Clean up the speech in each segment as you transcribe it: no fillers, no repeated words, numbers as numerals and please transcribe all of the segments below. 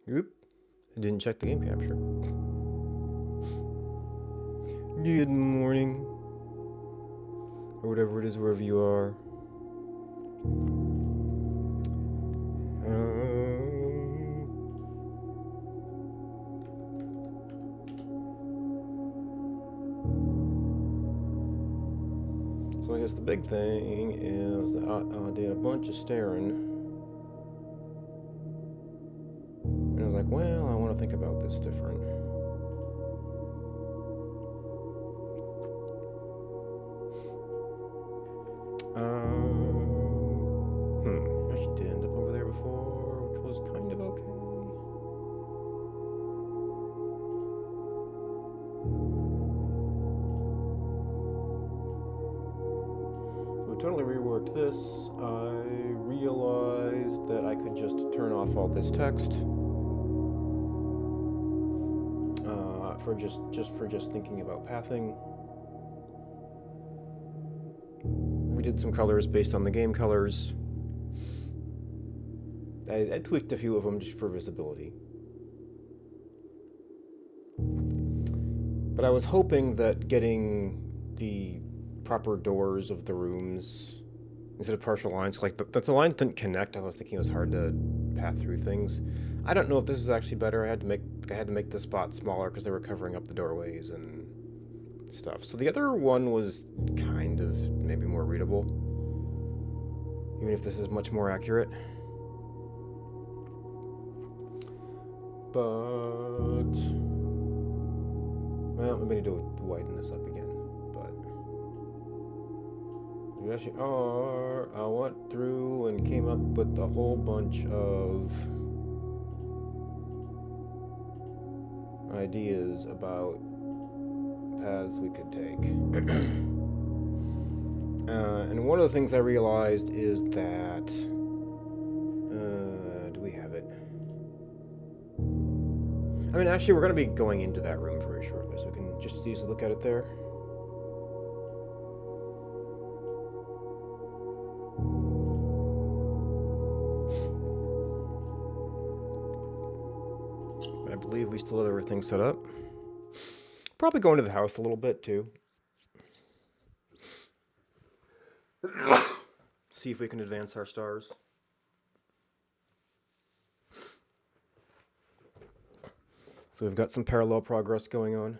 Oop. I didn't check the game capture. Good morning. Or whatever it is, wherever you are. So I guess the big thing is that I did a bunch of staring. And I was like, well, I want to think about this different. I actually did end up over there before, which was kind of okay. So we totally reworked this. I realized that I could just turn off all this text for just thinking about pathing. We did some colors based on the game colors. I tweaked a few of them just for visibility. But I was hoping that getting the proper doors of the rooms instead of partial lines, like the lines didn't connect. I was thinking it was hard to path through things. I don't know if this is actually better. I had to make the spot smaller because they were covering up the doorways and stuff. So the other one was kind of maybe more readable, even if this is much more accurate. But well, we need to widen this up again. But we actually are. I went through and came up with a whole bunch of ideas about paths we could take. And one of the things I realized is that do we have it? I mean, actually, we're going to be going into that room very shortly, so we can just easily look at it there. I believe we still have everything set up. Probably go into the house a little bit, too. See if we can advance our stars. So we've got some parallel progress going on.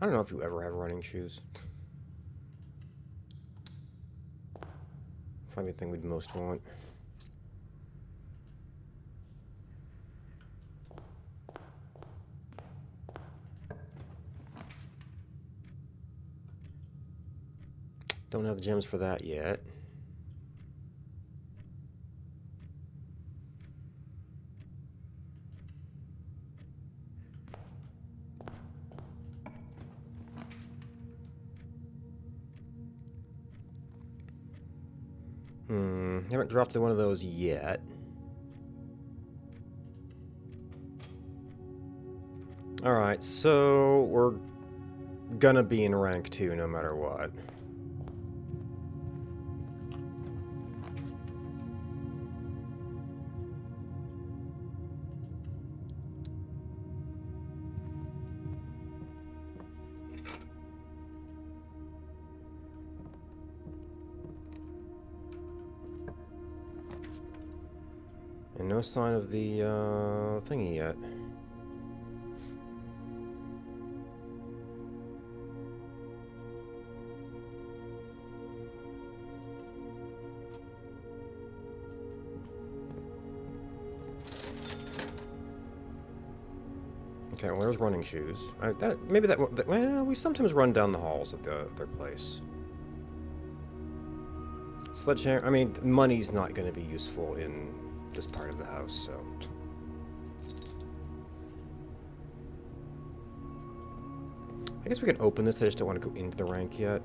I don't know if you ever have running shoes. Probably the thing we'd most want. Don't have the gems for that yet. Haven't dropped one of those yet. Alright, so we're gonna be in rank 2 no matter what. And no sign of the thingy yet. Okay, well, there's running shoes. Well, we sometimes run down the halls at their place. Sledgehammer. I mean, money's not going to be useful in this part of the house, so. I guess we can open this. I just don't want to go into the rank yet.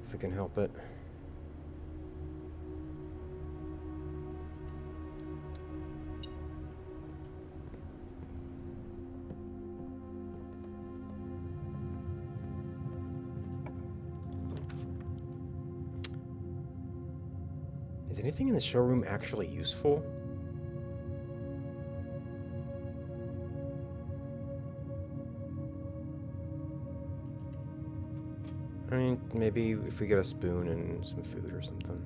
If we can help it. Is anything in the showroom actually useful? I mean, maybe if we get a spoon and some food or something.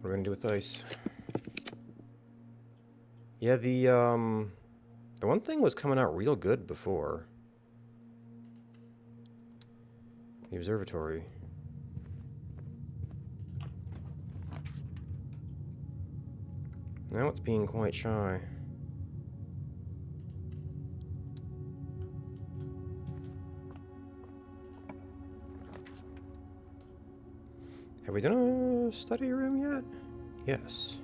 What are we gonna do with ice? Yeah, the one thing was coming out real good before. The observatory. Now it's being quite shy. Have we done a study room yet? Yes.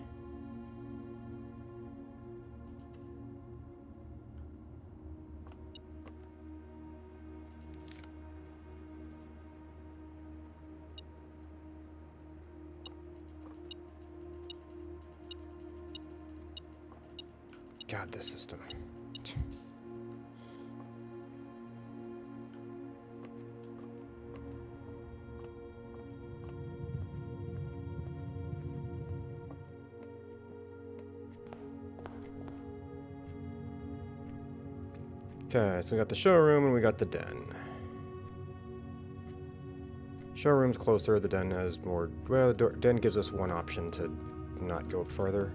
God, this system. Okay, so we got the showroom and we got the den. Showroom's closer, the den has more... Well, the den gives us one option to not go up further.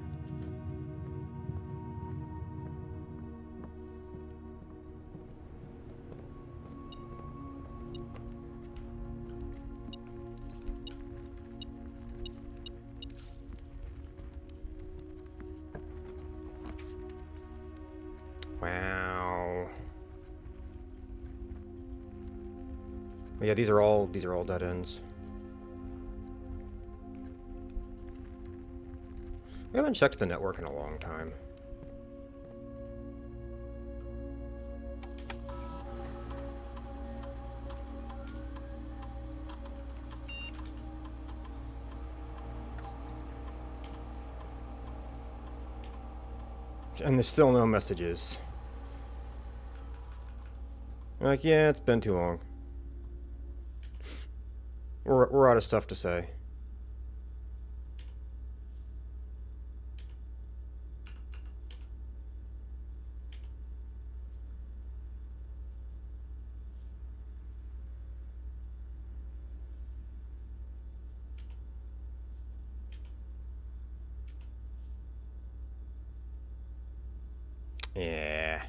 Wow. Yeah, these are all dead ends. We haven't checked the network in a long time. And there's still no messages. Like, yeah, it's been too long. We're out of stuff to say. Yeah.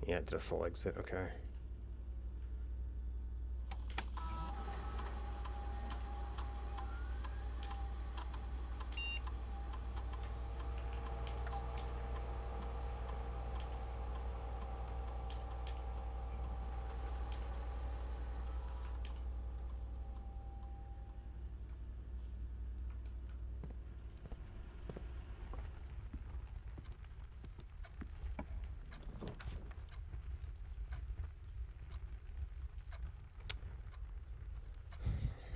Yeah, it did a full exit, okay.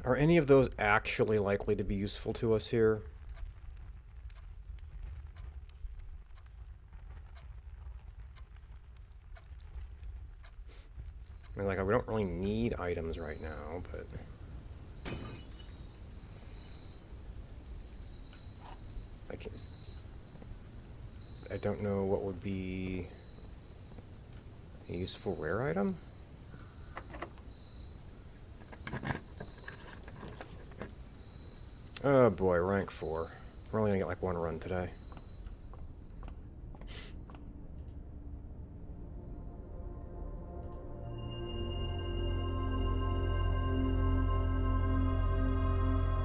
Are any of those actually likely to be useful to us here? I mean, like, we don't really need items right now, but... I don't know what would be a useful rare item. Oh boy, rank 4. We're only gonna get like one run today.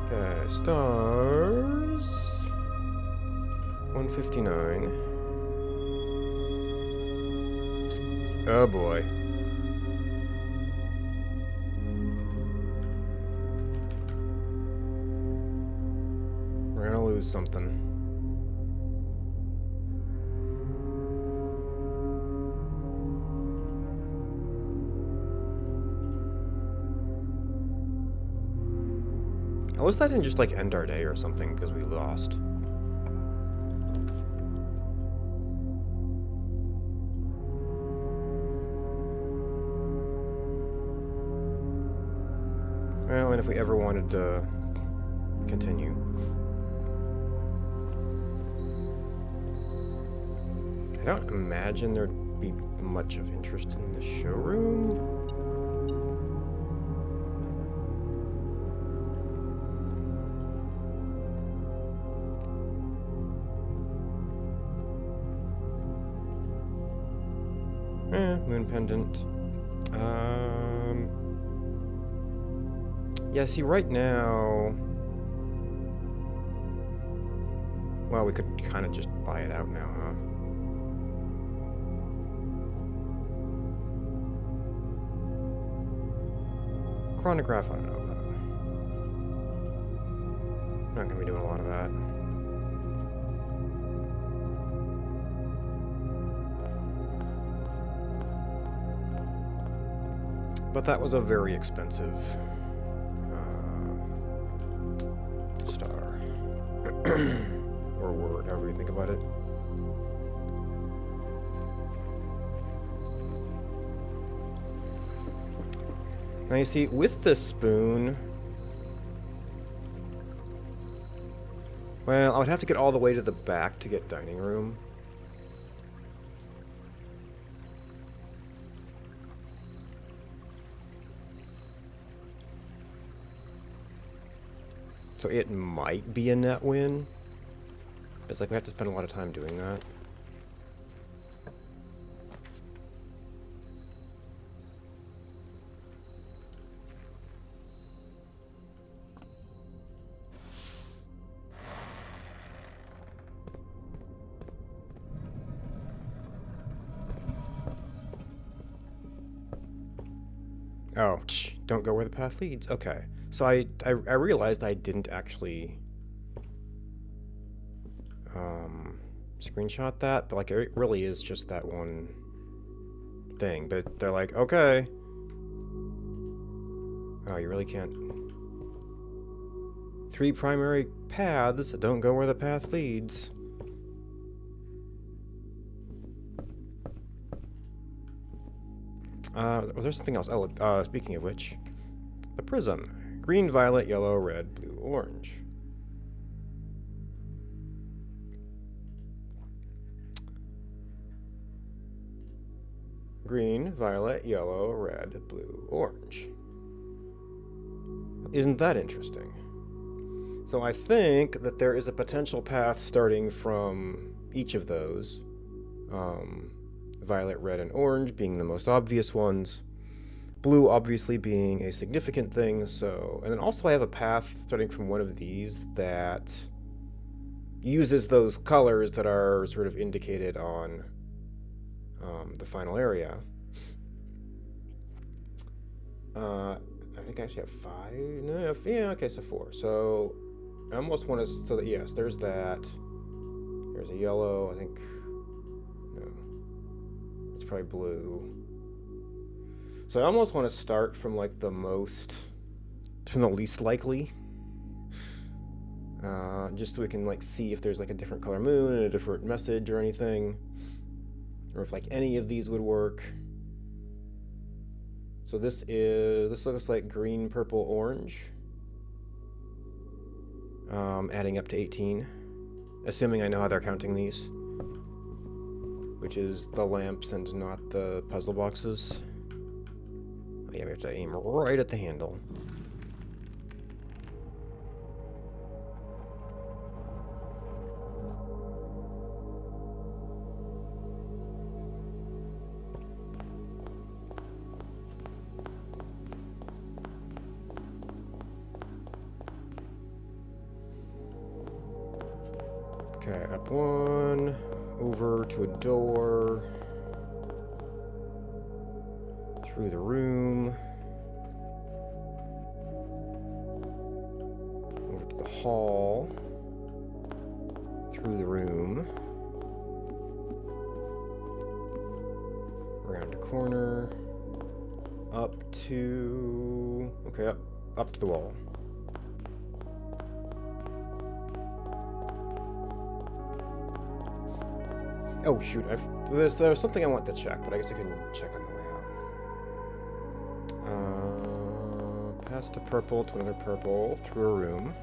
Okay, stars. 159. Oh boy. We're gonna lose something. I wish that didn't just like end our day or something because we lost. Well, and if we ever wanted to continue. I don't imagine there'd be much of interest in the showroom. Moon pendant. Yeah, see, right now... Well, we could kind of just buy it out now, huh? Chronograph, I don't know about. Not gonna be doing a lot of that. But that was a very expensive star. Or word, however you think about it. Now you see, with the spoon... Well, I would have to get all the way to the back to get dining room. So it might be a net win. It's like we have to spend a lot of time doing that. Oh, don't go where the path leads. Okay. So I realized I didn't actually screenshot that, but like it really is just that one thing. But they're like, okay. Oh, you really can't. 3 primary paths. Don't go where the path leads. Was there something else? Oh, speaking of which, the prism. Green, violet, yellow, red, blue, orange. Green, violet, yellow, red, blue, orange. Isn't that interesting? So I think that there is a potential path starting from each of those. Violet, red, and orange being the most obvious ones. Blue obviously being a significant thing, so... And then also I have a path starting from one of these that uses those colors that are sort of indicated on the final area. I think I actually have 5? No, yeah, okay, so 4. So I almost want to... So that, yes, there's that. There's a yellow, I think... No. It's probably blue. So I almost want to start from like from the least likely. Just so we can like see if there's like a different color moon and a different message or anything. Or if like any of these would work. So this looks like green, purple, orange. Adding up to 18. Assuming I know how they're counting these. Which is the lamps and not the puzzle boxes. Oh, yeah, we have to aim right at the handle. Okay, up one, over to a door, through the room, over to the hall, through the room, around a corner, up to... okay, up to the wall. Oh shoot, there's something I want to check, but I guess I can check on the way out. Past a purple to another purple, through a room.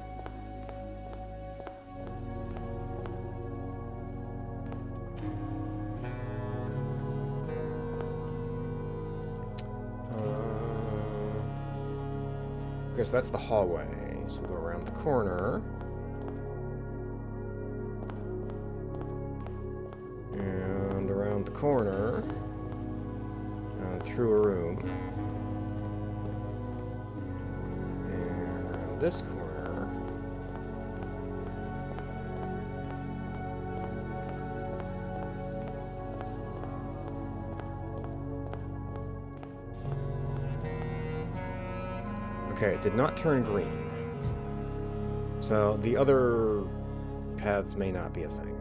Okay, so that's the hallway. So we'll go around the corner. And around the corner. Through a room. And around this corner. Okay, it did not turn green. So the other paths may not be a thing.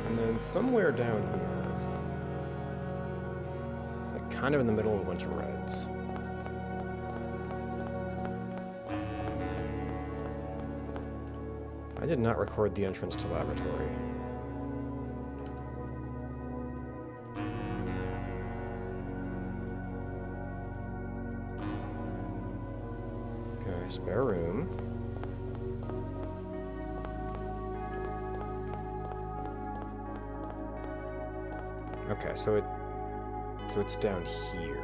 And then somewhere down here, like kind of in the middle of a bunch of reds. I did not record the entrance to laboratory. Okay, spare room. Okay, so it's down here.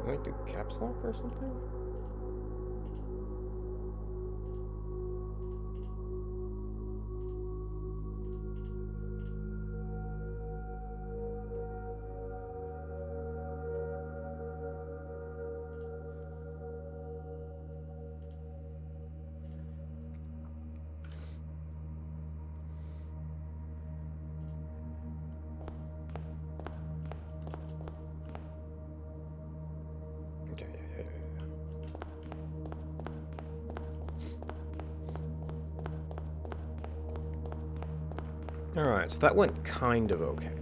Might do caps lock or something? Alright, so that went kind of okay.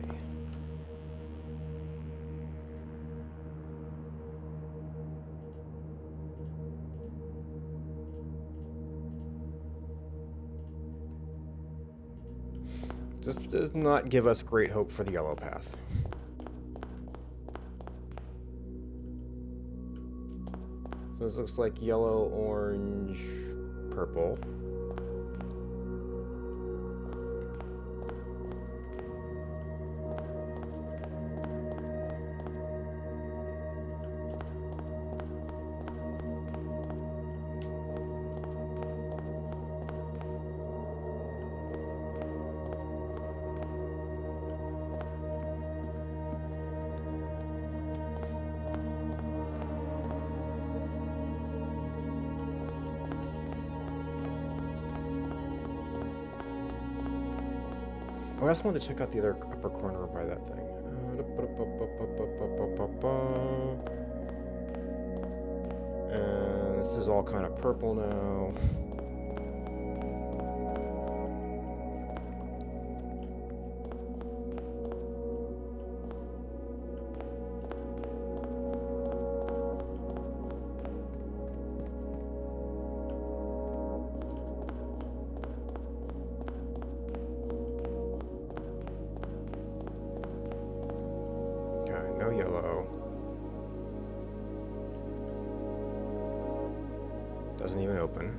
This does not give us great hope for the yellow path. So this looks like yellow, orange, purple. I also wanted to check out the other upper corner by that thing. And this is all kind of purple now. No yellow. Doesn't even open.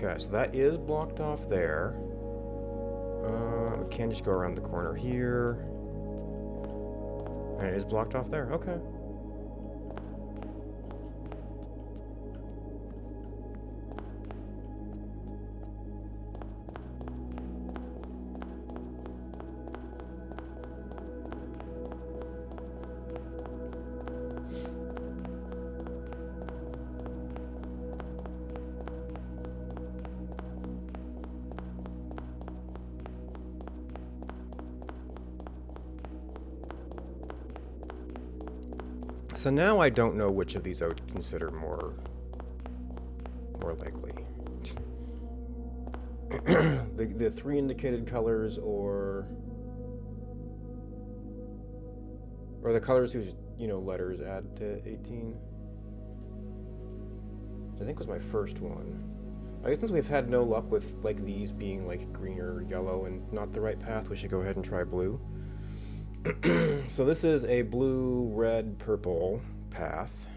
Okay, so that is blocked off there. We can just go around the corner here. And it is blocked off there. Okay. So now I don't know which of these I would consider more likely. The three indicated colors or the colors whose letters add to 18. Which I think was my first one. I guess since we've had no luck with like these being like green or yellow and not the right path, we should go ahead and try blue. So this is a blue, red, purple path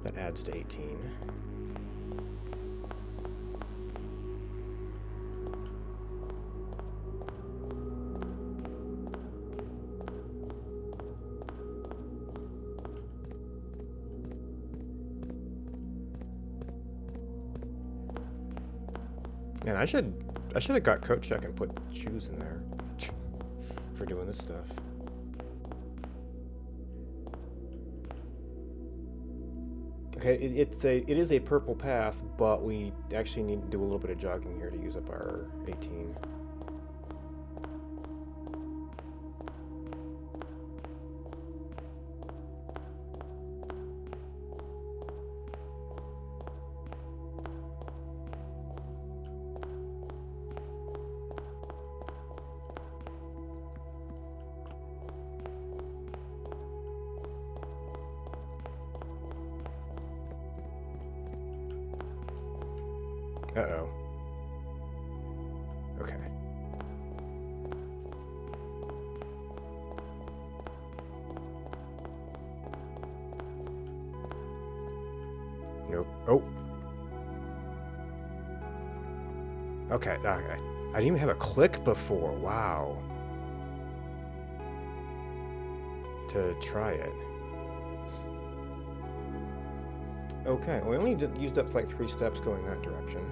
that adds to 18. Man, I should have got coat check and put shoes in there for doing this stuff. Okay, it is a purple path, but we actually need to do a little bit of jogging here to use up our 18. Uh-oh. Okay. Nope. Oh. Okay. I didn't even have a click before. Wow. To try it. Okay, we only used up like 3 steps going that direction.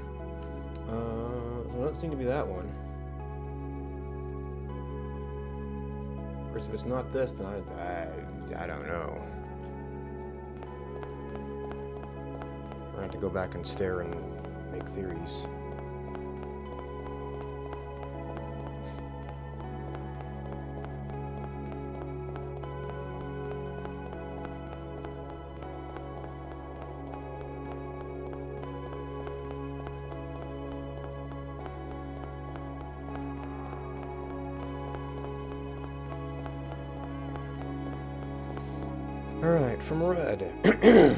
So it doesn't seem to be that one. Of course, if it's not this, then I don't know. We're gonna have to go back and stare and make theories. Alright, from red. Yeah,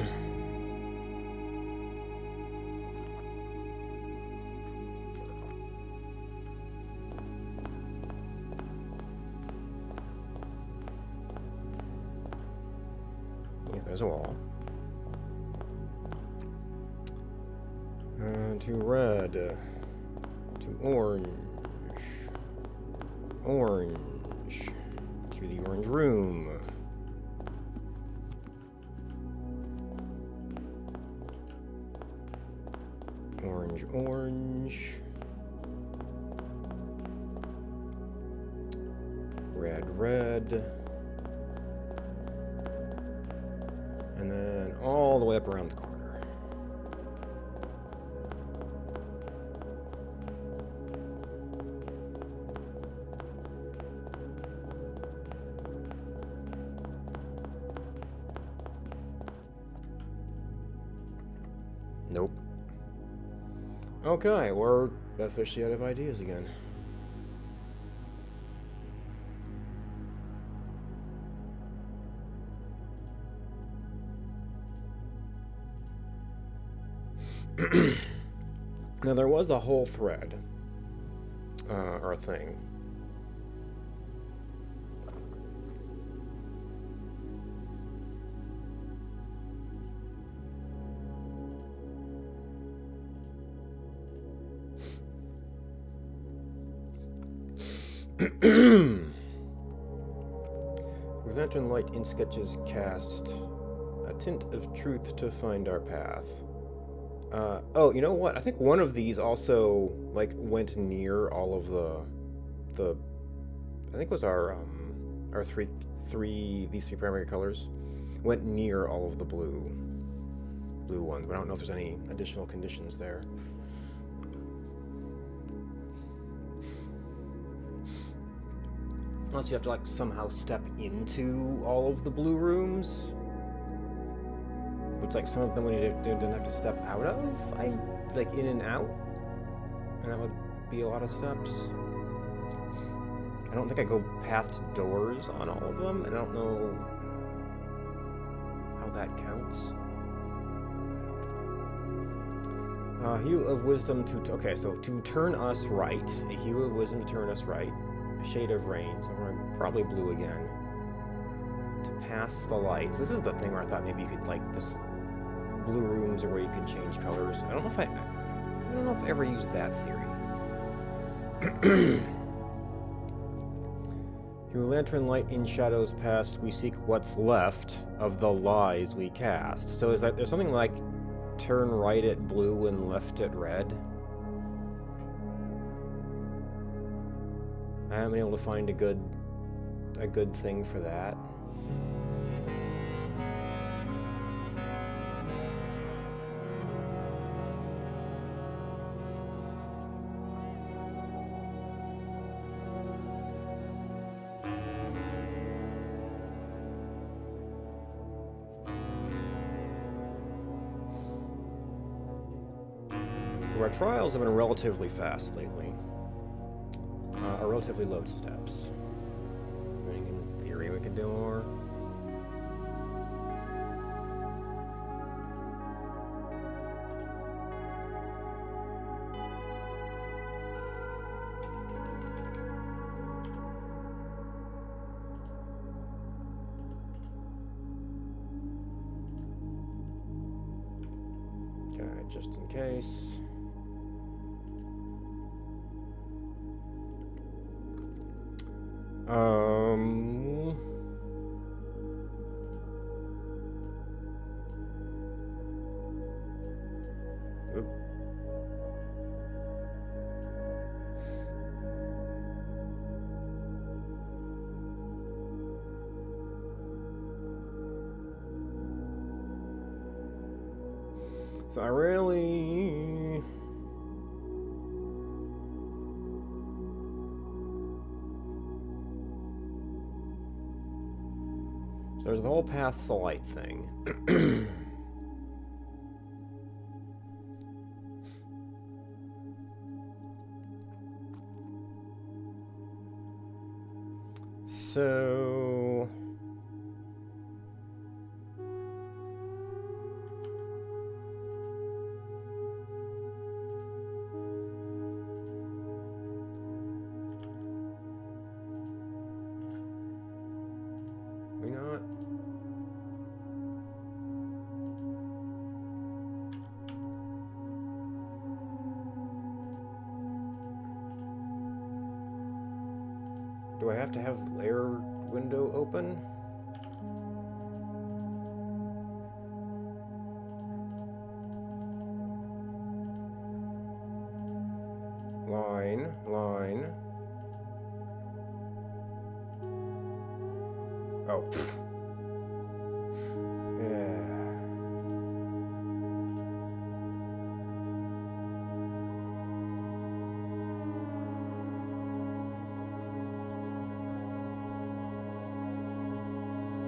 there's a wall. To red. To orange. Orange. To the orange room. Orange, orange. Red, red. And then all the way up around the corner. Nope. Okay, we're officially out of ideas again. Now there was the whole thread, or thing. With lantern light in sketches cast, a tint of truth to find our path. Oh, you know what? I think one of these also like went near all of the. I think it was our these three primary colors went near all of the blue ones, but I don't know if there's any additional conditions there. Unless you have to like somehow step into all of the blue rooms. Which like some of them we didn't have to step out of. Like in and out. And that would be a lot of steps. I don't think I go past doors on all of them, and I don't know how that counts. Hue of Wisdom to... Okay, so to turn us right. A Hue of Wisdom to turn us right. A Shade of Rain, so we're probably blue again. To pass the lights. This is the thing where I thought maybe you could, like, this blue rooms are where you can change colors. I don't know if I ever used that theory. Through lantern light in shadows past, we seek what's left of the lies we cast. So is that there's something like turn right at blue and left at red? I haven't been able to find a good thing for that. So our trials have been relatively fast lately. Are relatively low steps. I think in theory we could do more. Okay, just in case. Oop. So I really... So there's the whole path to light thing. So... we not... Do I have to have layer window open? Line. Oh. Yeah.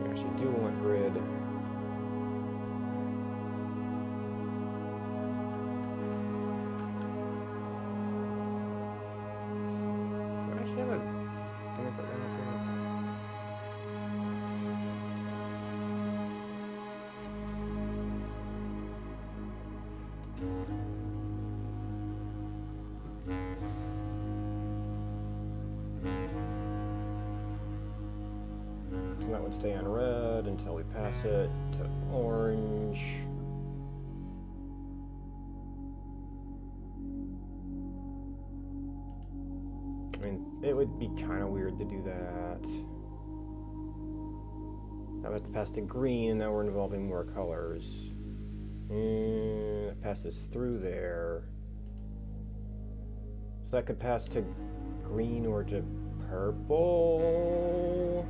We actually do want grid. Do I actually have a thing I put right up here? So that would stay on red until we pass it to orange. I mean, it would be kind of weird to do that. Now we have to pass to green, and now we're involving more colors. And it passes through there. So that could pass to green or to purple.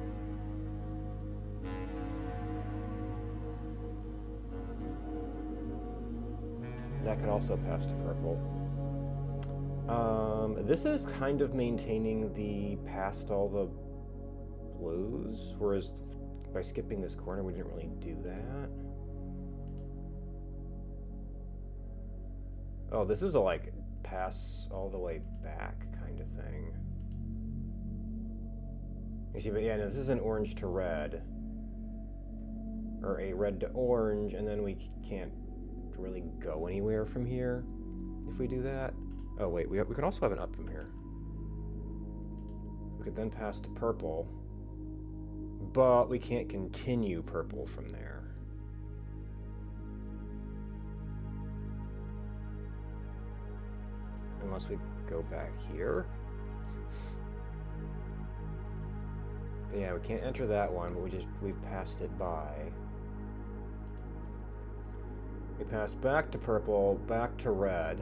That could also pass to purple. This is kind of maintaining the past all the blues, whereas by skipping this corner we didn't really do that. Oh, this is a like pass all the way back kind of thing. You see, but yeah, no, this is an orange to red. Or a red to orange, and then we can't really go anywhere from here if we do that. Oh wait, we could also have an up from here. We could then pass to purple, but we can't continue purple from there. Unless we go back here. But yeah, we can't enter that one, but we've passed it by. We pass back to purple, back to red.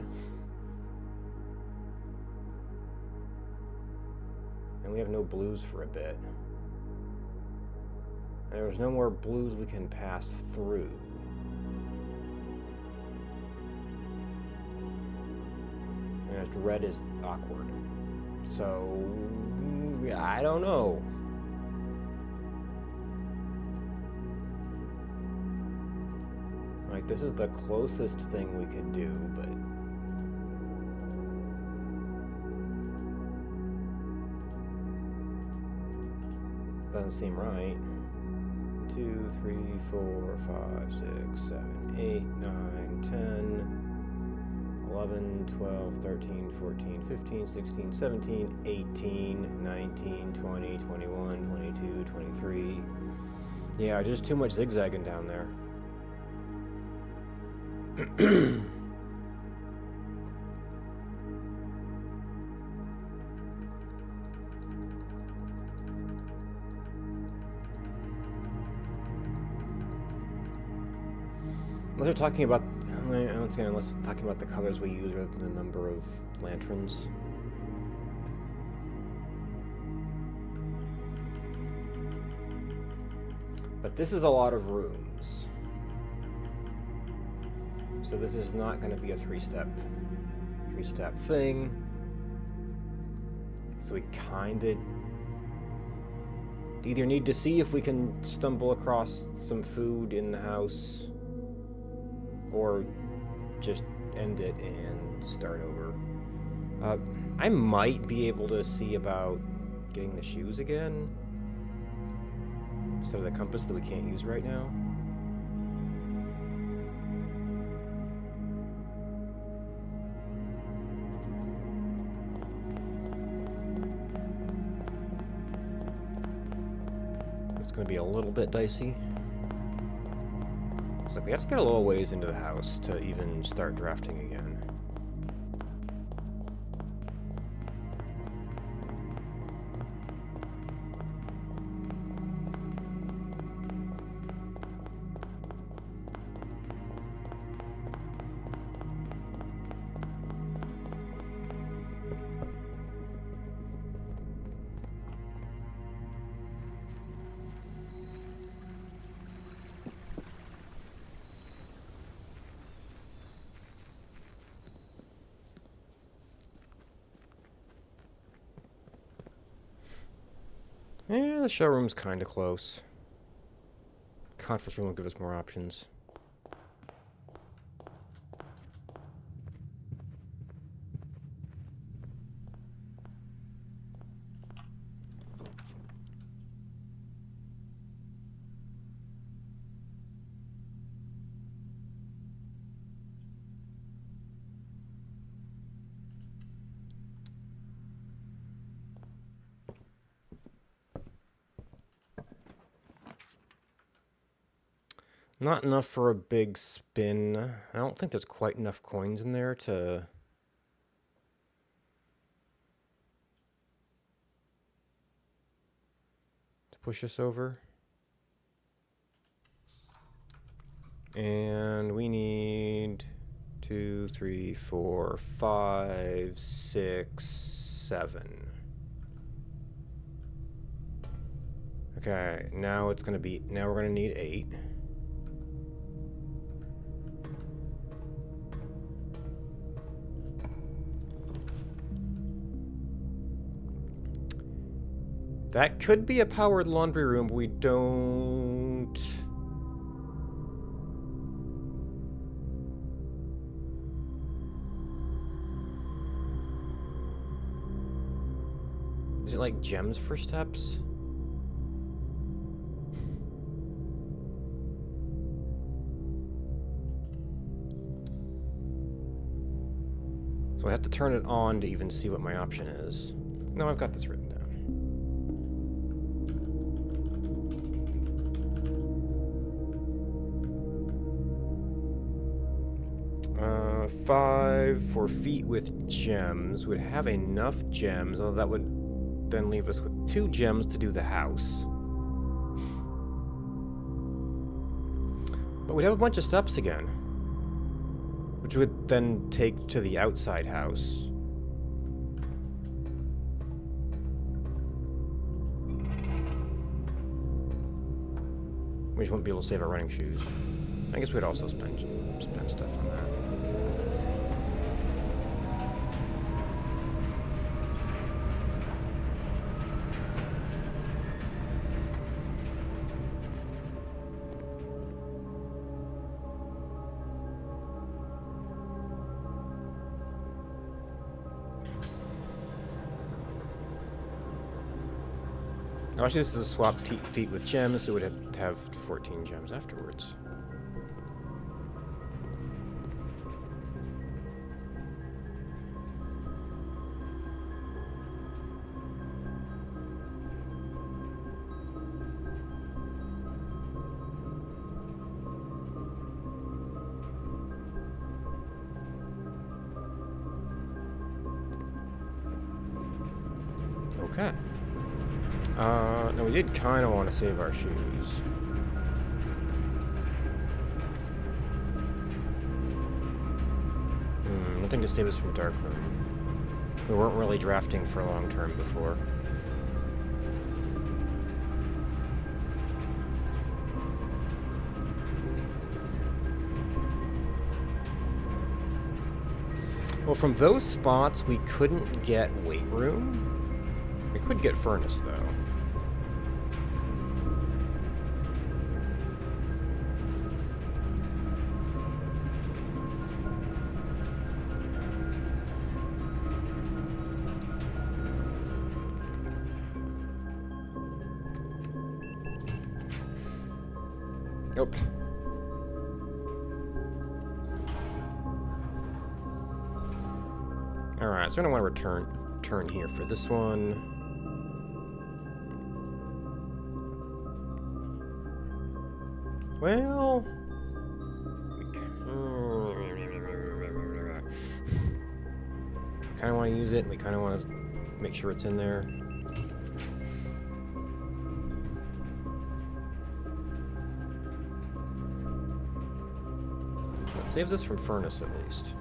And we have no blues for a bit. And there's no more blues we can pass through. And red is awkward. So, I don't know. Like, this is the closest thing we could do, but... doesn't seem right. 2, 3, 4, 5, 6, 7, 8, 9, 10... 11, 12, 13, 14, 15, 16, 17, 18, 19, 20, 21, 22, 23. Yeah, just too much zigzagging down there. Unless they're talking about, once again, unless talking about the colors we use rather than the number of lanterns. But this is a lot of rooms. So this is not going to be a three-step thing. So we kind of either need to see if we can stumble across some food in the house, or just end it and start over. I might be able to see about getting the shoes again instead of the compass that we can't use right now. It's going to be a little bit dicey. It's like we have to get a little ways into the house to even start drafting again. Yeah, the showroom's kind of close. Conference room will give us more options. Not enough for a big spin. I don't think there's quite enough coins in there to... push us over. And we need 2, 3, 4, 5, 6, 7. Okay, now it's gonna be, now we're gonna need 8. That could be a powered laundry room, but we don't... Is it like gems for steps? So I have to turn it on to even see what my option is. No, I've got this written down. 5 for feet with gems. Would have enough gems, although that would then leave us with 2 gems to do the house. But we'd have a bunch of steps again, which would then take to the outside house. We just won't be able to save our running shoes. I guess we'd also spend stuff on that. Actually, this is a swap feet with gems, so it would have to have 14 gems afterwards. Okay. Now we did kind of want to save our shoes. Nothing to save us from Darkroom. We weren't really drafting for long term before. Well, from those spots, we couldn't get weight room. We could get furnace, though. Nope. Alright, so I don't want to turn here for this one. Well, kind of want to use it, and we kind of want to make sure it's in there. That saves us from furnace, at least.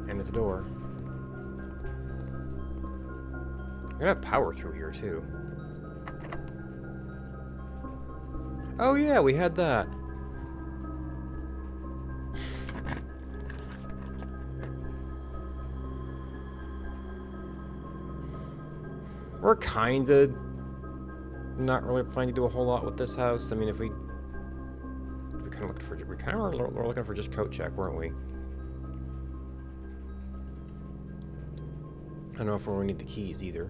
And it's a door. We're gonna have power through here, too. Oh yeah, we had that. We're kinda not really planning to do a whole lot with this house. I mean, if we kind of looked for, we kind of were looking for just coat check, weren't we? I don't know if we need the keys either.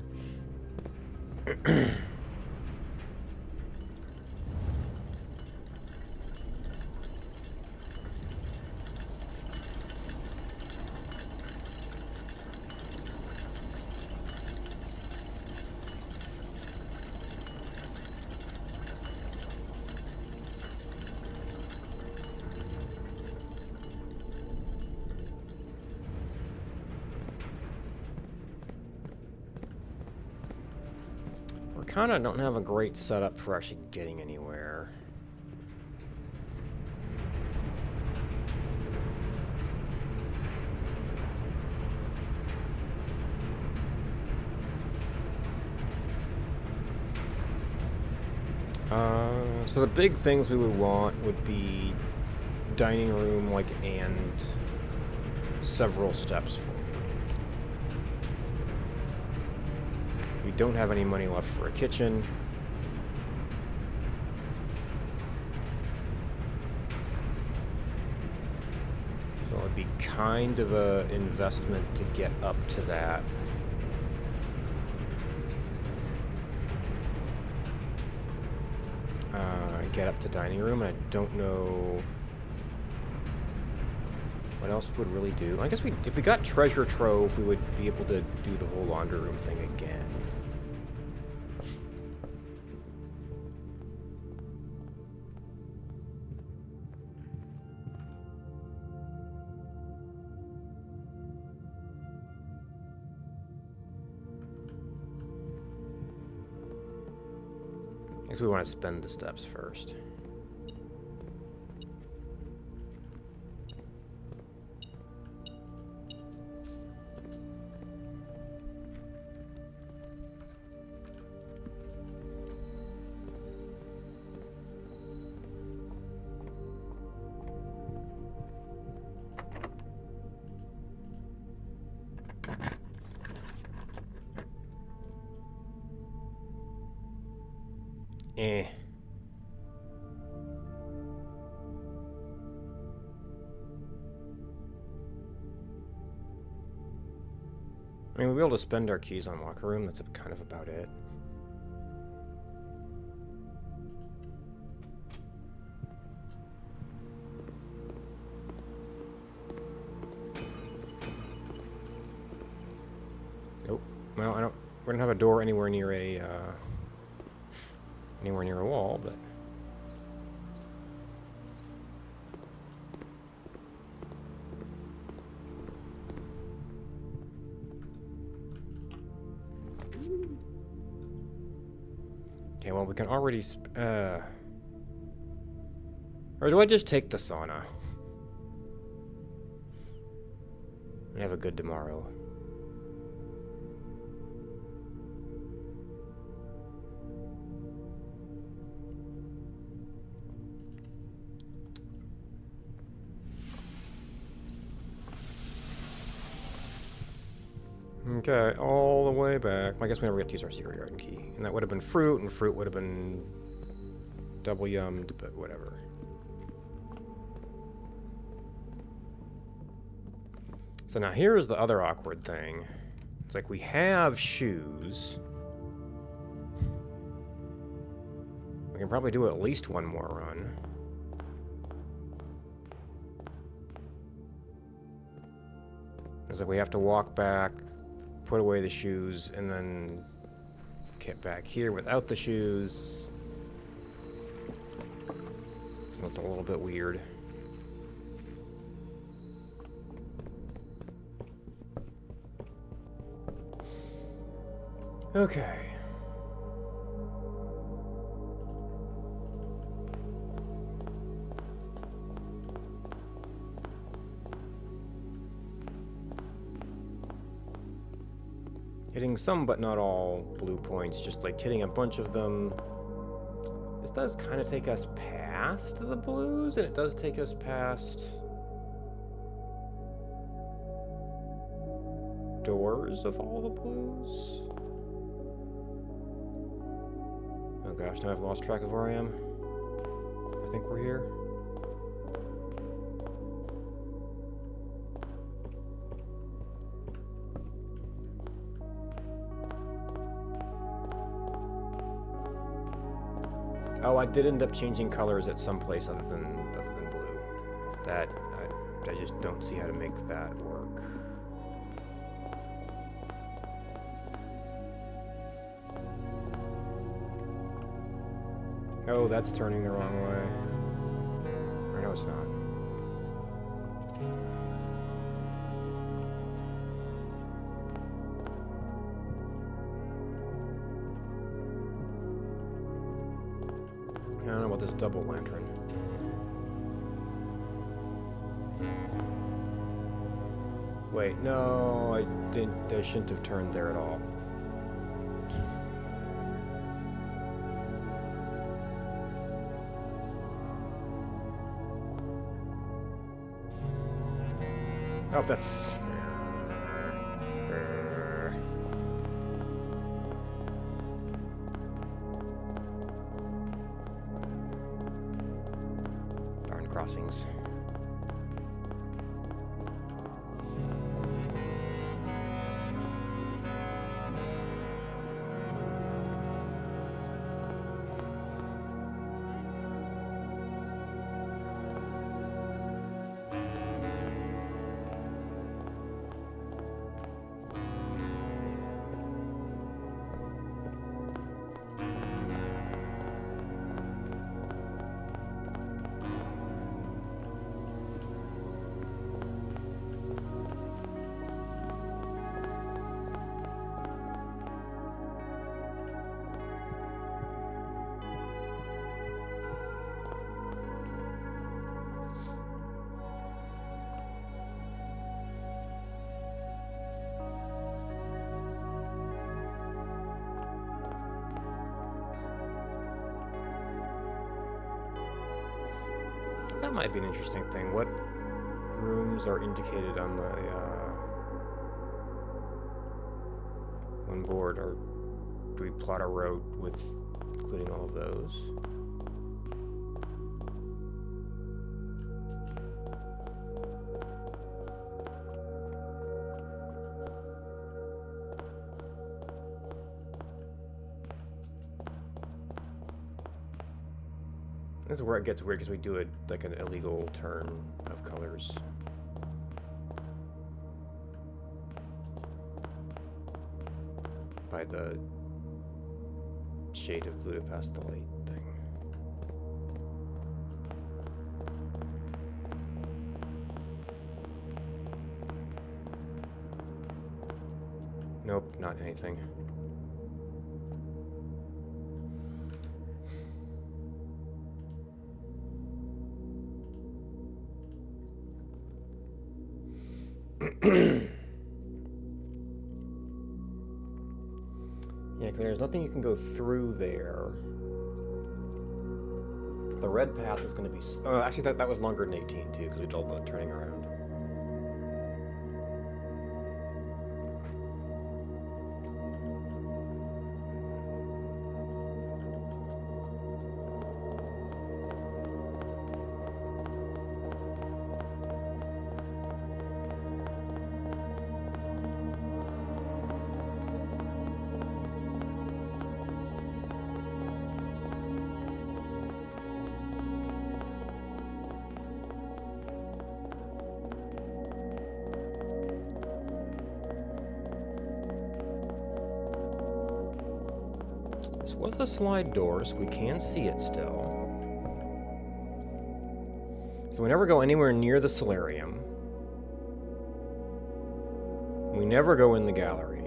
we kind of don't have a great setup for actually getting anywhere. So the big things we would want would be dining room, like, and several steps forward. We don't have any money left for a kitchen. So it'd be kind of a investment to get up to that. Get up to dining room, and I don't know what else would really do. I guess if we got treasure trove, we would be able to do the whole laundry room thing again. I guess we want to spend the steps first. Eh. I mean, we'll be able to spend our keys on locker room. That's kind of about it. Nope. Well, we don't have a door anywhere near a wall, but okay. Well, we can already or do I just take the sauna and have a good tomorrow? Okay, all the way back. I guess we never get to use our secret garden key. And that would have been fruit, and fruit would have been double yummed, but whatever. So now here's the other awkward thing. It's like we have shoes. We can probably do at least one more run. It's like we have to walk back, put away the shoes, and then get back here without the shoes. So it's a little bit weird. Okay. Hitting some but not all blue points, just like hitting a bunch of them. This does kind of take us past the blues, and it does take us past doors of all the blues. Oh gosh, now I've lost track of where I am. I think we're here. Oh, I did end up changing colors at some place other than blue. That I just don't see how to make that work. Oh, that's turning the wrong way. Or no, it's not. I don't know about this double lantern. Wait, no, I didn't. I shouldn't have turned there at all. Oh, that's... Darn crossings. That might be an interesting thing. What rooms are indicated on the on board, or do we plot a route with including all of those? This is where it gets weird because we do it like an illegal turn of colors. By the shade of Ludopastelite thing. Nope, not anything. Yeah, because there's nothing you can go through there. The red path is going to be... Oh, actually, that was longer than 18, too, because we did all the turning around. This was a slide door, so we can see it still. So we never go anywhere near the solarium. We never go in the gallery.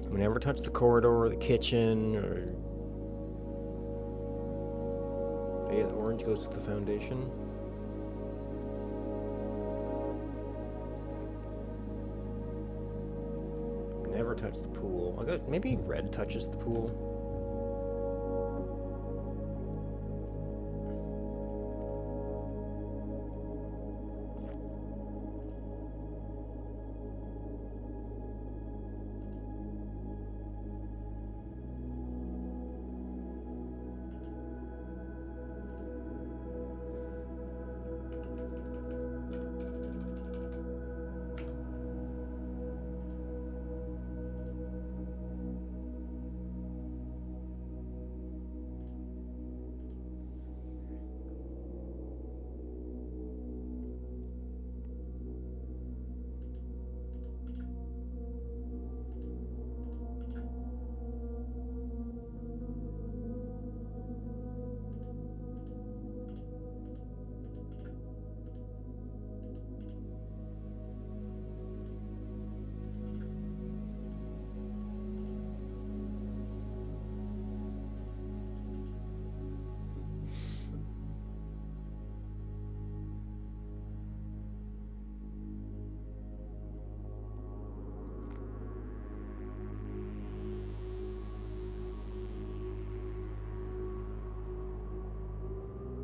We never touch the corridor or the kitchen, or... Phase orange goes to the foundation. Never touch the pool. I'll go, maybe red touches the pool.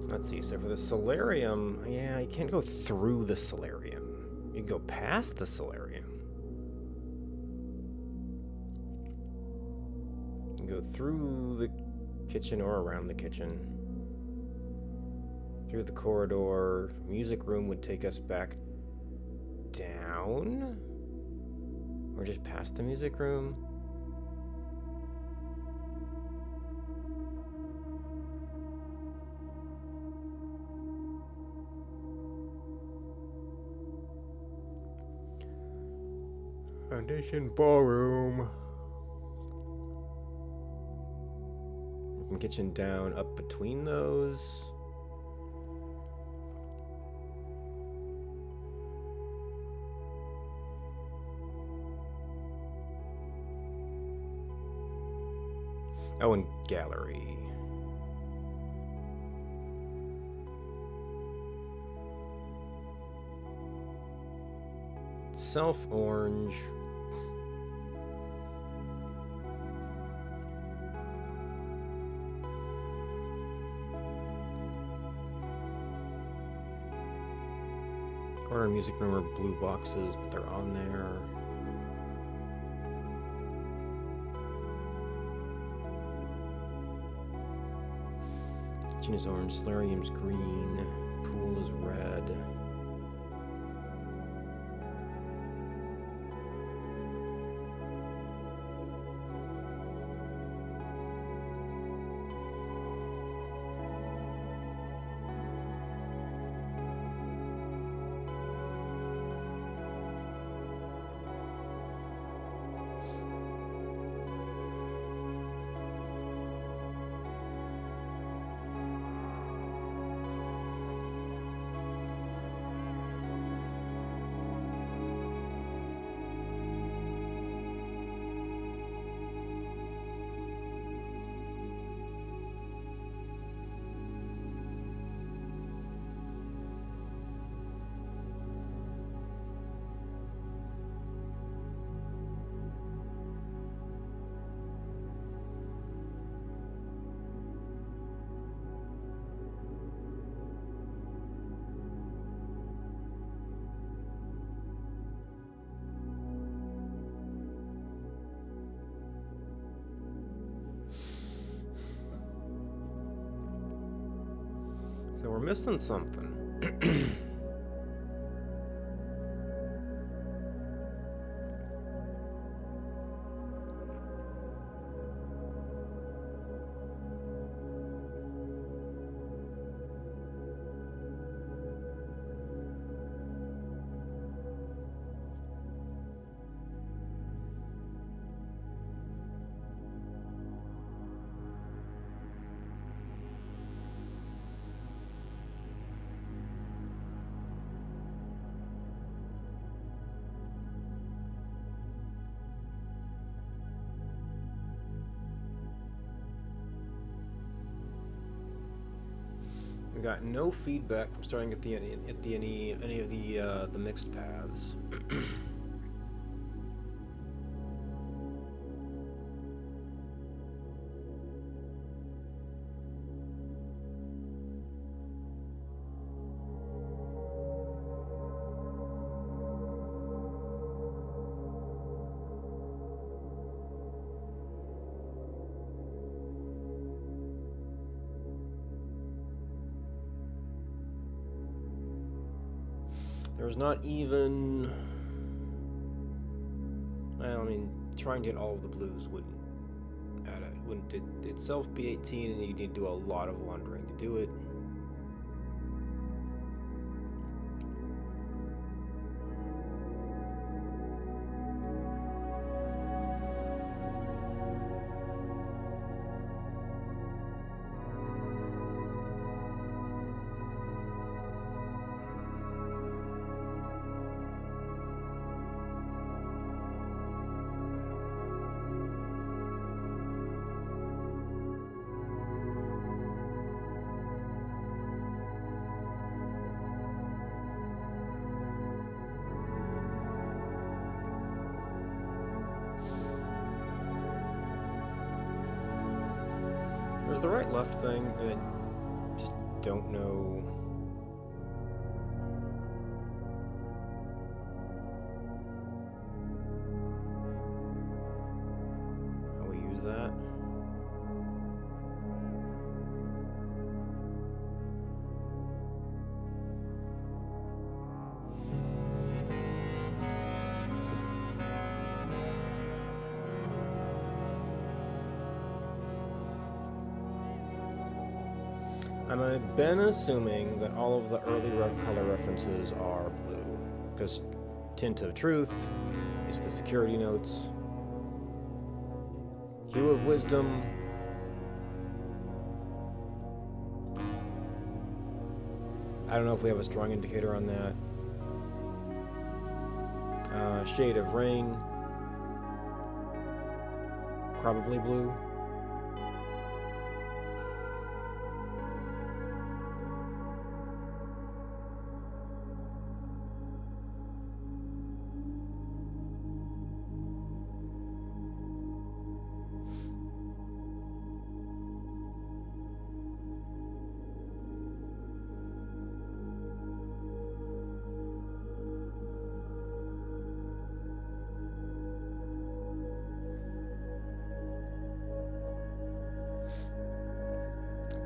Let's see. So for the solarium, yeah, you can't go through the solarium. You can go past the solarium. You can go through the kitchen or around the kitchen. Through the corridor. Music room would take us back down? Or just past the music room? Foundation ballroom. From kitchen down, up between those. Oh, and gallery. Self-orange. Corner music room are blue boxes, but they're on there. Kitchen is orange, solarium's green, pool is red. So we're missing something. We got no feedback from starting at any of the mixed paths. There's not even... Well, I mean, trying to get all of the blues wouldn't add it. Wouldn't it itself be 18, and you need to do a lot of wandering to do it. There's the right-left thing, and it just don't know. How we use that. I've been assuming that all of the early color references are blue, because Tint of Truth is the security notes. Hue of Wisdom. I don't know if we have a strong indicator on that. Shade of Rain. Probably blue.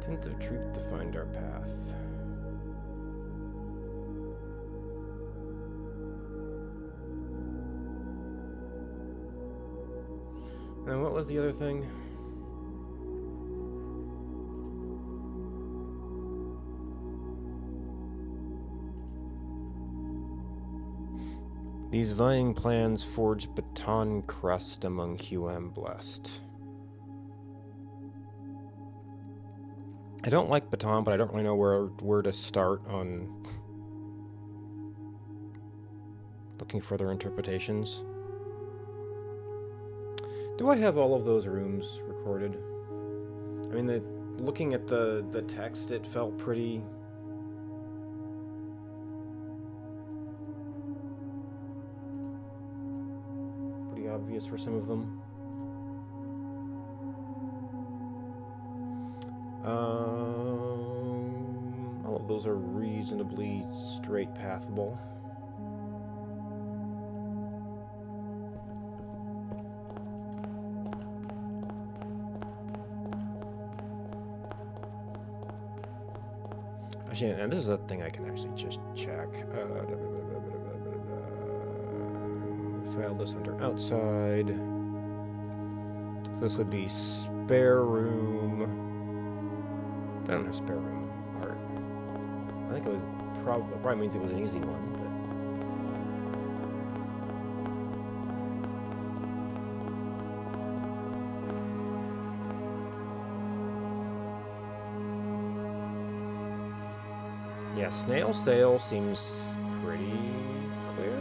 Tint of Truth defined our path. And what was the other thing? These vying plans forge baton crust among Huam blessed. I don't like baton, but I don't really know where to start on looking for their interpretations. Do I have all of those rooms recorded? I mean, looking at the text, it felt pretty obvious for some of them. All of those are reasonably straight pathable. Actually, and this is a thing I can actually just check. File this under outside. So this would be spare room. I don't have spare room art. I think it would probably means it was an easy one, but yeah, Snail Sail seems pretty clear.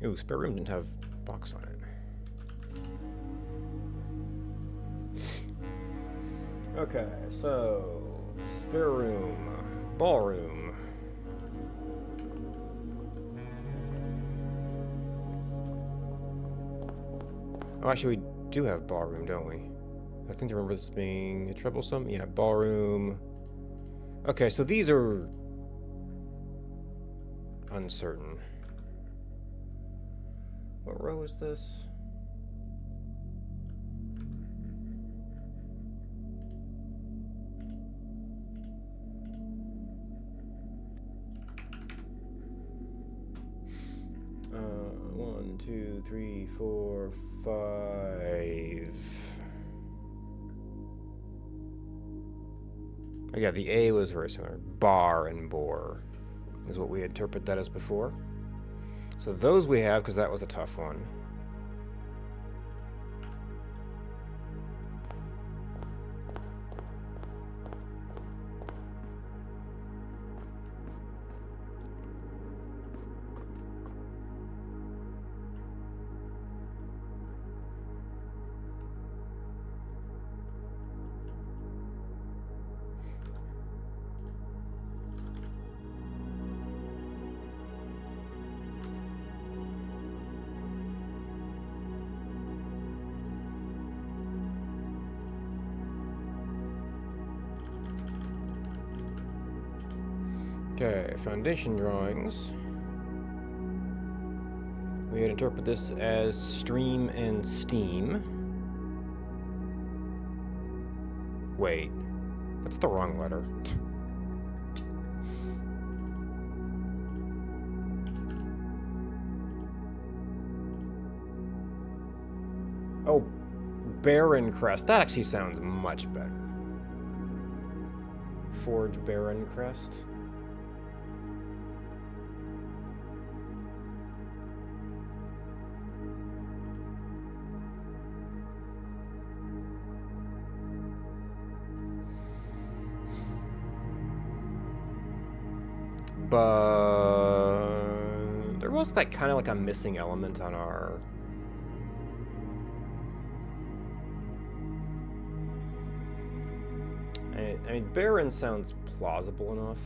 Ooh, spare room didn't have box on it. Okay, so spare room, ballroom. Oh, actually, we do have ballroom, don't we? I think I remember this being troublesome. Yeah, ballroom. Okay, so these are uncertain. What row is this? One, two, three, four, five. Oh yeah, the A was very similar. Bar and bore is what we interpret that as before. So those we have, because that was a tough one. Okay, foundation drawings. We would interpret this as stream and steam. Wait, that's the wrong letter. Oh, Baron Crest. That actually sounds much better. Forge Baron Crest. But there was like kind of like a missing element on our. I mean, Baron sounds plausible enough.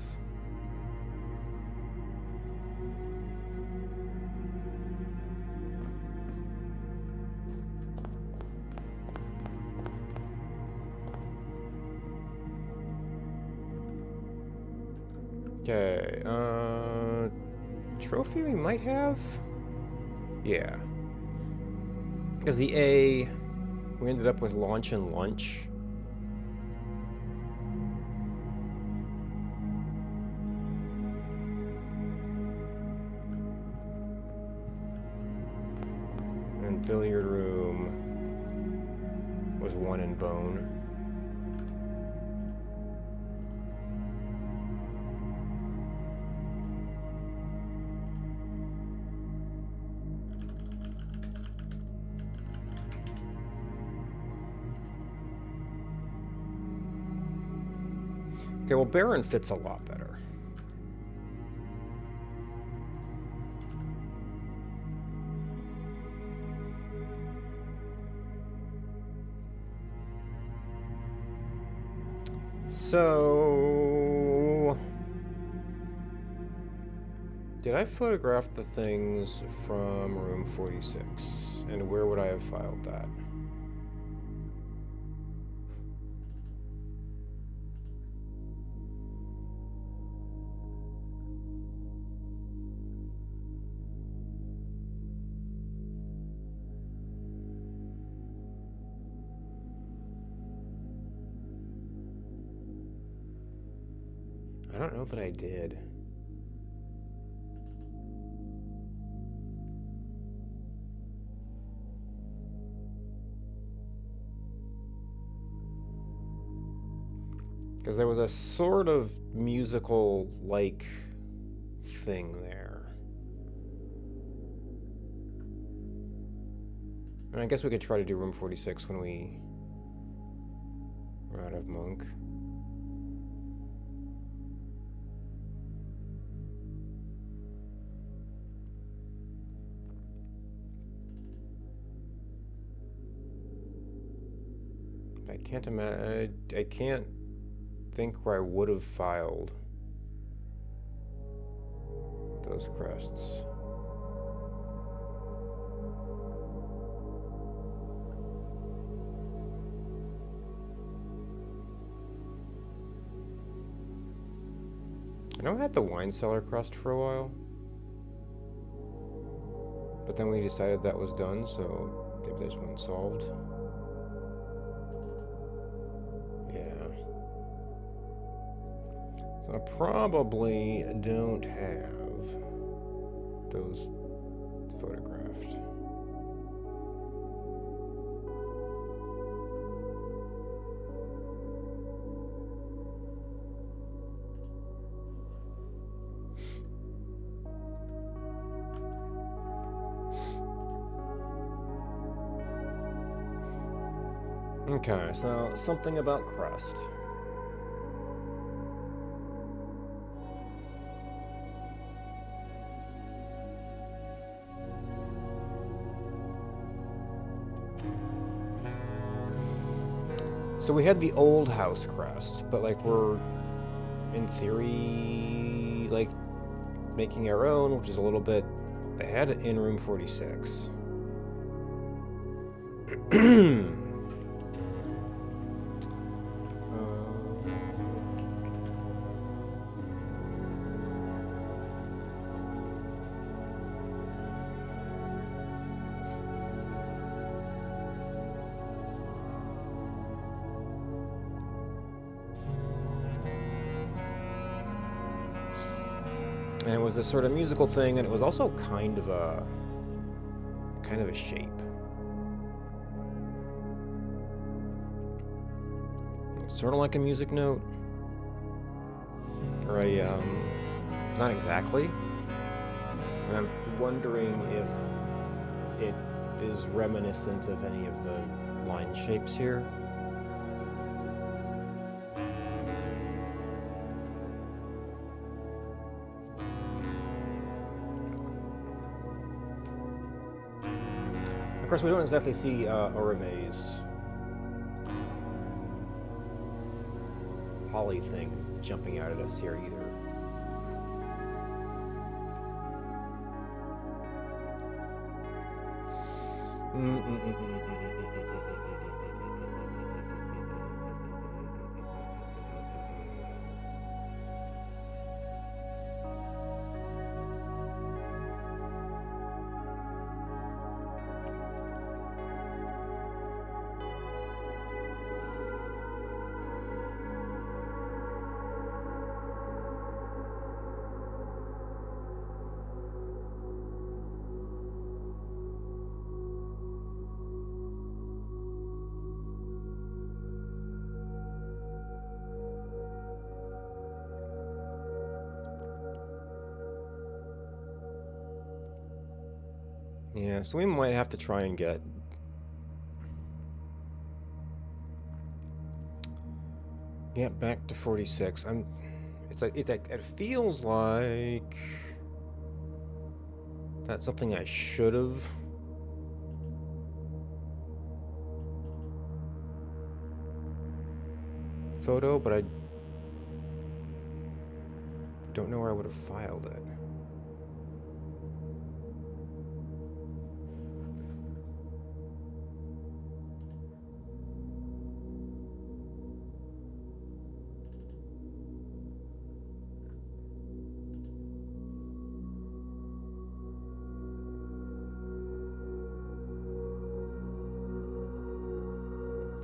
Okay, trophy we might have? Yeah. Because the A, we ended up with launch and lunch. And billiard room was 1 in bone. Okay, well, Baron fits a lot better. So, did I photograph the things from room 46? And where would I have filed that? I don't know that I did. Because there was a sort of musical-like thing there. And I guess we could try to do room 46 when we run out of Monk. I can't think where I would have filed those crests. I know I had the wine cellar crust for a while, but then we decided that was done, so maybe this one's solved. So I probably don't have those photographed. Okay, so something about crust. So we had the old house crest, but like we're, in theory, like making our own, which is a little bit, they had it in room 46. And it was this sort of musical thing, and it was also kind of a shape. Sort of like a music note, or a not exactly. And I'm wondering if it is reminiscent of any of the line shapes here. Of course, we don't exactly see Orive's Holly thing jumping out at us here either. Yeah, so we might have to try and get back to 46. It feels like that's something I should have photo, but I don't know where I would have filed it.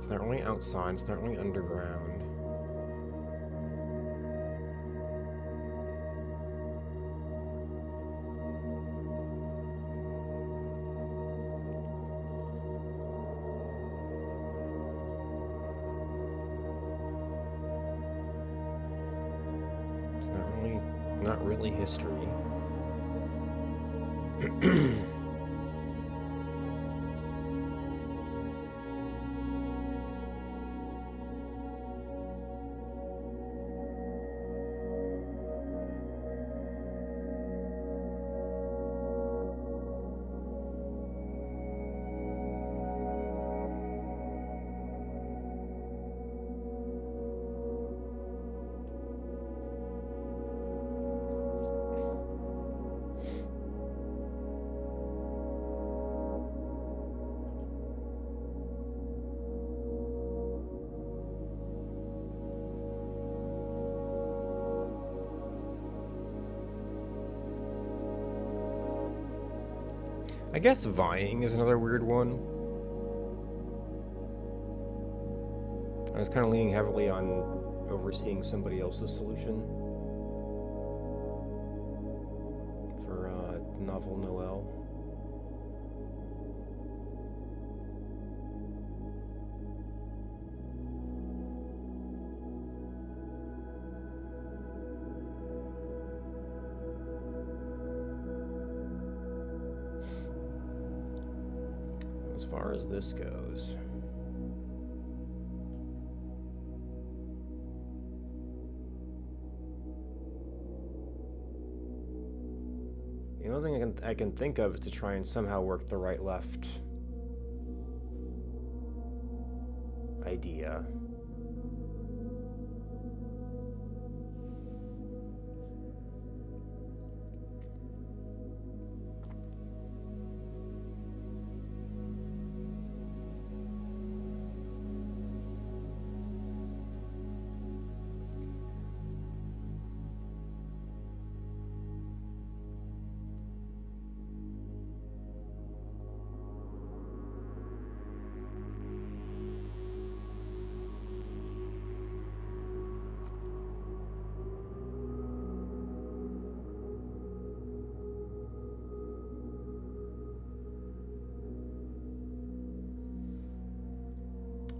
It's not really outside, it's not really underground. It's not really history. I guess vying is another weird one. I was kind of leaning heavily on overseeing somebody else's solution for Novel Noel. As far as this goes, the only thing I can think of is to try and somehow work the right-left idea.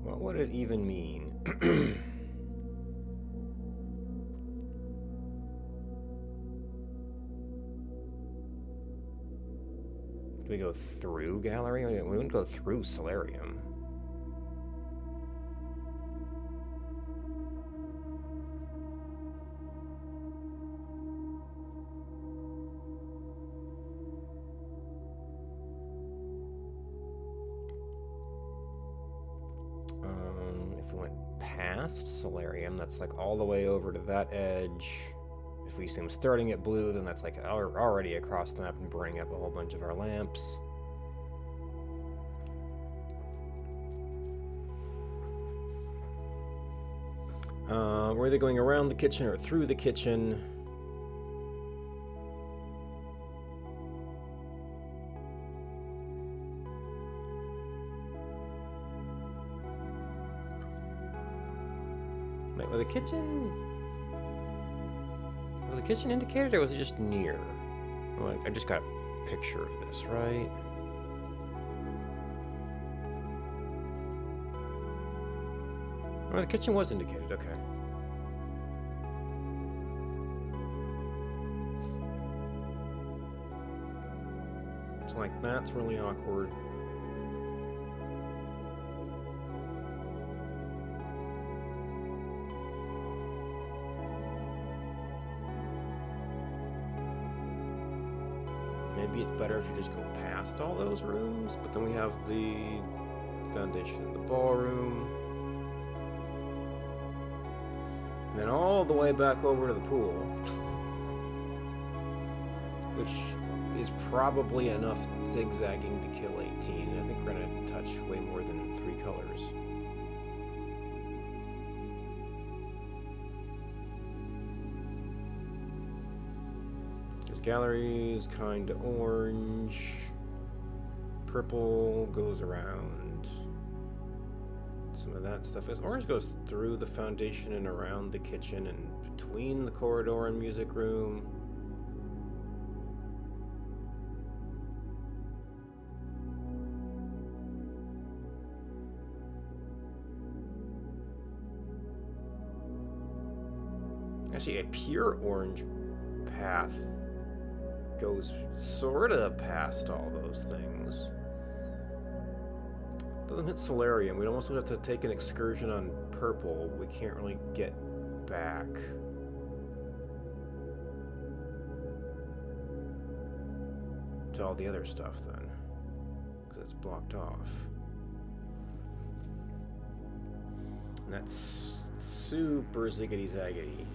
What would it even mean? Do we go through gallery? We wouldn't go through solarium. If we went past solarium, that's like all the way over to that edge. If we assume starting at blue, then that's like already across the map and burning up a whole bunch of our lamps. We're either going around the kitchen or through the kitchen. Wait, was the kitchen... Was the kitchen indicated, or was it just near? Oh, I just got a picture of this, right? Oh, the kitchen was indicated, okay. It's like, that's really awkward. Maybe it's better if you just go past all those rooms, but then we have the foundation in the ballroom. And then all the way back over to the pool. Which is probably enough zigzagging to kill 18. I think we're going to touch way more than 3 colors. This gallery is kind of orange. Purple goes around. Some of that stuff is orange goes through the foundation and around the kitchen and between the corridor and music room. Actually, a pure orange path goes sort of past all those things. Doesn't hit solarium. We'd almost have to take an excursion on purple. We can't really get back. To all the other stuff then, because it's blocked off. And that's super ziggity zaggity.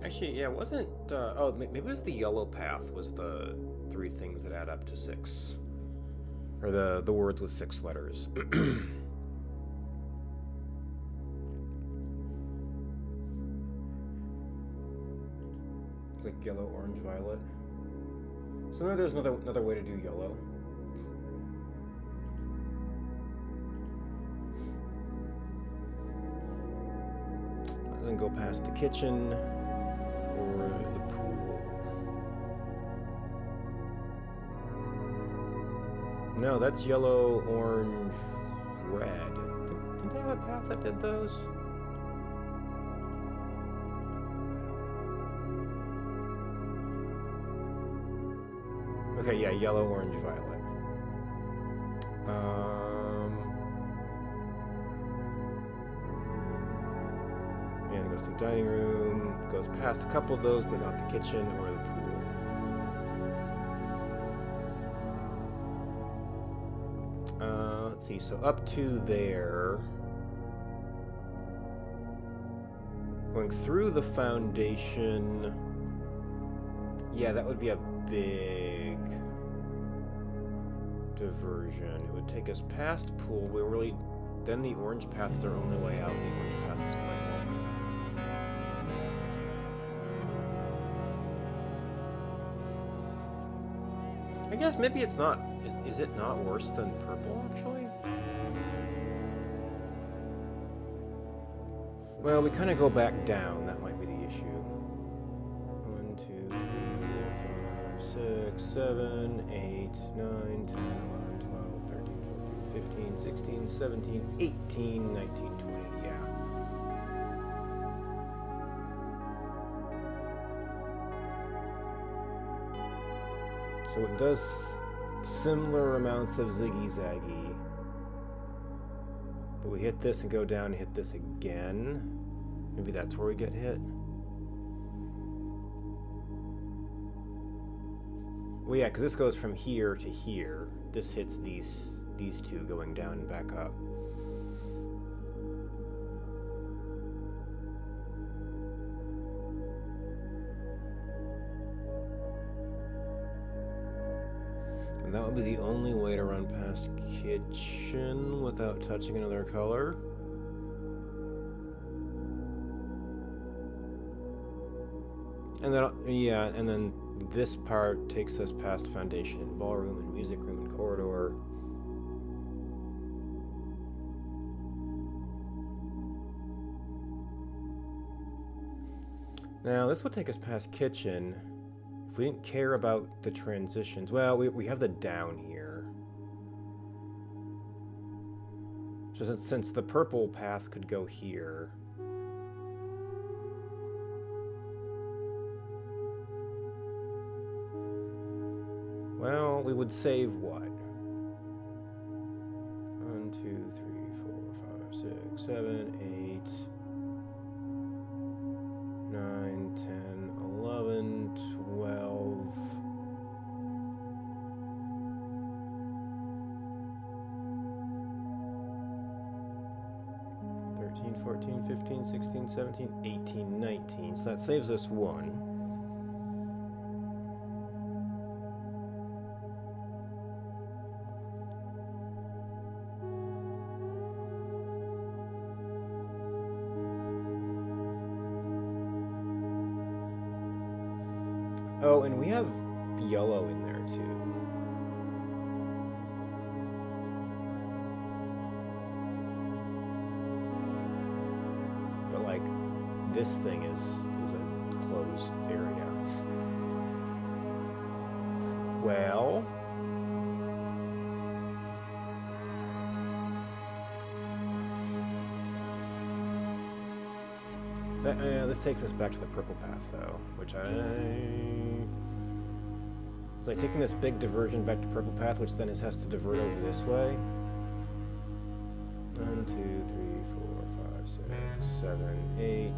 Actually, yeah, it wasn't... oh, maybe it was the yellow path was the 3 things that add up to 6. Or the words with 6 letters. It's like yellow, orange, violet. So now there's another way to do yellow. It doesn't go past the kitchen. Or the pool. No, that's yellow, orange, red. Didn't they have a path that did those? Okay, yeah, yellow, orange, violet. And it goes to the dining room, goes past a couple of those, but not the kitchen or the pool. Let's see, so up to there. Going through the foundation. Yeah, that would be a big diversion. It would take us past pool. We really, then the orange path is our only way out. The orange path is quite long. I guess maybe it's not. Is it not worse than purple actually? Well, we kind of go back down. That might be the issue. 1, 2, 3, 4, 5, 6, 7, 8, 9, 10, 11, 12, 13, 14, 15, 16, 17, 18, 19, 20. Yeah. So it does similar amounts of ziggy-zaggy. But we hit this and go down and hit this again. Maybe that's where we get hit. Well, yeah, because this goes from here to here. This hits these two going down and back up. And that would be the only way to run past kitchen without touching another color. And then, yeah, and then this part takes us past foundation and ballroom and music room and corridor. Now, this would take us past kitchen. If we didn't care about the transitions, well, we have the down here. So since the purple path could go here, well, we would save what? 1, 2, 3, 4, 5, 6, 7, 8, 9, 10, 11, 12. 13, 14, 15, 16, 17, 18, 19. So that saves us 1. Oh, and we have yellow in there too. But like, this thing is a closed area. Well, this takes us back to the purple path though, which it's like taking this big diversion back to purple path, which then has to divert over this way. 1, 2, 3, 4, 5, 6, 7, 8,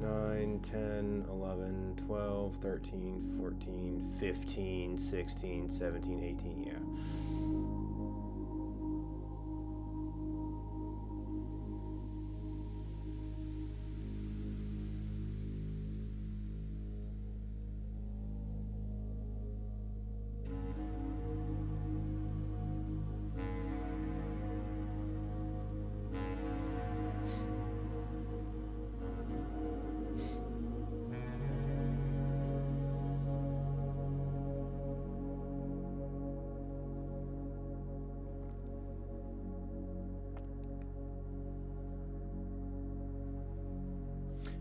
9, 10, 11, 12, 13, 14, 15, 16, 17, 18, yeah.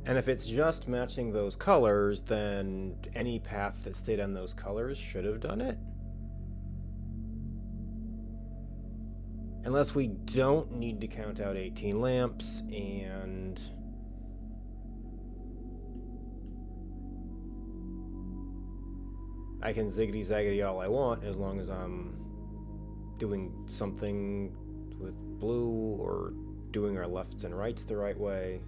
And if it's just matching those colors, then any path that stayed on those colors should have done it. Unless we don't need to count out 18 lamps, and I can ziggity-zaggity all I want as long as I'm doing something with blue or doing our lefts and rights the right way.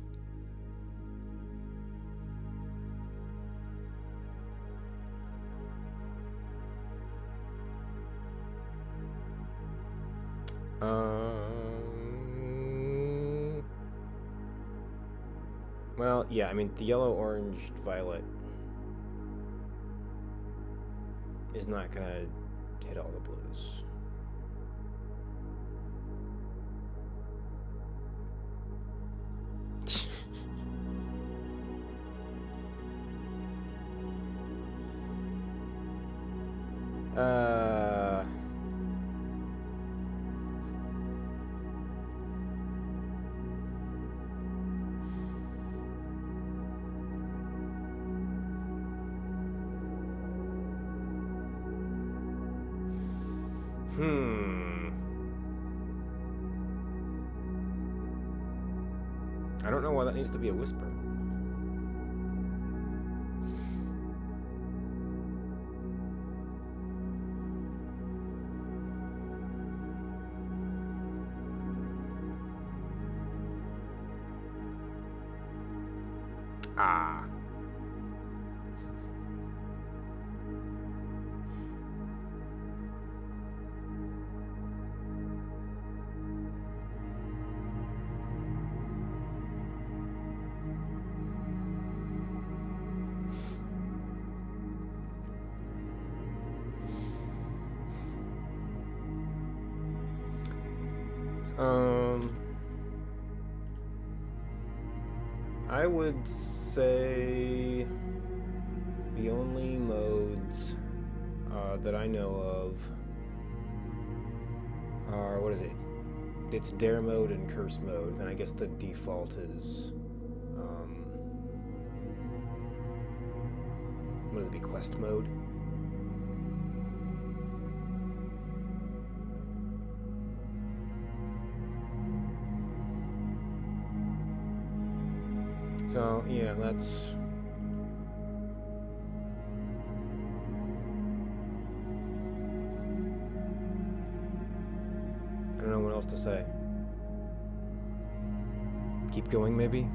Well, yeah, I mean, the yellow, orange, violet. is not gonna hit all the blues. I don't know why that needs to be a whisper. Ah. I would say the only modes that I know of are, what is it? It's dare mode and curse mode, and I guess the default is, what does it be, quest mode? So, yeah, that's... I don't know what else to say. Keep going, maybe?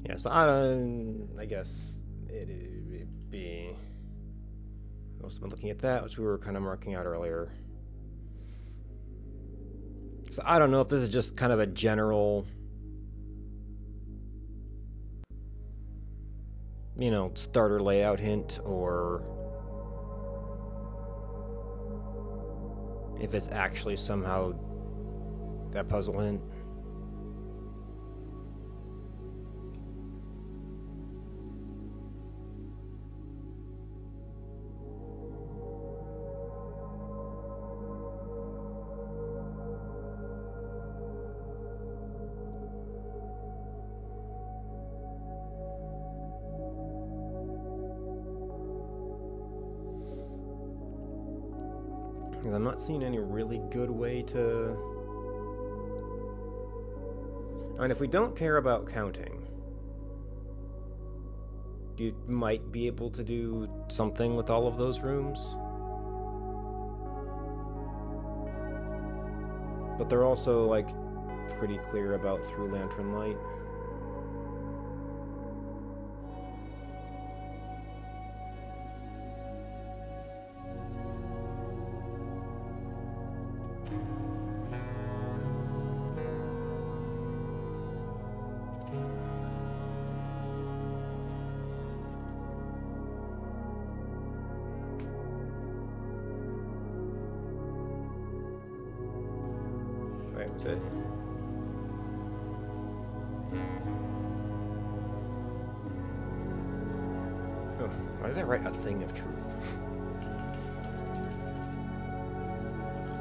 Yeah, so I guess it'd be... I've also been looking at that, which we were kind of marking out earlier. So I don't know if this is just kind of a general, you know, starter layout hint, or if it's actually somehow that puzzle hint. I'm not seeing any really good way to... I mean, if we don't care about counting, you might be able to do something with all of those rooms. But they're also, like, pretty clear about through lantern light. Is it? Oh, why did I write a thing of truth?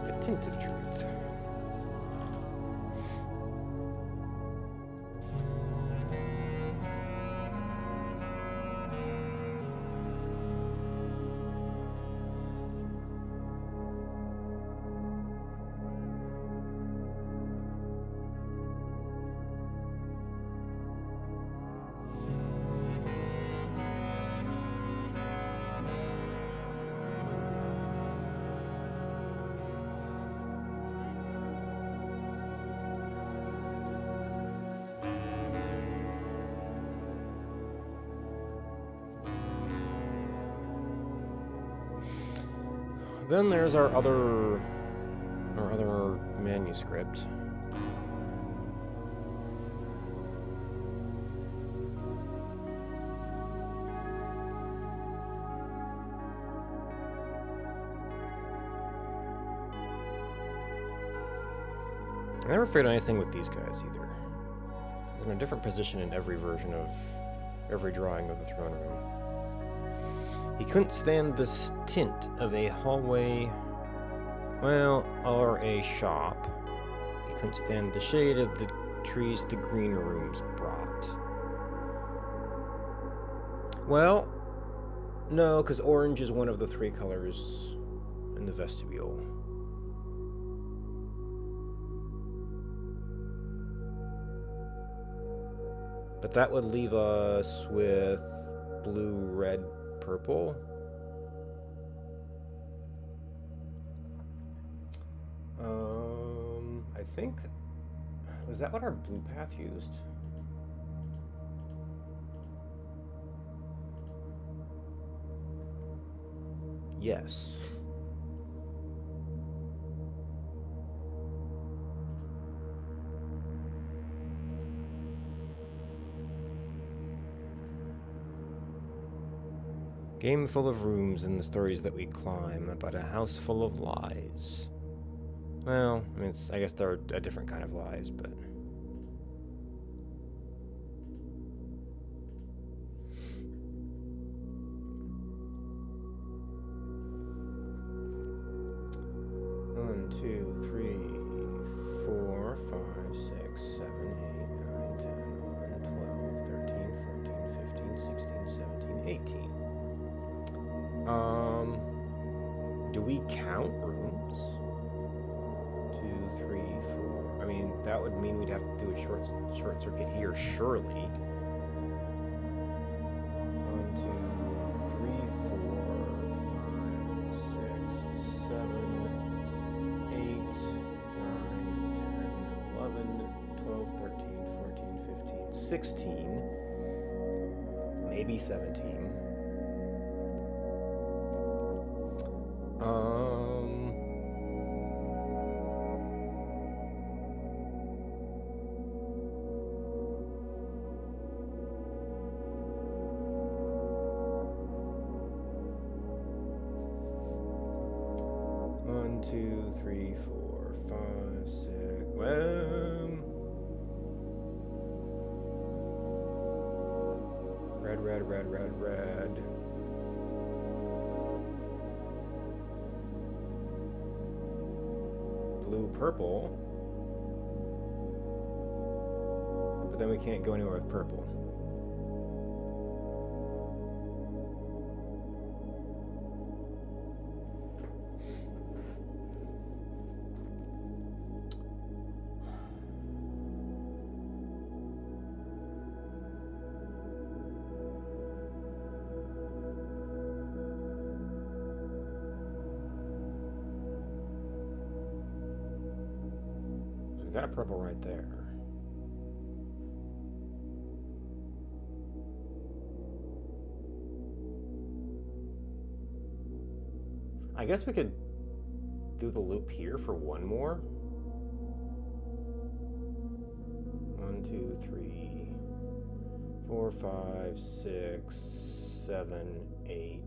A tint of truth. Then there's our other manuscript. I never figured out anything with these guys either. They're in a different position in every version of every drawing of the throne room. He couldn't stand the tint of a hallway, well, or a shop. He couldn't stand the shade of the trees the green rooms brought. Well, no, because orange is one of the three colors in the vestibule. But that would leave us with blue, red, purple. I think, was that what our blue path used? Yes. Game full of rooms and the stories that we climb, about a house full of lies. Well, I mean, I guess they're a different kind of lies, but... One, two, three, 4, 5, 6, 7, 8, 9, 10, 11, 12, 13, 14, 15, 16, 17, 18. Do we count rooms? 2, 3, 4. I mean, that would mean we'd have to do a short circuit here, surely. 1, 2, 3, 4, 5, 6, 7, 8, 9, 10, 11, 12, 13, 14, 15, 16. Maybe 17. One, 2, 3, 4, 5, 6. Red, red, red, red, red. Blue, purple. But then we can't go anywhere with purple. Got a purple right there. I guess we could do the loop here for one more. 1, 2, 3, 4, 5, 6, 7, 8,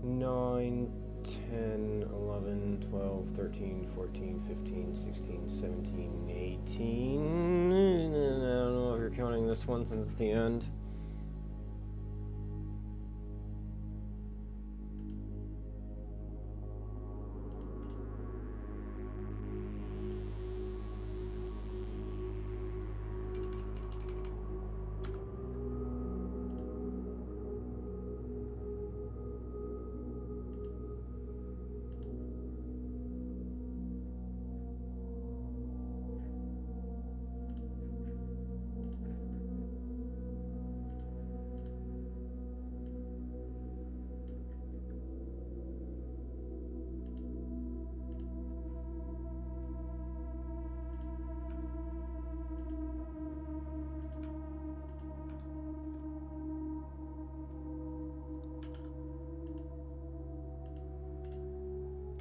9, 10, 11, 12, 13, 14, 15, 16, 17, 18. I don't know if you're counting this one since it's the end.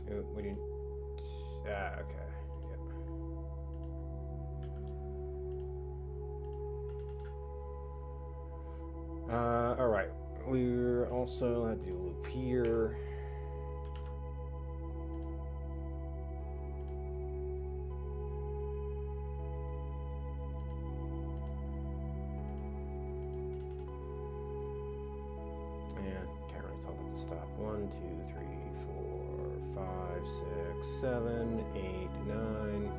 Oh, we didn't. Okay. Yep. All right. We're also had to do a loop here. And can't really tell that to stop. 1, 2, 3, 4, 5, 6, 7, 8, 9,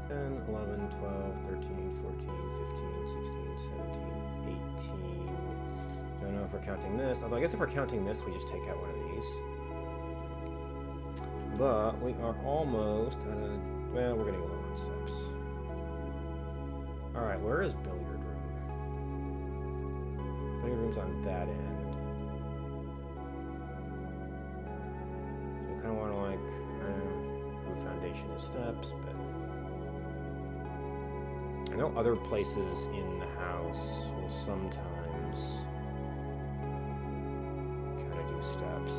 10, 11, 12, 13, 14, 15, 16, 17, 18. Don't know if we're counting this. Although I guess if we're counting this, we just take out one of these. But we are almost at a... Well, we're getting low on steps. Alright, where is billiard room? Billiard room's on that end. So we kind of want to like... do foundation as steps, but... I know other places in the house will sometimes kind of do steps.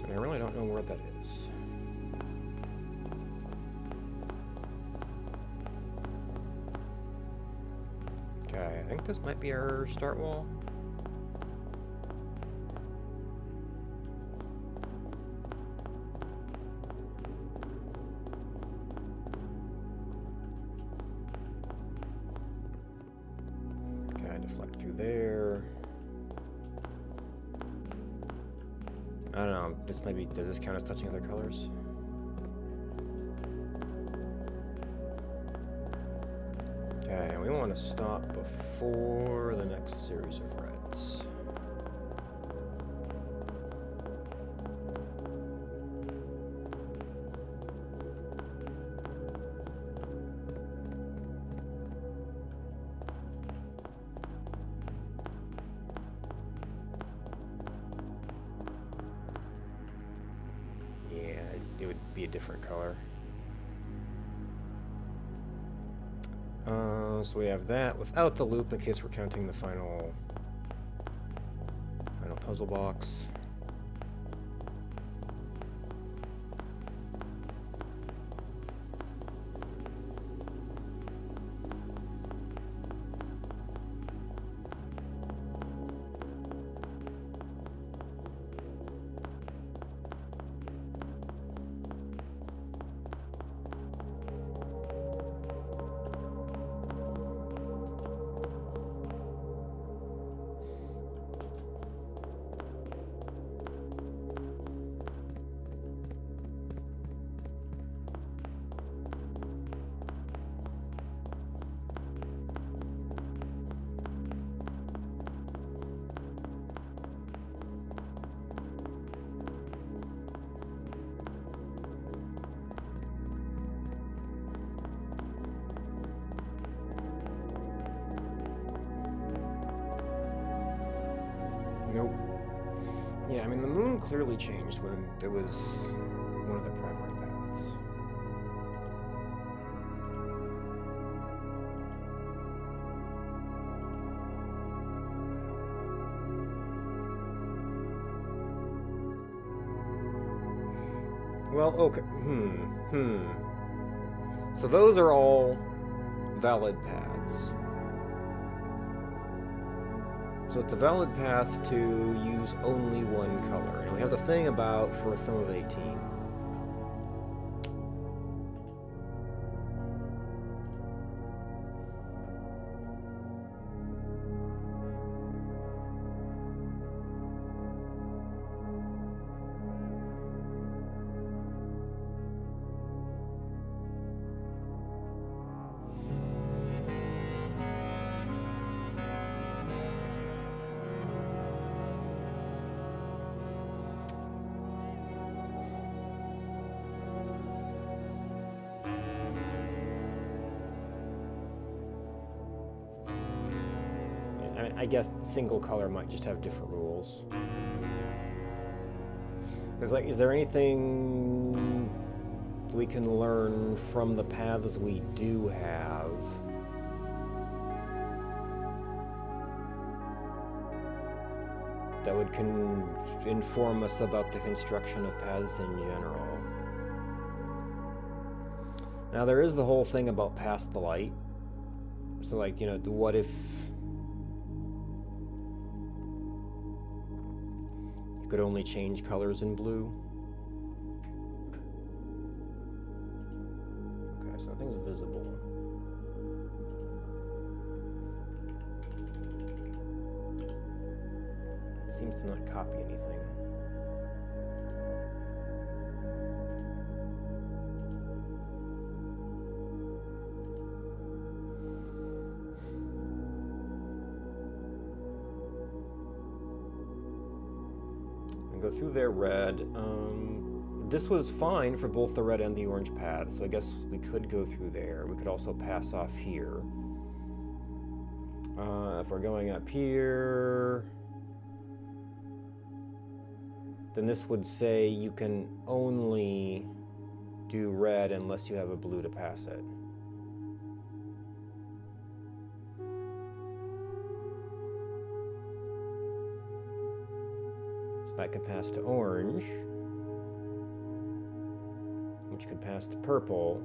I really don't know where that is. Okay, I think this might be our start wall. Okay, deflect through there. I don't know, this maybe, does this count as touching other colors? Okay, and we want to stop before the next series of reds. It would be a different color. So we have that without the loop in case we're counting the final puzzle box. Nope. Yeah, I mean, the moon clearly changed when there was one of the primary paths. Well, okay. So those are all valid paths. So it's a valid path to use only one color. And we have the thing about for a sum of 18. I guess single color might just have different rules. Because, like, is there anything we can learn from the paths we do have that would inform us about the construction of paths in general? Now, there is the whole thing about past the light. So, like, you know, what if you could only change colors in blue? Okay, so nothing's visible. It seems to not copy anything. Go through their red. This was fine for both the red and the orange paths, so I guess we could go through there. We could also pass off here. If we're going up here, then this would say you can only do red unless you have a blue to pass it. That could pass to orange, which could pass to purple,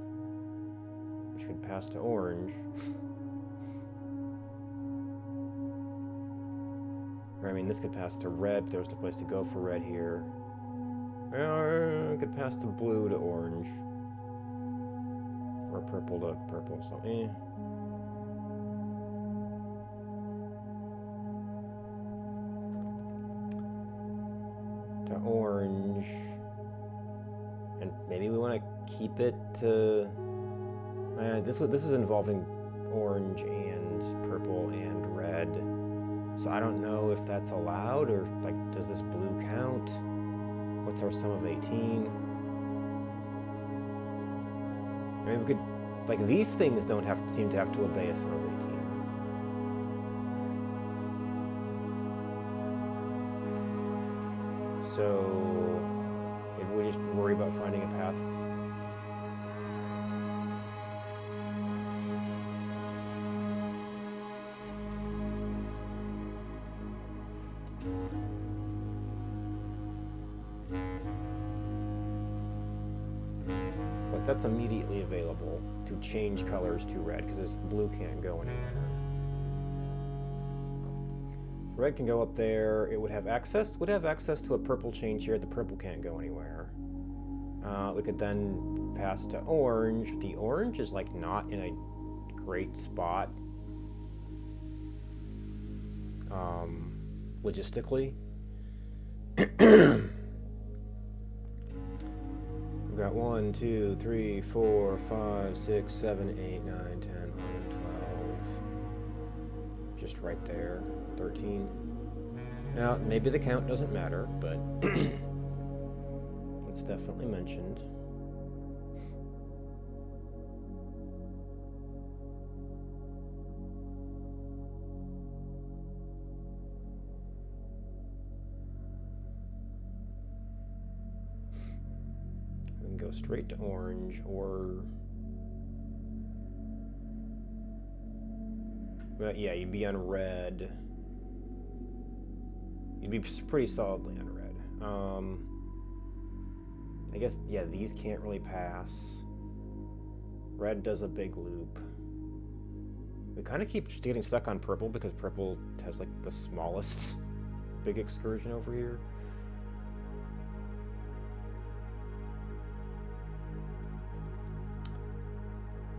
which could pass to orange. Or, I mean, this could pass to red, but there's no place to go for red here. Or it could pass to blue to orange. Or purple to purple, so to orange, and maybe we want to keep it to this is involving orange and purple and red, so I don't know if that's allowed, or like, does this blue count? What's our sum of 18? I mean, we could, like, these things don't seem to have to obey a sum of 18. So maybe we just worry about finding a path. Like, that's immediately available to change colors to red, because this blue can't go anywhere. Red can go up there. It would have access to a purple change here. The purple can't go anywhere. We could then pass to orange. The orange is, like, not in a great spot logistically. We've got 1, 2, 3, 4, 5, 6, 7, 8, 9, 10, 11, 12. Just right there. 13. Now, maybe the count doesn't matter, but it's definitely mentioned. We can go straight to orange, or well, yeah, you'd be on red. You'd be pretty solidly on red. I guess, yeah, these can't really pass. Red does a big loop. We kind of keep getting stuck on purple because purple has like the smallest big excursion over here.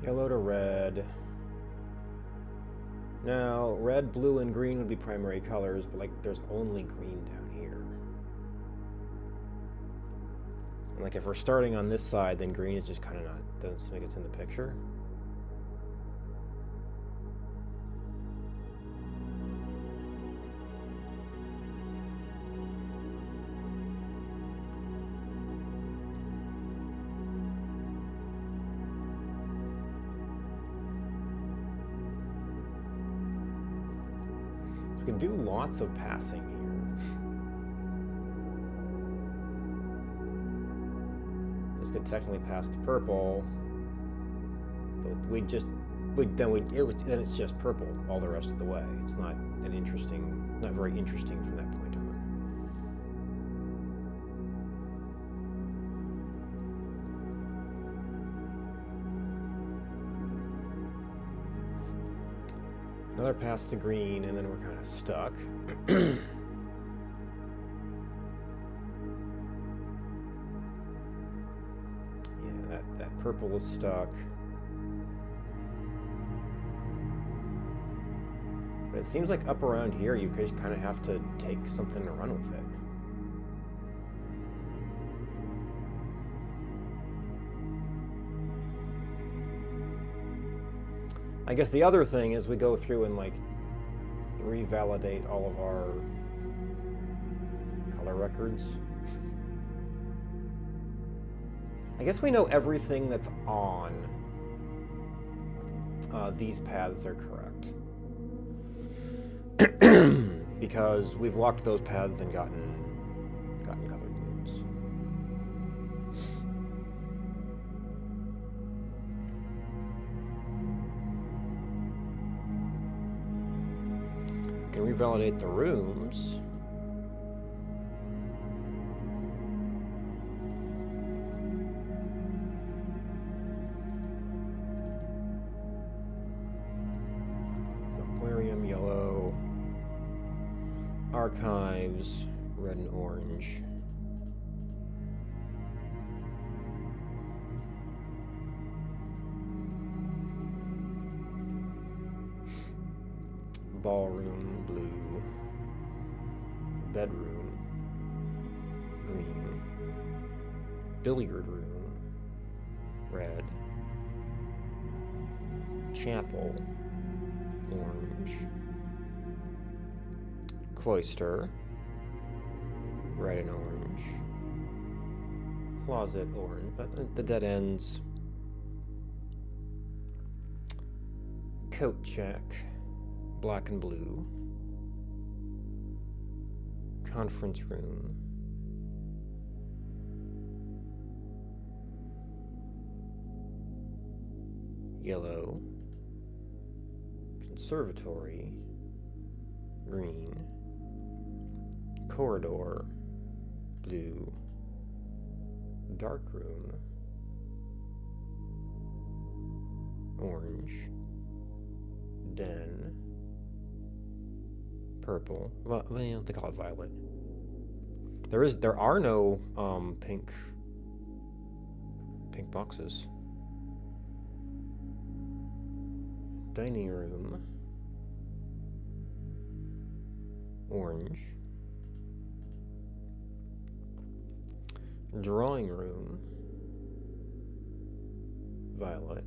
Yellow to red. Now, red, blue, and green would be primary colors, but like there's only green down here. And like if we're starting on this side, then green is just kind of not, doesn't seem like it's in the picture. We can do lots of passing here. This could technically pass to purple, but then it's just purple all the rest of the way. It's not very interesting from that point on. Another pass to green, and then we're kind of stuck. Yeah, that purple is stuck. But it seems like up around here, you just kind of have to take something to run with it. I guess the other thing is we go through and like revalidate all of our color records. I guess we know everything that's on these paths are correct. Because we've walked those paths and gotten colored moons. Can revalidate the rooms. So aquarium, yellow. Archives, red and orange. Ballroom, blue. Bedroom, green. Billiard room, red. Chapel, orange. Cloister, red and orange. Closet, orange. But the dead ends. Coat check, black and blue. Conference room. Yellow. Conservatory, green. Corridor, blue. Dark room, orange. Den, purple. Well, they call it violet. There are no pink boxes. Dining room, orange. Drawing room, violet.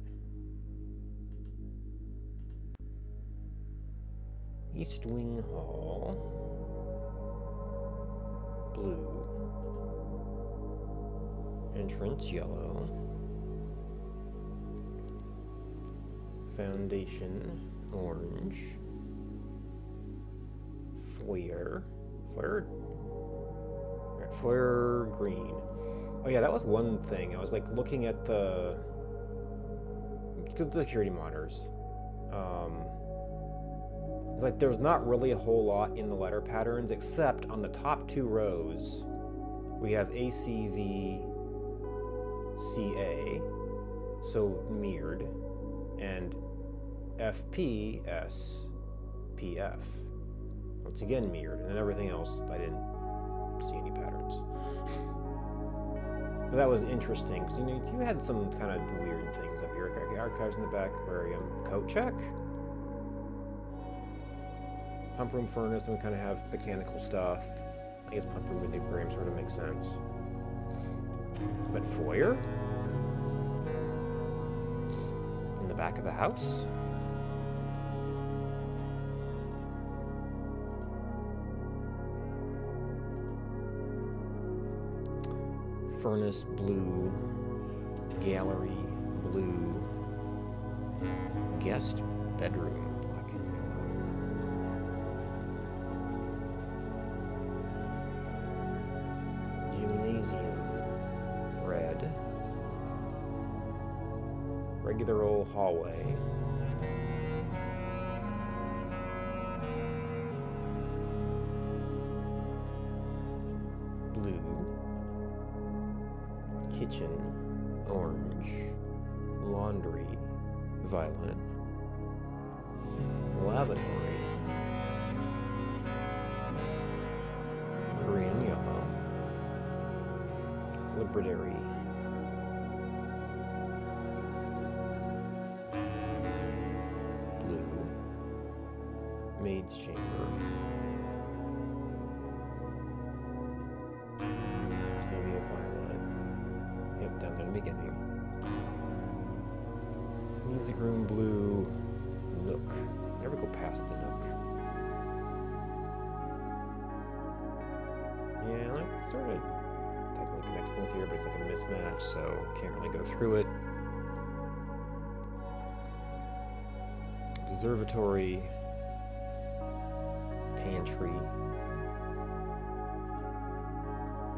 East Wing Hall, blue. Entrance, yellow. Foundation, orange. Foyer, green. Oh yeah, that was one thing. I was like looking at the security monitors. Like there's not really a whole lot in the letter patterns except on the top two rows we have ACV CA, so mirrored, and FPS, PF. Once again mirrored, and then everything else I didn't see any patterns. But that was interesting, because you had some kind of weird things up here. Archives in the back, aquarium, coat check. Pump room, furnace, and we kind of have mechanical stuff. I guess pump room with the aquarium sort of makes sense. But foyer? In the back of the house? Furnace blue, gallery blue, guest bedroom black and yellow, gymnasium red, regular old hallway, blue, kitchen, orange, laundry, violet, lavatory, green and yellow, library, blue, maid's chamber, it's going to be a violet. Yep, down in the beginning. Music room blue, nook. Never go past the nook. Yeah, that sort of technically connects things here, but it's like a mismatch, so can't really go through it. Observatory, pantry,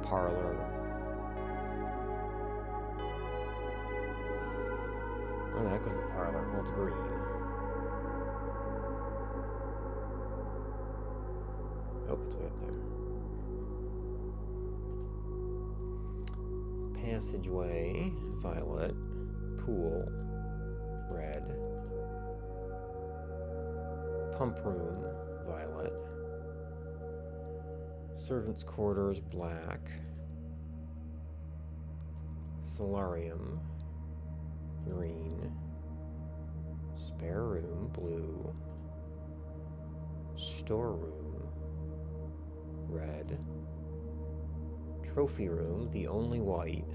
parlor. Where the heck was the parlor? Well, it's green. Oh, it's way up there. Passageway, violet. Pool, red. Pump room, violet. Servants' quarters, black. Solarium, green. Spare room, blue. Storeroom, red. Trophy room, the only white.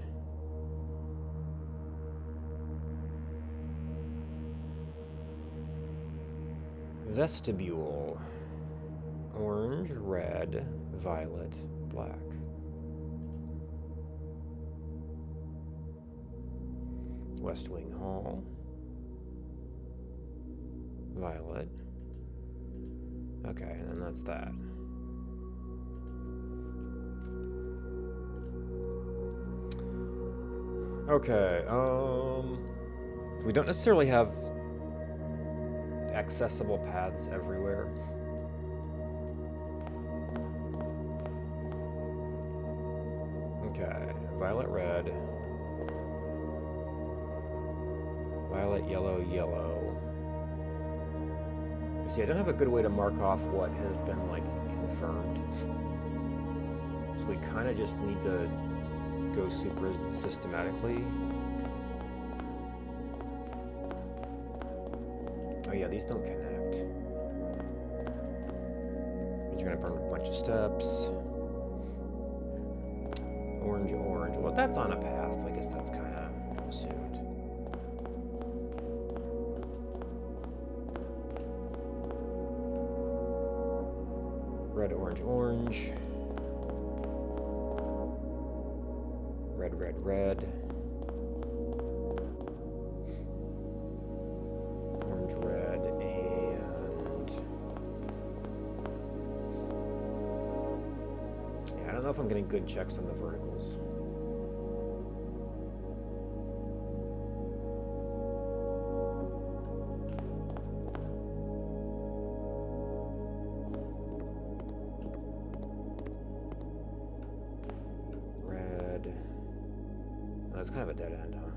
Vestibule, orange, red, violet, black. West Wing Hall, violet. Okay, and then that's that. Okay, we don't necessarily have accessible paths everywhere. Okay, violet, red. Violet, yellow, yellow. See, I don't have a good way to mark off what has been, like, confirmed. So we kind of just need to go super systematically. Oh yeah, these don't connect. Means you're gonna burn a bunch of steps. Orange, orange. Well, that's on a path, so I guess that's kind of assumed. Red, orange, orange. Red, red, red. Orange, red, and... yeah, I don't know if I'm getting good checks on the verticals. That's kind of a dead end, huh?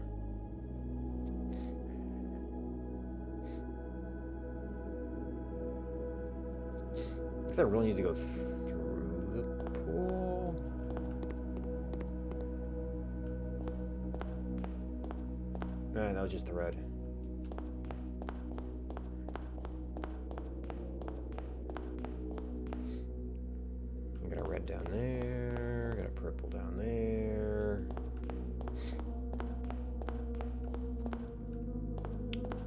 Guess I really need to go through the pool. That was just the red. I got a red down there, got a purple down there.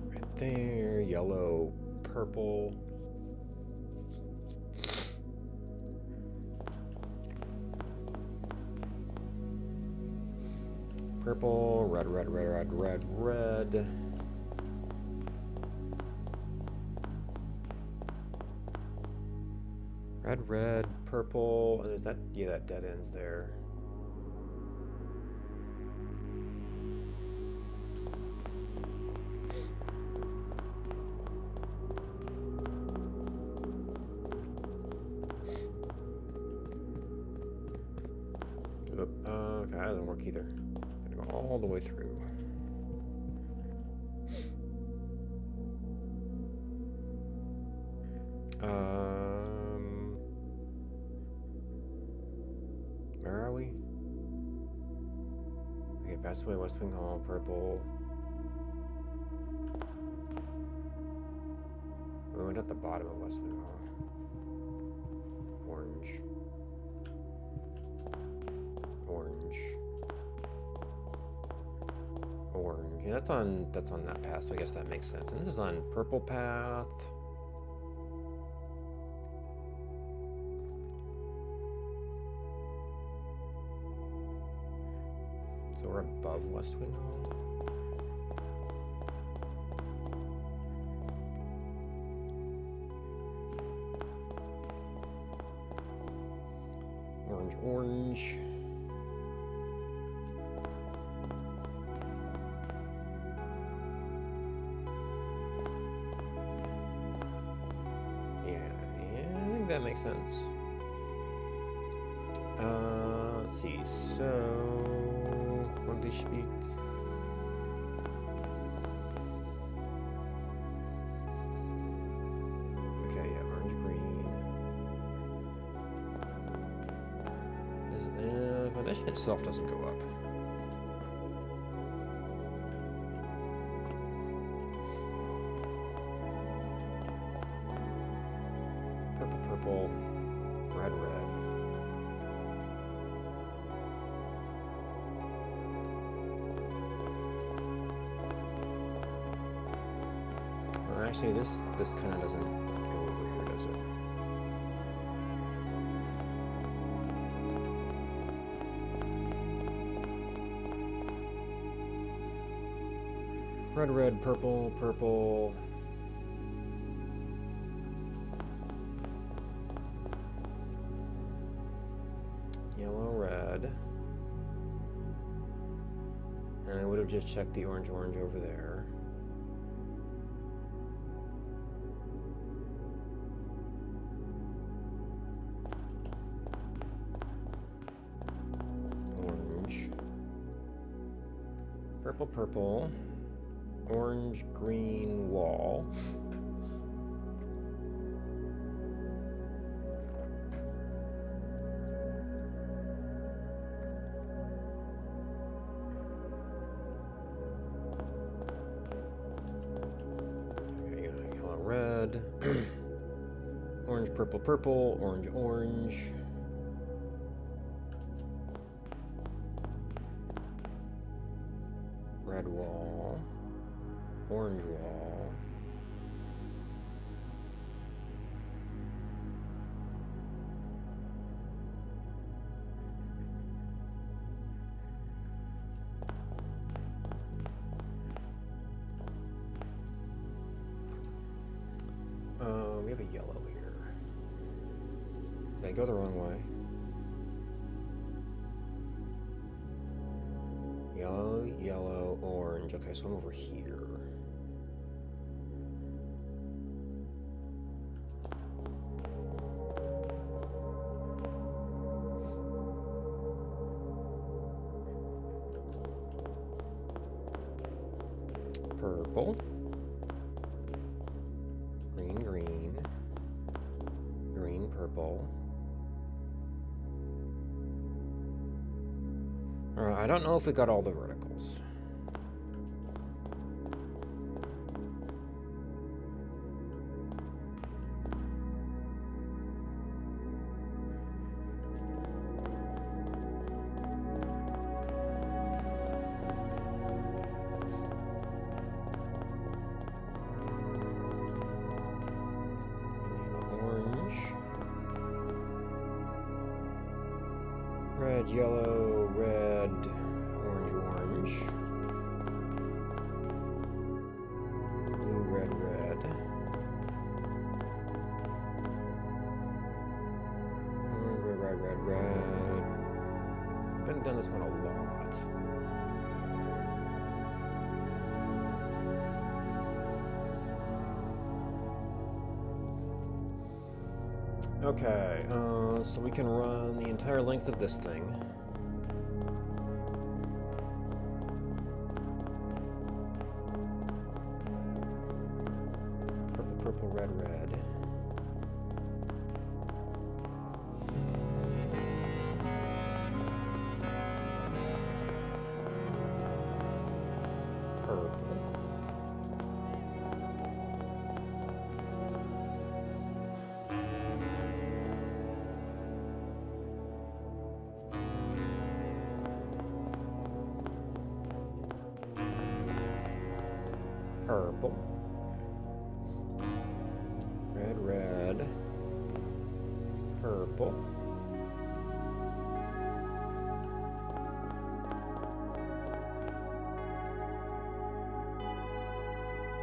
Right there, yellow, purple. Purple, red, red, red, red, red, red. Red, red, purple, and is that, yeah, that dead ends there. Okay, that doesn't work either. Gotta go all the way through. Where are we? Okay, pass away West Wing Hall, purple. We went at the bottom of West Wing Hall. Orange. Orange. Orange. Yeah, that's on that path, so I guess that makes sense. And this is on purple path. So we're above West Wing Hall. Orange, orange. Yeah, I think that makes sense. Let's see. So, what this should be. Okay, yeah, orange, green. This foundation itself doesn't go up. Purple, purple, red, red. Actually, this kind of doesn't go over here, does it? Red, red, purple, purple. Yellow, red. And I would have just checked the orange, orange over there. Purple, purple, orange, green wall. Yellow, red, orange, purple, purple, orange, orange. Red wall, orange wall, we have a yellow here. Did I go the wrong way? Yellow, yellow, orange. Okay, so I'm over here. Purple. Green, green. Green, purple. I don't know if we got all the verticals. Red, yellow, red, orange, orange. Blue, red, red. Red, red, red, red. Been done this one a lot. Okay, so we can run the entire length of this thing. Purple, purple, red, red. Purple. Purple. Red, red. Purple.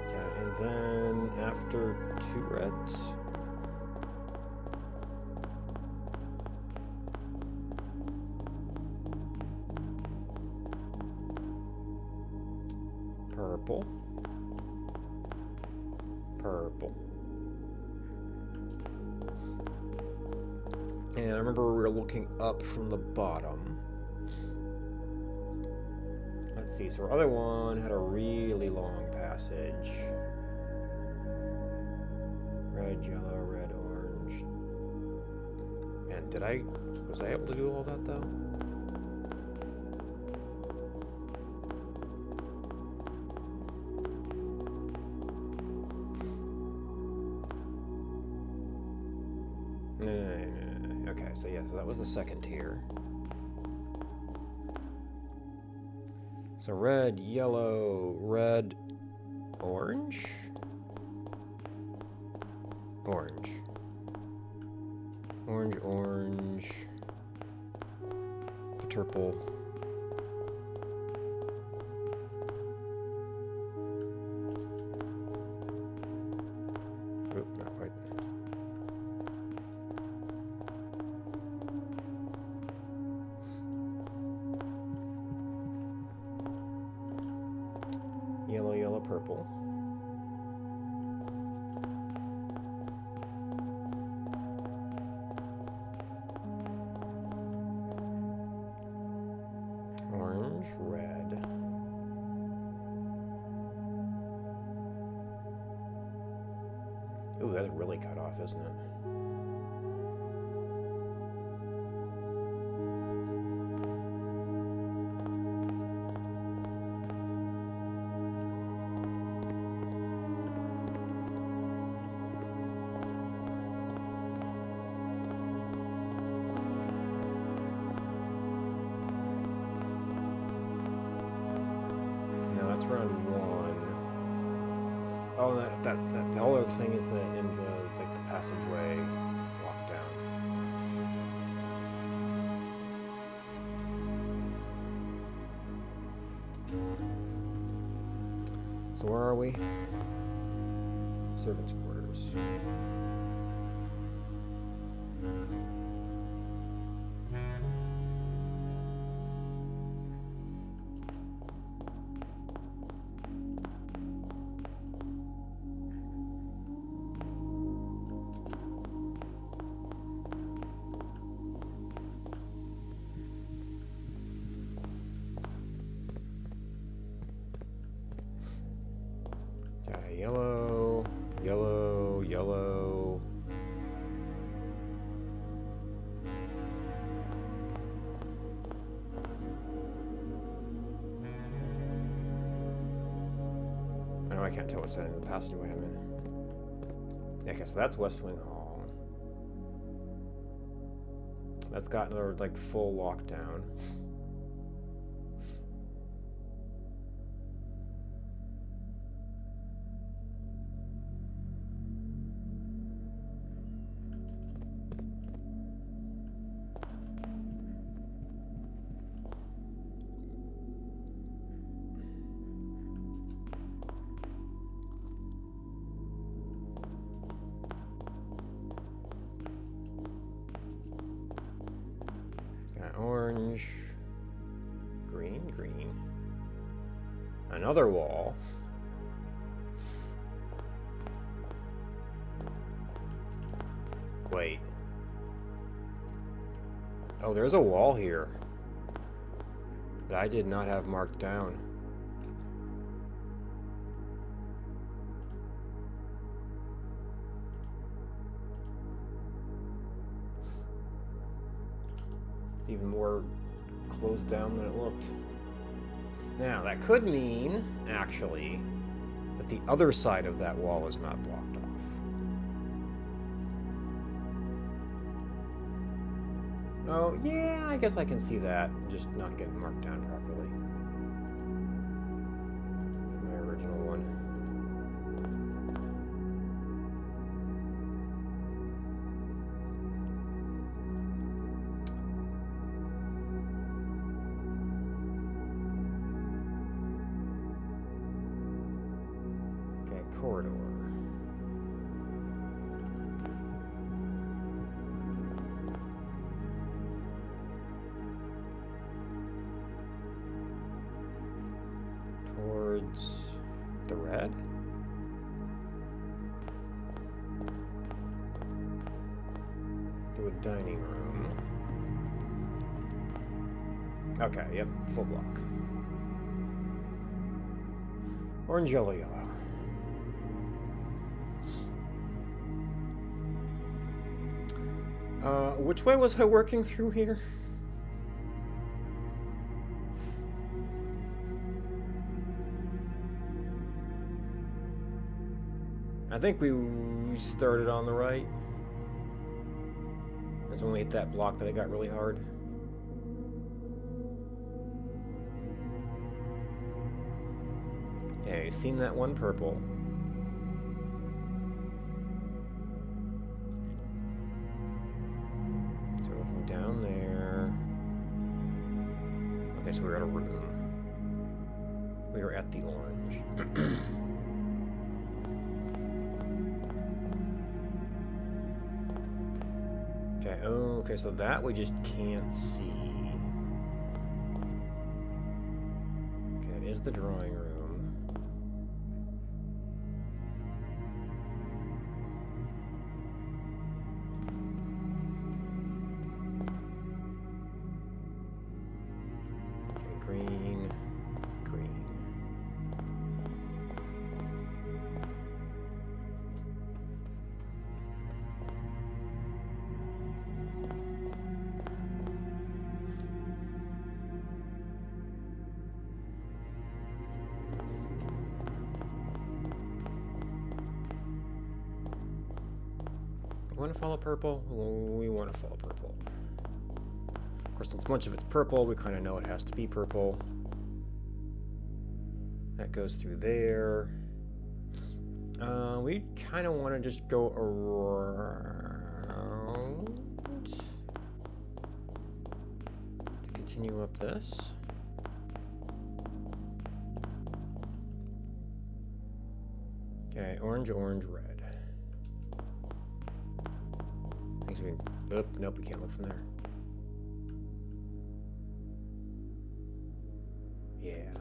Okay, and then after 2 reds. Purple. Purple. And I remember we were looking up from the bottom. Let's see, so our other one had a really long passage. Red, yellow, red, orange. Man, was I able to do all that though? No. Okay, so yeah, so that was the second tier. So red, yellow, red, orange? Orange. Orange, orange. Purple. Oop, not quite. Yellow, yellow, purple. Orange, red. Ooh, that's really cut off, isn't it? That's round 1. Oh, that the whole other thing is the passageway walk down. So where are we? Servants' quarters. Oh, I can't tell what's in the passageway I'm in. Okay, so that's West Wing Hall. That's got another, like, full lockdown. Orange, green, another wall. Wait. Oh, there's a wall here that I did not have marked down. It's even more closed down than it looked. Now, that could mean, actually, that the other side of that wall is not blocked off. Oh, yeah, I guess I can see that. Just not getting marked down properly. My original one. Corridor. Towards the red? To a dining room. Okay, yep, full block. Orange, yellow. Which way was I working through here? I think we started on the right. That's when we hit that block that I got really hard. Okay, seen that one purple. Down there. Okay, so we're at a room. We are at the orange. Okay, oh, okay, so that we just can't see. Okay, it is the drawing room. Green. We want to follow purple? We want to follow purple. Of course, since much of it's purple, we kind of know it has to be purple. That goes through there. We kind of want to just go around to continue up this. Okay, orange, red. I think we can, oh, nope, we can't look from there. Yeah.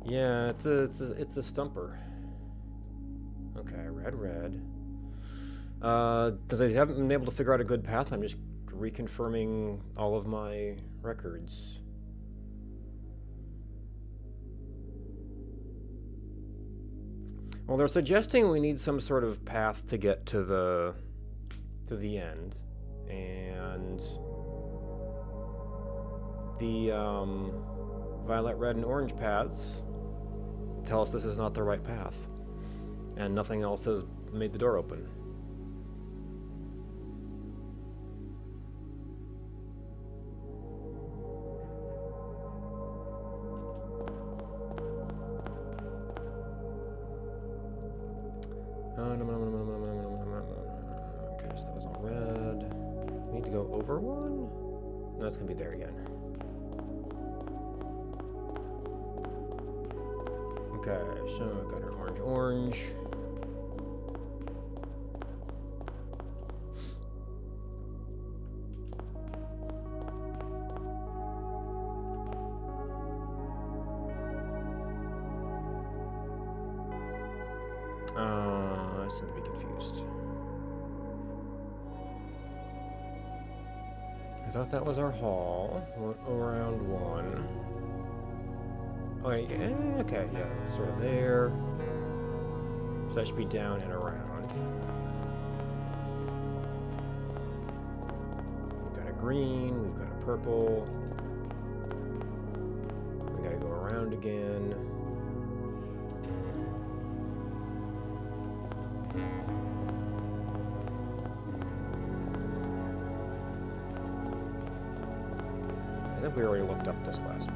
Yeah, it's a stumper. Okay, red. Because I haven't been able to figure out a good path, I'm just reconfirming all of my records. Well, they're suggesting we need some sort of path to get to the end, and the violet, red, and orange paths tell us this is not the right path. And nothing else has made the door open. Okay, so that was all red. We need to go over one? No, it's gonna be there again. Okay, so I got our orange. I seem to be confused. I thought that was our hall. We're around one. Oh, okay, yeah, sort of there. So that should be down and around. We've got a green, we've got a purple. We gotta go around again. I think we already looked up this last bit.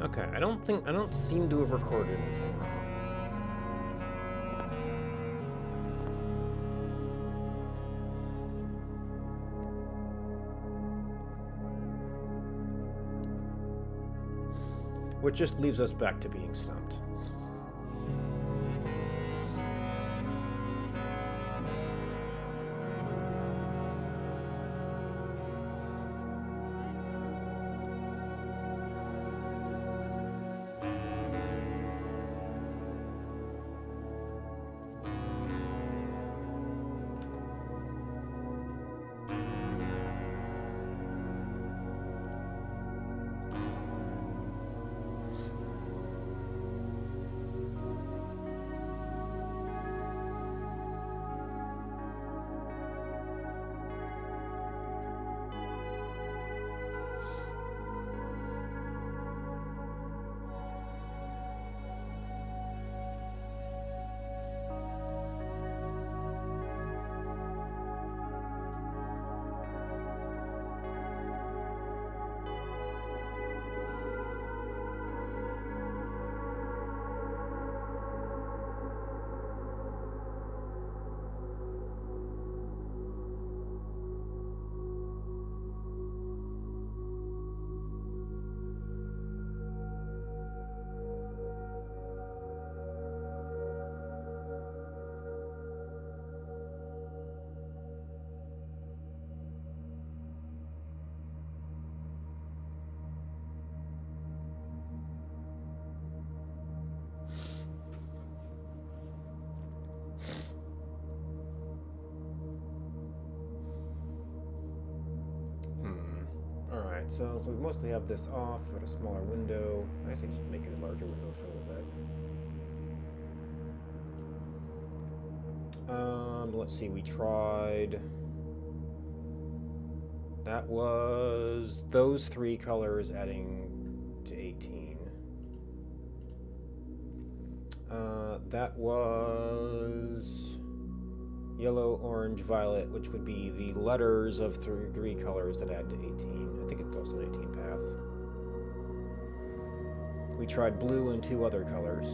Okay, I don't seem to have recorded anything wrong. Which just leaves us back to being stumped. So we mostly have this off, we've got a smaller window. I guess I just make it a larger window for a little bit. Let's see, we tried... That was those three colors adding to 18. That was yellow, orange, violet, which would be the letters of three colors that add to 18. I think it's also an 18 path. We tried blue and two other colors.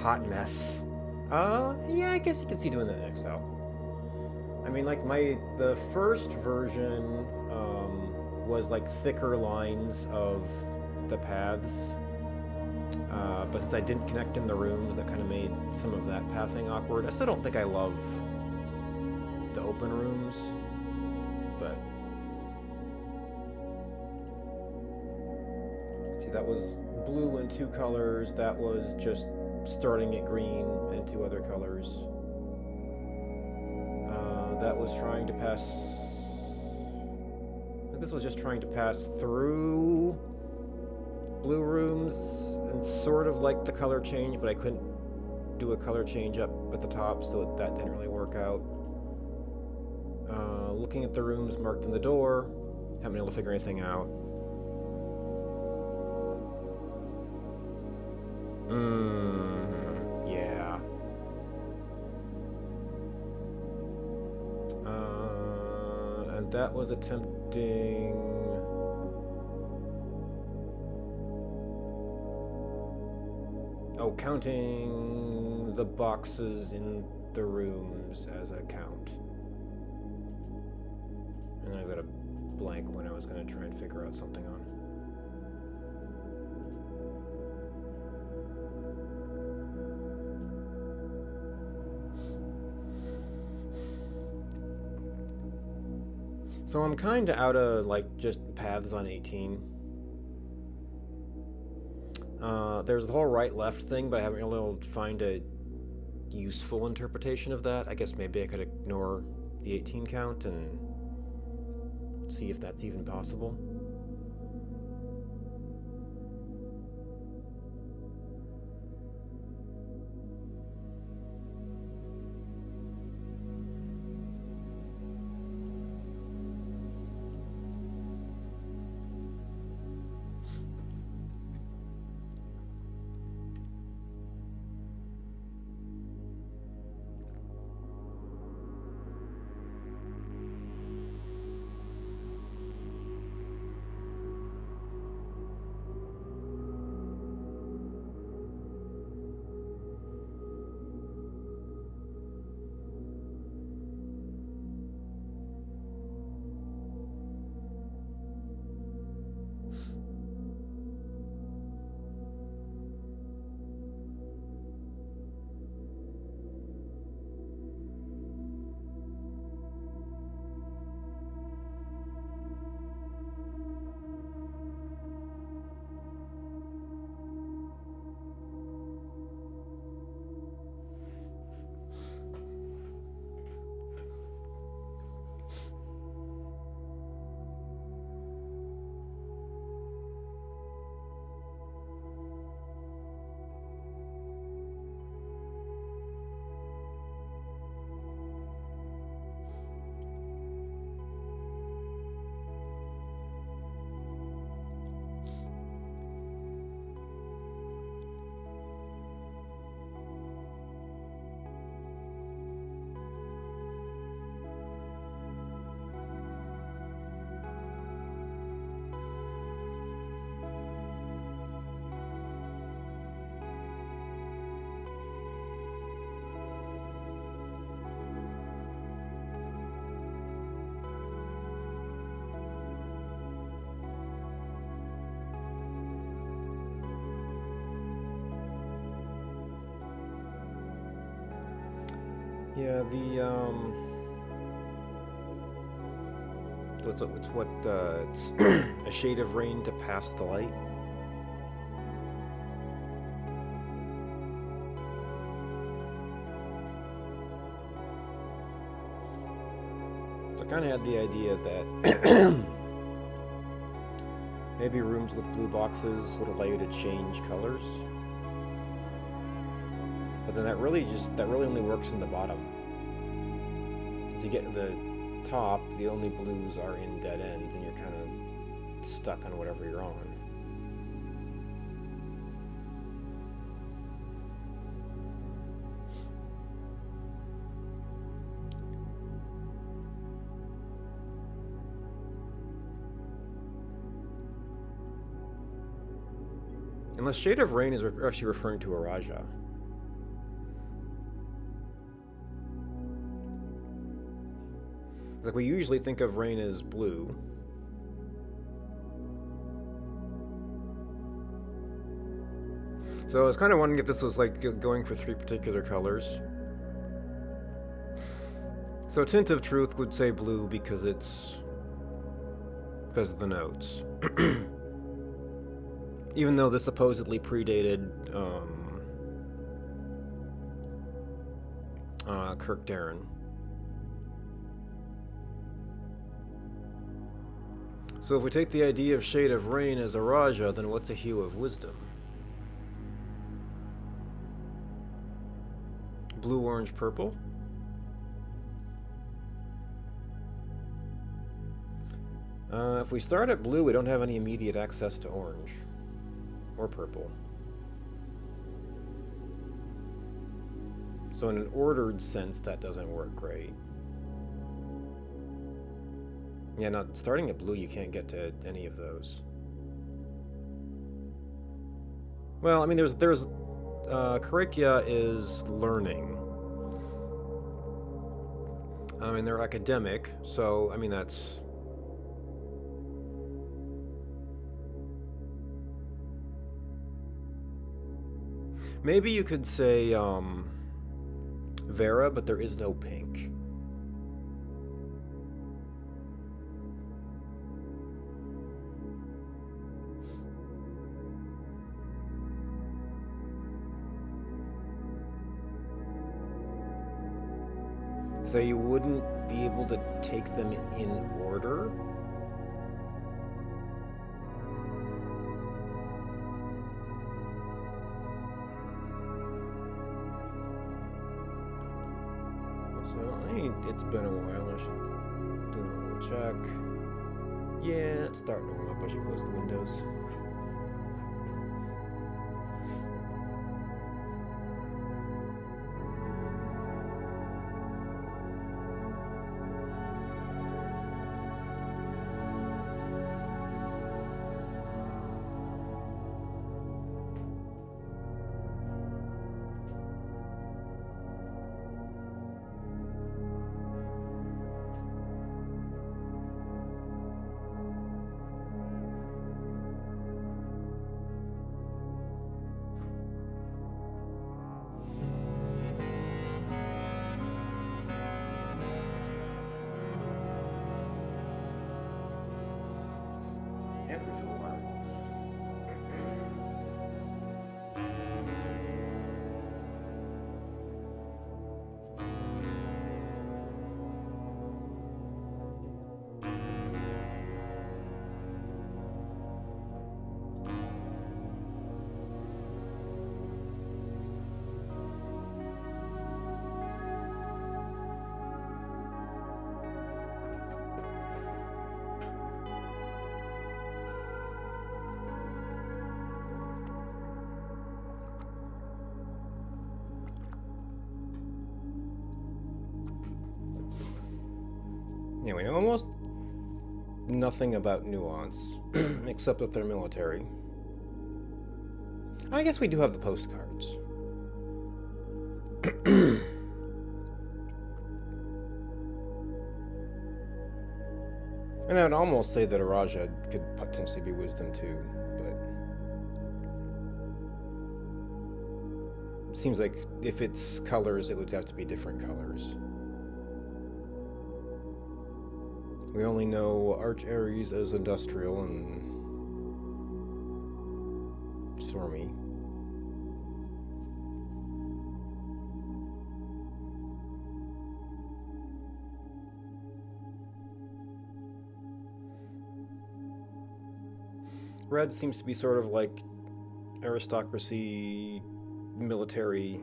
Hot mess. Yeah, I guess you can see doing that in Excel. I mean, like the first version was like thicker lines of the paths. But since I didn't connect in the rooms, that kind of made some of that pathing awkward. I still don't think I love the open rooms, but... See, that was blue in two colors. That was just starting at green and two other colors. That was trying to pass... I think this was just trying to pass through blue rooms and sort of like the color change, but I couldn't do a color change up at the top, so that didn't really work out. Looking at the rooms marked in the door, haven't been able to figure anything out. Yeah. And that was attempting... Oh, counting the boxes in the rooms as a count. And I got a blank when I was going to try and figure out something on. So I'm kind of out of, like, just paths on 18. There's the whole right-left thing, but I haven't really been able to find a useful interpretation of that. I guess maybe I could ignore the 18 count and see if that's even possible. Yeah, it's a shade of rain to pass the light. So I kind of had the idea that maybe rooms with blue boxes would allow you to change colors. But then that really only works in the bottom. To get to the top, the only blues are in dead ends, and you're kind of stuck on whatever you're on. Unless Shade of Rain is actually referring to Araja. Like, we usually think of rain as blue. So I was kind of wondering if this was like going for three particular colors. So Tint of Truth would say blue because of the notes. Even though this supposedly predated Kirk Darren. So if we take the idea of Shade of Rain as Araja, then what's a Hue of Wisdom? Blue, orange, purple. If we start at blue, we don't have any immediate access to orange or purple. So in an ordered sense, that doesn't work great. Yeah, not starting at blue, you can't get to any of those. Well, I mean, there's Karakia is learning. I mean, they're academic, so I mean that's. Maybe you could say Vera, but there is no pink. So you wouldn't be able to take them in order? It's been a while. I should do a little check. Yeah, it's starting to warm up. I should close the windows. Yeah, we know almost nothing about Nuance, except that they're military. I guess we do have the postcards. And I'd almost say that Araja could potentially be wisdom too, but it seems like if it's colors, it would have to be different colors. We only know Arch Ares as industrial and stormy. Red seems to be sort of like aristocracy, military.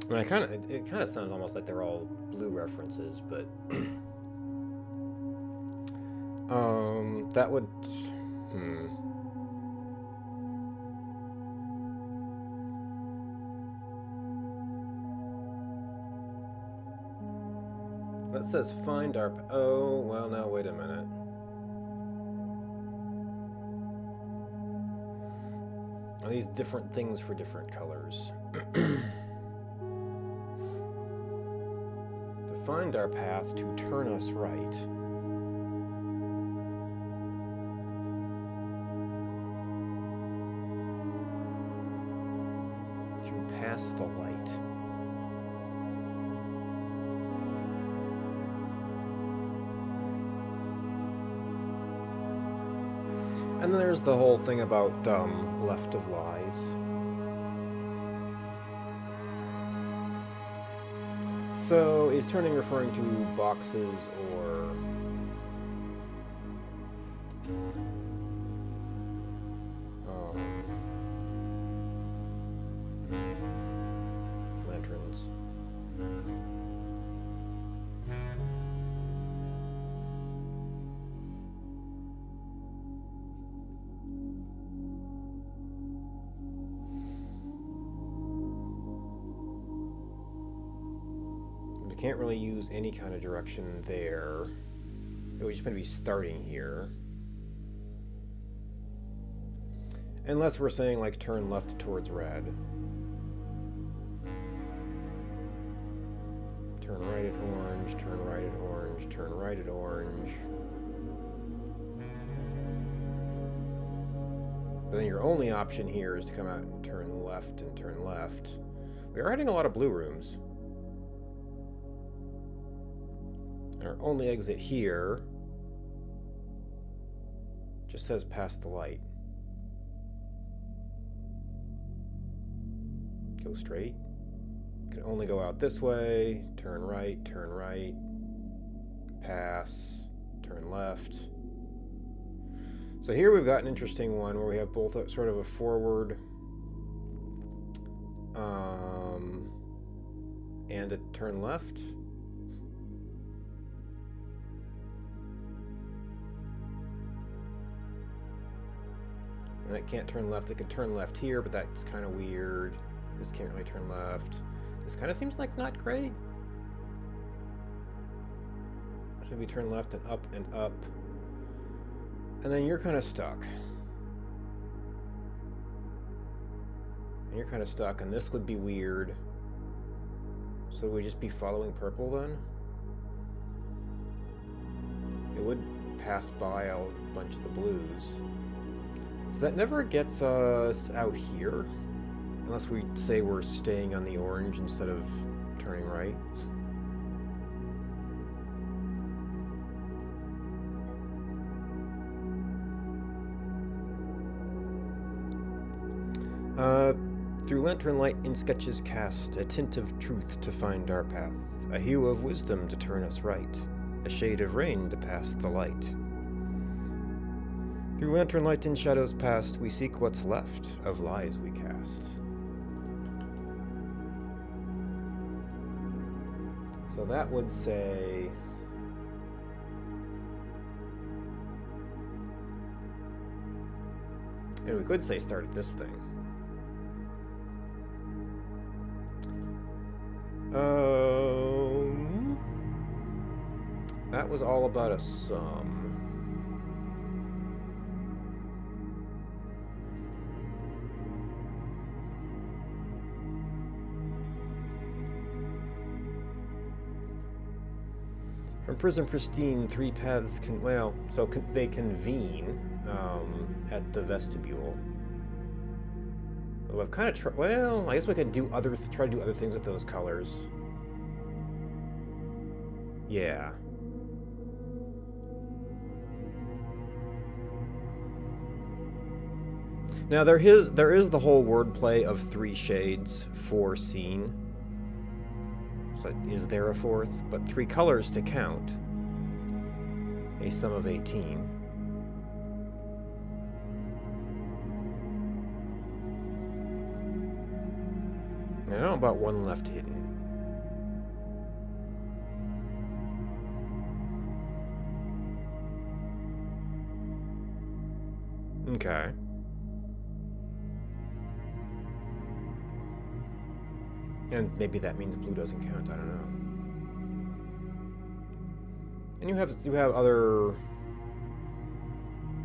I mean, it kind of sounds almost like they're all blue references, but that would That says find our. Oh, well, now wait a minute. Are these different things for different colors? Find our path to turn us right. To pass the light. And then there's the whole thing about left of lies. So, is turning referring to boxes or... lanterns? We can't really use any kind of direction there. We're just going to be starting here. Unless we're saying, like, turn left towards red. Turn right at orange, turn right at orange, turn right at orange. But then your only option here is to come out and turn left and turn left. We are hitting a lot of blue rooms. And our only exit here just says past the light. Go straight. Can only go out this way. Turn right, pass, turn left. So here we've got an interesting one where we have both sort of a forward and a turn left. And it can't turn left. It could turn left here, but that's kind of weird. This can't really turn left. This kind of seems like not great. Maybe turn left and up and up. And then you're kind of stuck. And you're kind of stuck, and this would be weird. So would we just be following purple then? It would pass by a bunch of the blues. So that never gets us out here. Unless we say we're staying on the orange instead of turning right. Through lantern light in sketches cast, a tint of truth to find our path, a hue of wisdom to turn us right, a shade of rain to pass the light. Through lantern light in shadows past, we seek what's left of lies we cast. So that would say... and we could say start at this thing. That was all about a sum. From prison pristine, three paths can, well, so they convene at the vestibule. Well, I've kind of well, I guess we could do try to do other things with those colors. Yeah. Now there is the whole wordplay of three shades, four seen. So is there a fourth? But three colors to count. A sum of 18. I don't know about one left hidden. Okay. And maybe that means blue doesn't count, I don't know. And you have other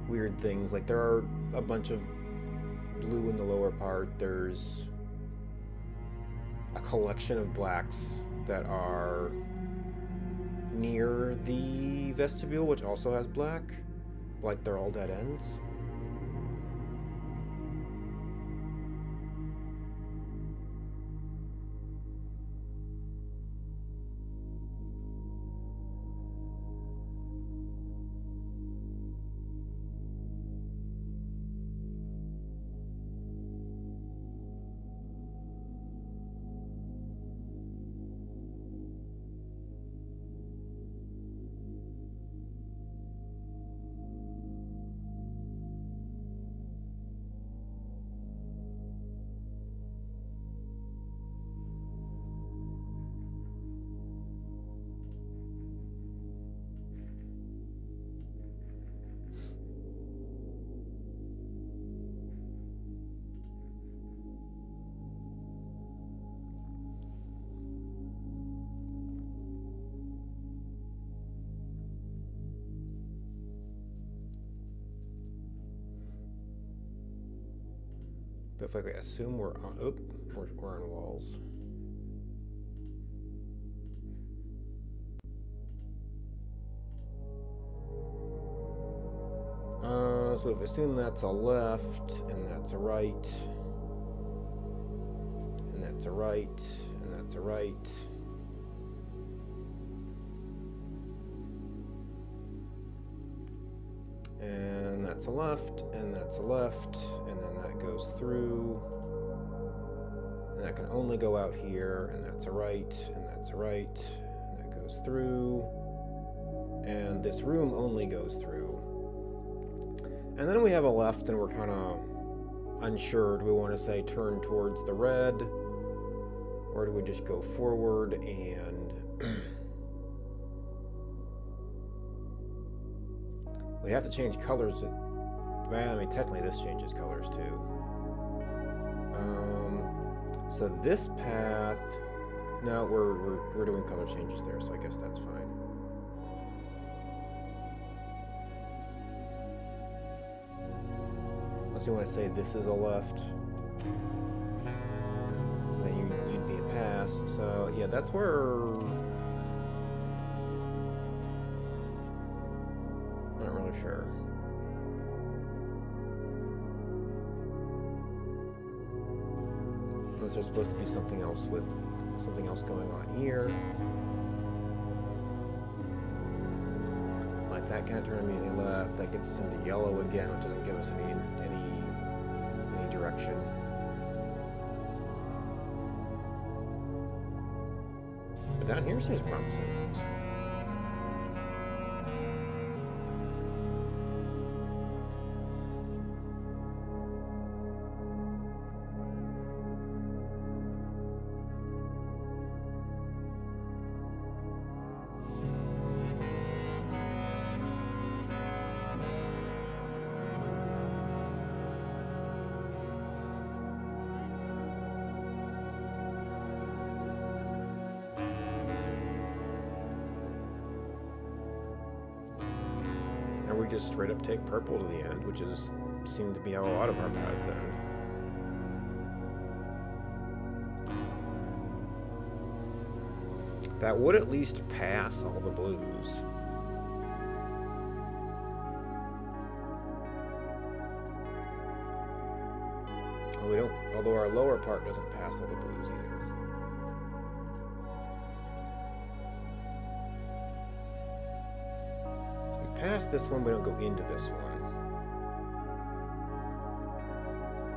weird things, like there are a bunch of blue in the lower part. There's a collection of blacks that are near the vestibule, which also has black. Like they're all dead ends. But if I assume we're on, we're on walls. So if I assume that's a left, and that's a right, and that's a right, and that's a right. And that's a left, and that's a left, and then that goes through. And that can only go out here, and that's a right, and that's a right, and that goes through. And this room only goes through. And then we have a left, and we're kind of unsure. Do we want to say turn towards the red, or do we just go forward and we have to change colors. Well, I mean, technically this changes colors too. So this path, no, we're doing color changes there, so I guess that's fine. Unless you want to say this is a left, then you'd be a pass. So yeah, that's where. Not really sure. Unless there's supposed to be something else with something else going on here. Like that can't turn immediately left. That gets into yellow again, which doesn't give us any direction. But down here seems promising. We just straight up take purple to the end, which is seemed to be how a lot of our paths end. That would at least pass all the blues. Well, we don't, although our lower part doesn't pass all the blues either. Past this one, we don't go into this one.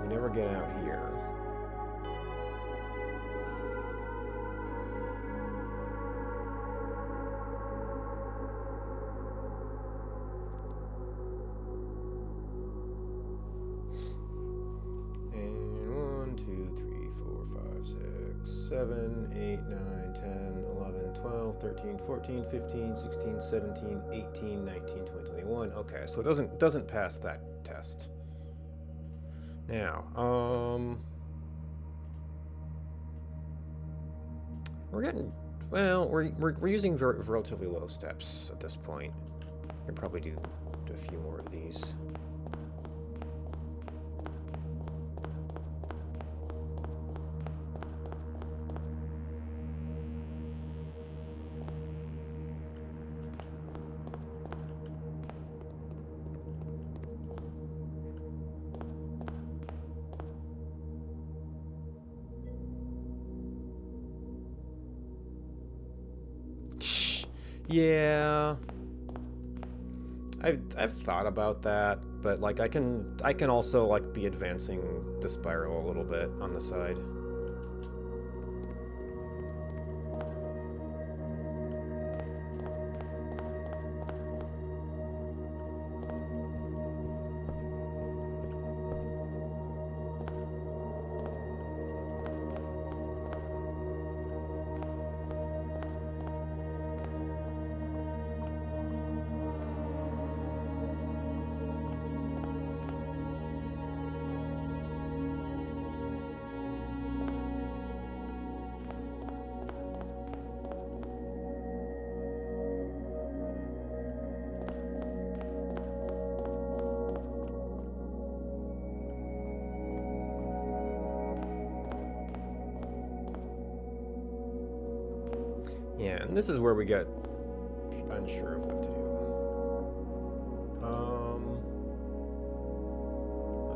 We never get out here. And 1, 2, 3, 4, 5, 6, 7, 8, 9, 10, 11, 12, 13, 14, 15, 16, 17, 18, 19, 20, 21. Okay, so it doesn't pass that test. Now, we're getting, well, we're using relatively low steps at this point. We can probably do a few more of these. Yeah, I've thought about that, but like I can also like be advancing the spiral a little bit on the side. This is where we get unsure of what to do.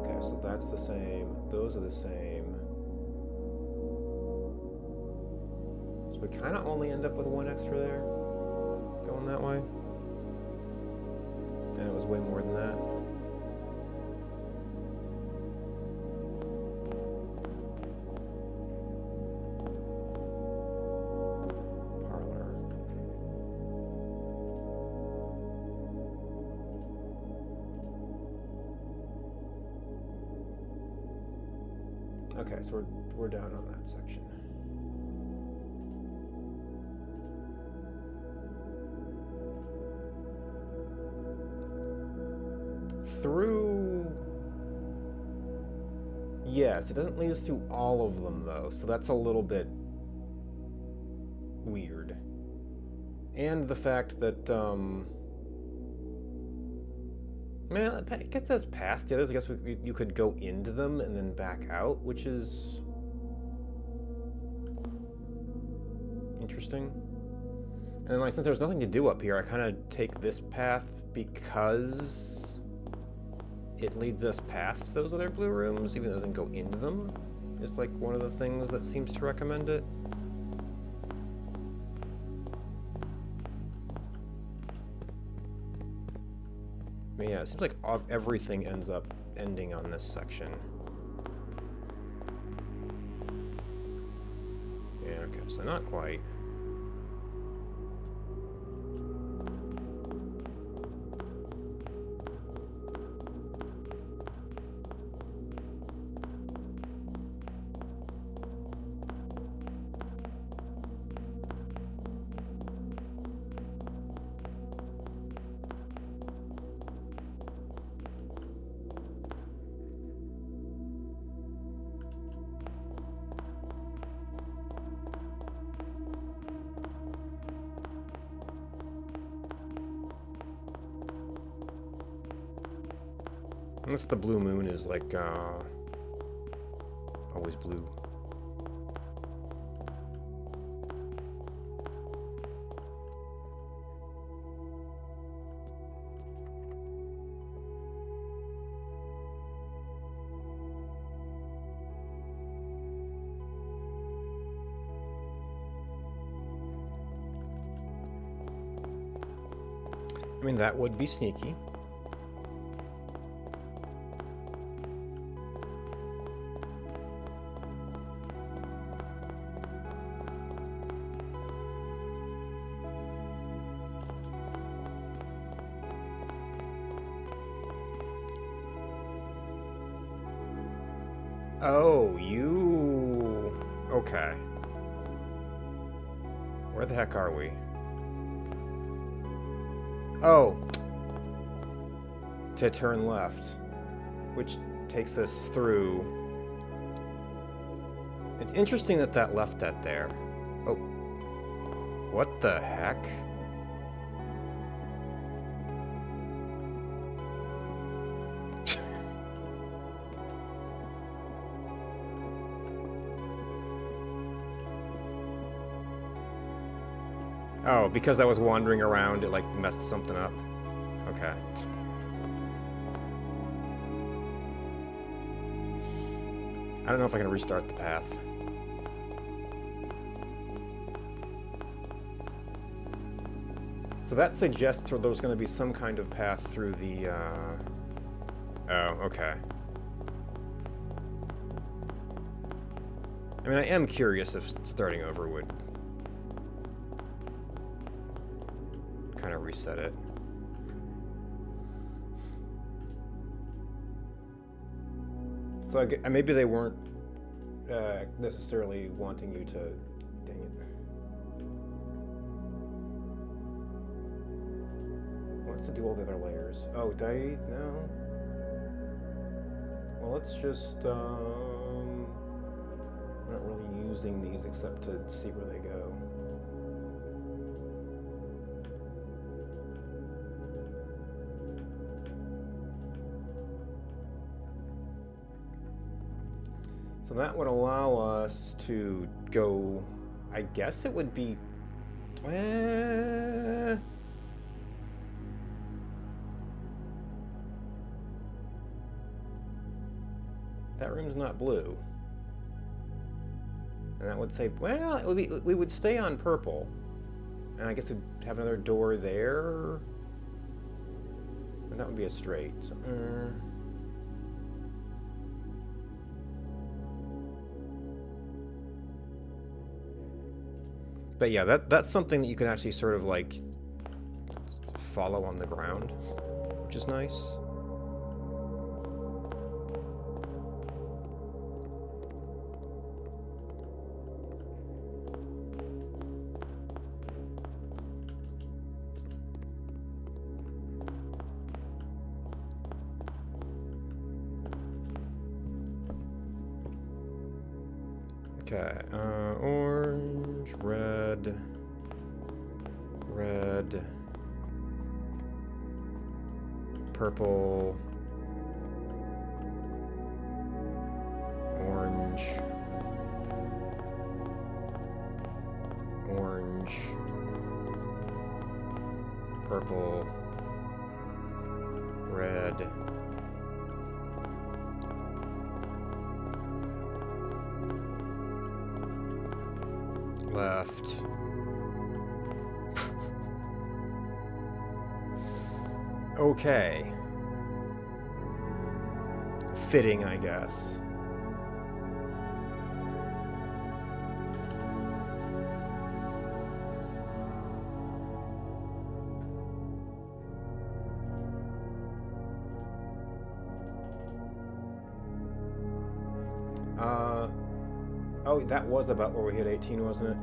Okay, so that's the same. Those are the same. So we kind of only end up with one extra there, going that way. And it was way more than that. Okay, so we're down on that section. Through... Yes, it doesn't lead us through all of them, though, so that's a little bit weird. And the fact that, man, it gets us past the others. I guess you could go into them and then back out, which is interesting. And then, like, since there's nothing to do up here, I kind of take this path because it leads us past those other blue rooms, even though it doesn't go into them. It's like one of the things that seems to recommend it. Yeah, it seems like everything ends up ending on this section. Yeah, okay, so not quite. Unless the blue moon is like, always blue. I mean, that would be sneaky. Oh, you... Okay. Where the heck are we? Oh. To turn left. Which takes us through... It's interesting that that left that there. Oh. What the heck? Oh, because I was wandering around, it like messed something up. Okay. I don't know if I can restart the path. So that suggests there's going to be some kind of path through the, Oh, okay. I mean, I am curious if starting over would kind of reset it. So maybe they weren't necessarily wanting you to... Dang it. Wants to do all the other layers. Oh, did I? No. Well, let's just... I'm not really using these except to see where they go. So that would allow us to go, I guess it would be That room's not blue. And that would say, well, it would be, we would stay on purple. And I guess we'd have another door there. And that would be a straight. So, But yeah, that's something that you can actually sort of like follow on the ground, which is nice. Okay, orange, red, purple, orange, purple, red, left. Okay. Fitting, I guess. Oh, that was about where we hit 18, wasn't it?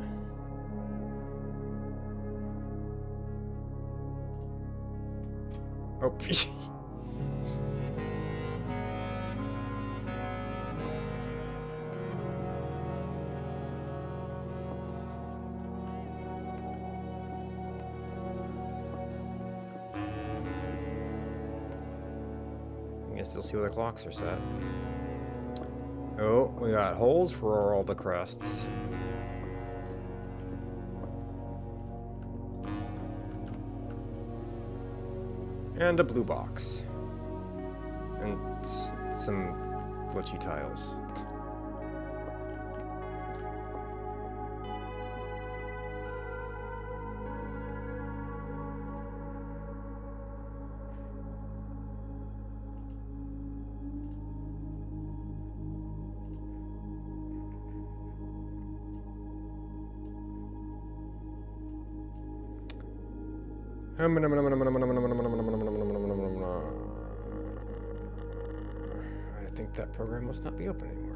Oh, I guess you'll see where the clocks are set. Oh, we got holes for all the crests. And a blue box. And some glitchy tiles. I think that program must not be open anymore.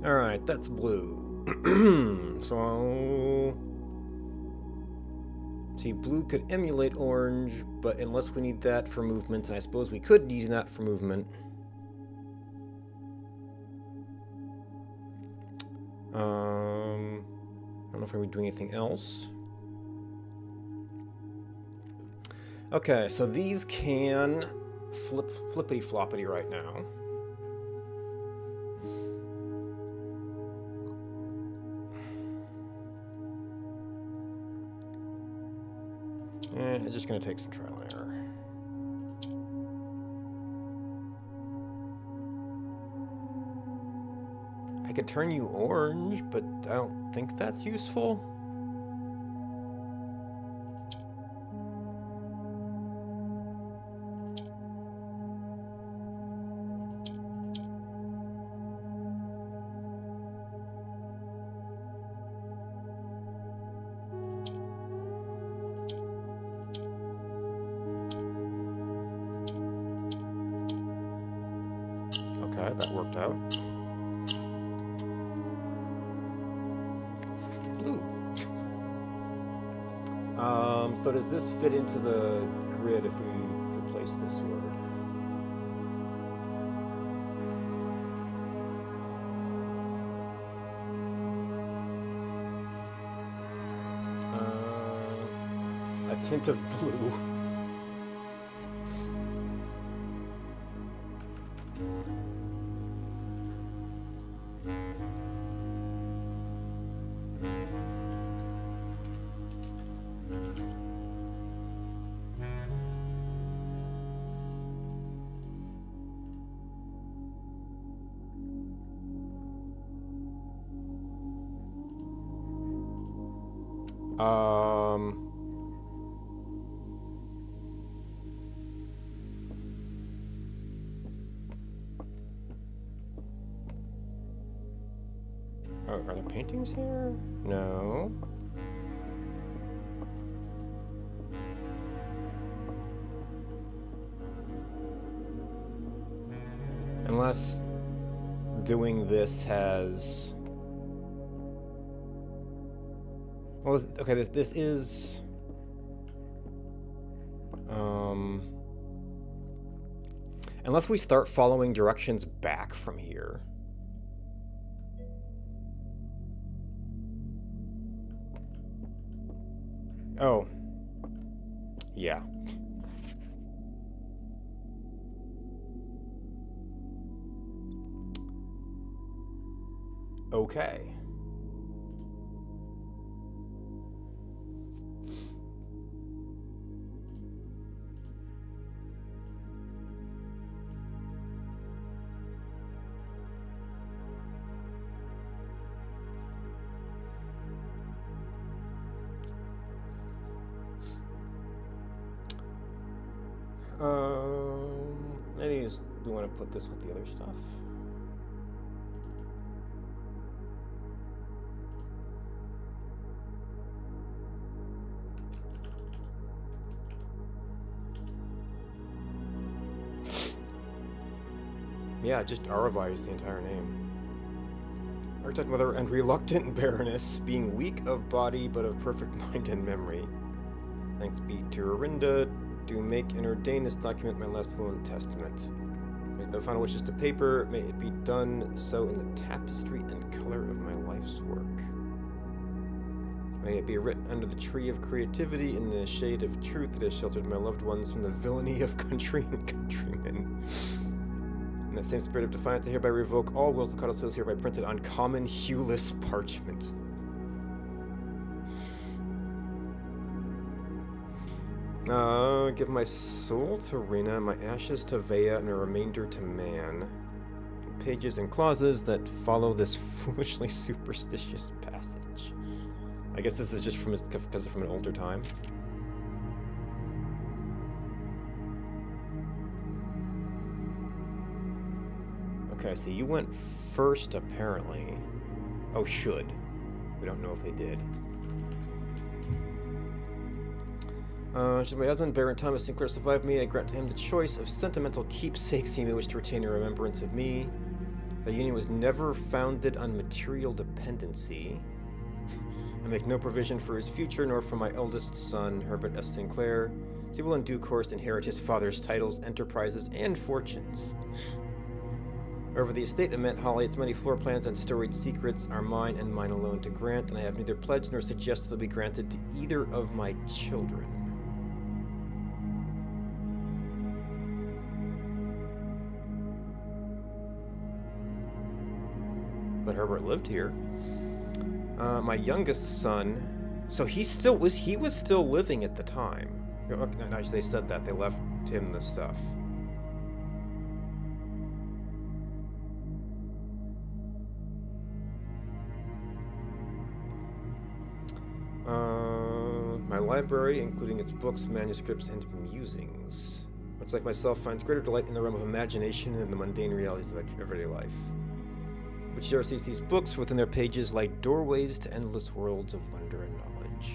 All right, that's blue. So, see, blue could emulate orange, but unless we need that for movement, and I suppose we could use that for movement. I don't know if we're doing anything else. Okay, so these can flippity floppity right now. It's just going to take some trial and error. I could turn you orange, but I don't think that's useful. That worked out. Blue. So does this fit into the grid if we replace this word? Tint of blue. Oh, are there paintings here? No. Unless doing this has... Well, okay, this is... Unless we start following directions back from here. Oh. Yeah. Okay. Maybe we want to put this with the other stuff. Yeah, just Aravi is the entire name. Architect Mother and Reluctant Baroness, being weak of body but of perfect mind and memory. Thanks be to Arinda, do make and ordain this document my last will and testament. Make my final wishes to paper, may it be done so in the tapestry and color of my life's work. May it be written under the tree of creativity in the shade of truth that has sheltered my loved ones from the villainy of country and countrymen. In that same spirit of defiance, I hereby revoke all wills and codicils hereby printed on common hueless parchment. Give my soul to Rena, my ashes to Vea, and a remainder to man. Pages and clauses that follow this foolishly superstitious passage. I guess this is just from because it's from an older time. Okay, so you went first, apparently. Oh, should. We don't know if they did. Should my husband, Baron Thomas Sinclair, survive me, I grant to him the choice of sentimental keepsakes he may wish to retain in remembrance of me. The union was never founded on material dependency. I make no provision for his future, nor for my eldest son, Herbert S. Sinclair. He will in due course inherit his father's titles, enterprises, and fortunes. However, the estate of Mount Holly, its many floor plans and storied secrets, are mine and mine alone to grant, and I have neither pledged nor suggested they'll be granted to either of my children. But Herbert lived here. My youngest son, so he was still living at the time. Actually, they said that they left him the stuff. My library, including its books, manuscripts, and musings, much like myself, finds greater delight in the realm of imagination than the mundane realities of everyday life. Which sees these books within their pages like doorways to endless worlds of wonder and knowledge.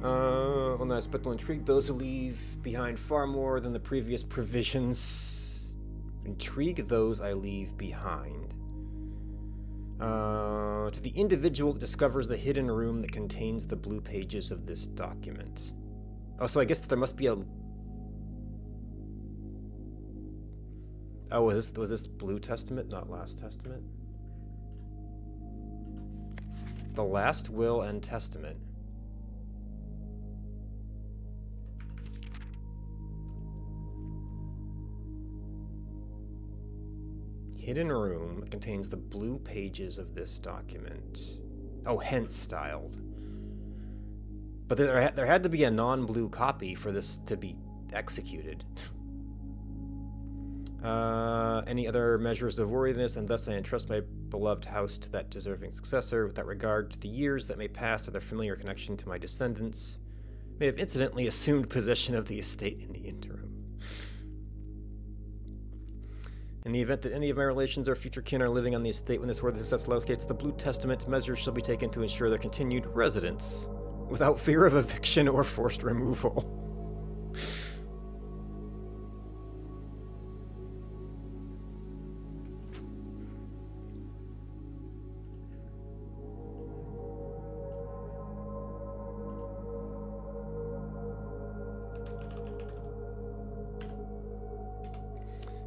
Well, now, but will intrigue those who leave behind far more than the previous provisions. Intrigue those I leave behind. To the individual that discovers the hidden room that contains the blue pages of this document. Oh, so I guess there must be a... Oh, was this Blue Testament, not Last Testament? The Last Will and Testament. Hidden room contains the blue pages of this document. Oh, hence styled. But there had to be a non-blue copy for this to be executed. Any other measures of worthiness, and thus I entrust my beloved house to that deserving successor, without regard to the years that may pass or their familiar connection to my descendants, may have incidentally assumed possession of the estate in the interim. In the event that any of my relations or future kin are living on the estate when this worthy successor locates the Blue Testament, measures shall be taken to ensure their continued residence, without fear of eviction or forced removal.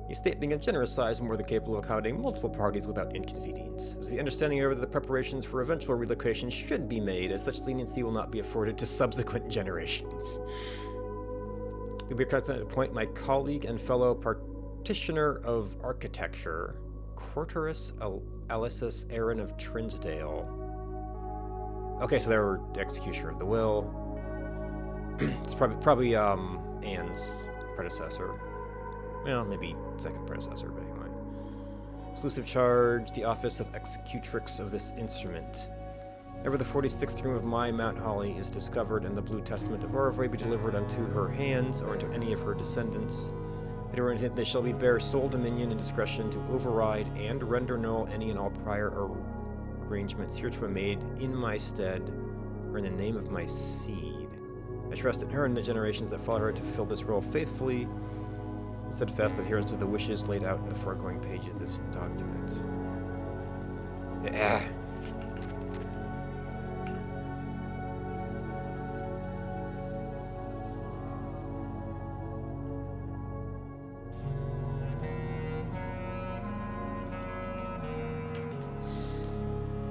The estate being of generous size and more than capable of accommodating multiple parties without inconvenience. As the understanding over the preparations for eventual relocation should be made, as such leniency will not be afforded to subsequent generations. It will be to appoint my colleague and fellow practitioner of architecture, Quarterus Alicis Aaron of Trinsdale. Okay, so they were the executioner of the will. It's probably Anne's predecessor. Well, maybe second predecessor, but anyway. Exclusive charge, the office of executrix of this instrument. Ever the 46th room of my Mount Holly is discovered, and the Blue Testament of Orvray be delivered unto her hands, or unto any of her descendants, they shall be bear sole dominion and discretion to override and render null any and all prior arrangements hereto made in my stead, or in the name of my seed. I trust in her and the generations that follow her to fill this role faithfully, steadfast adherence to the wishes laid out in the foregoing pages of this document. Yeah.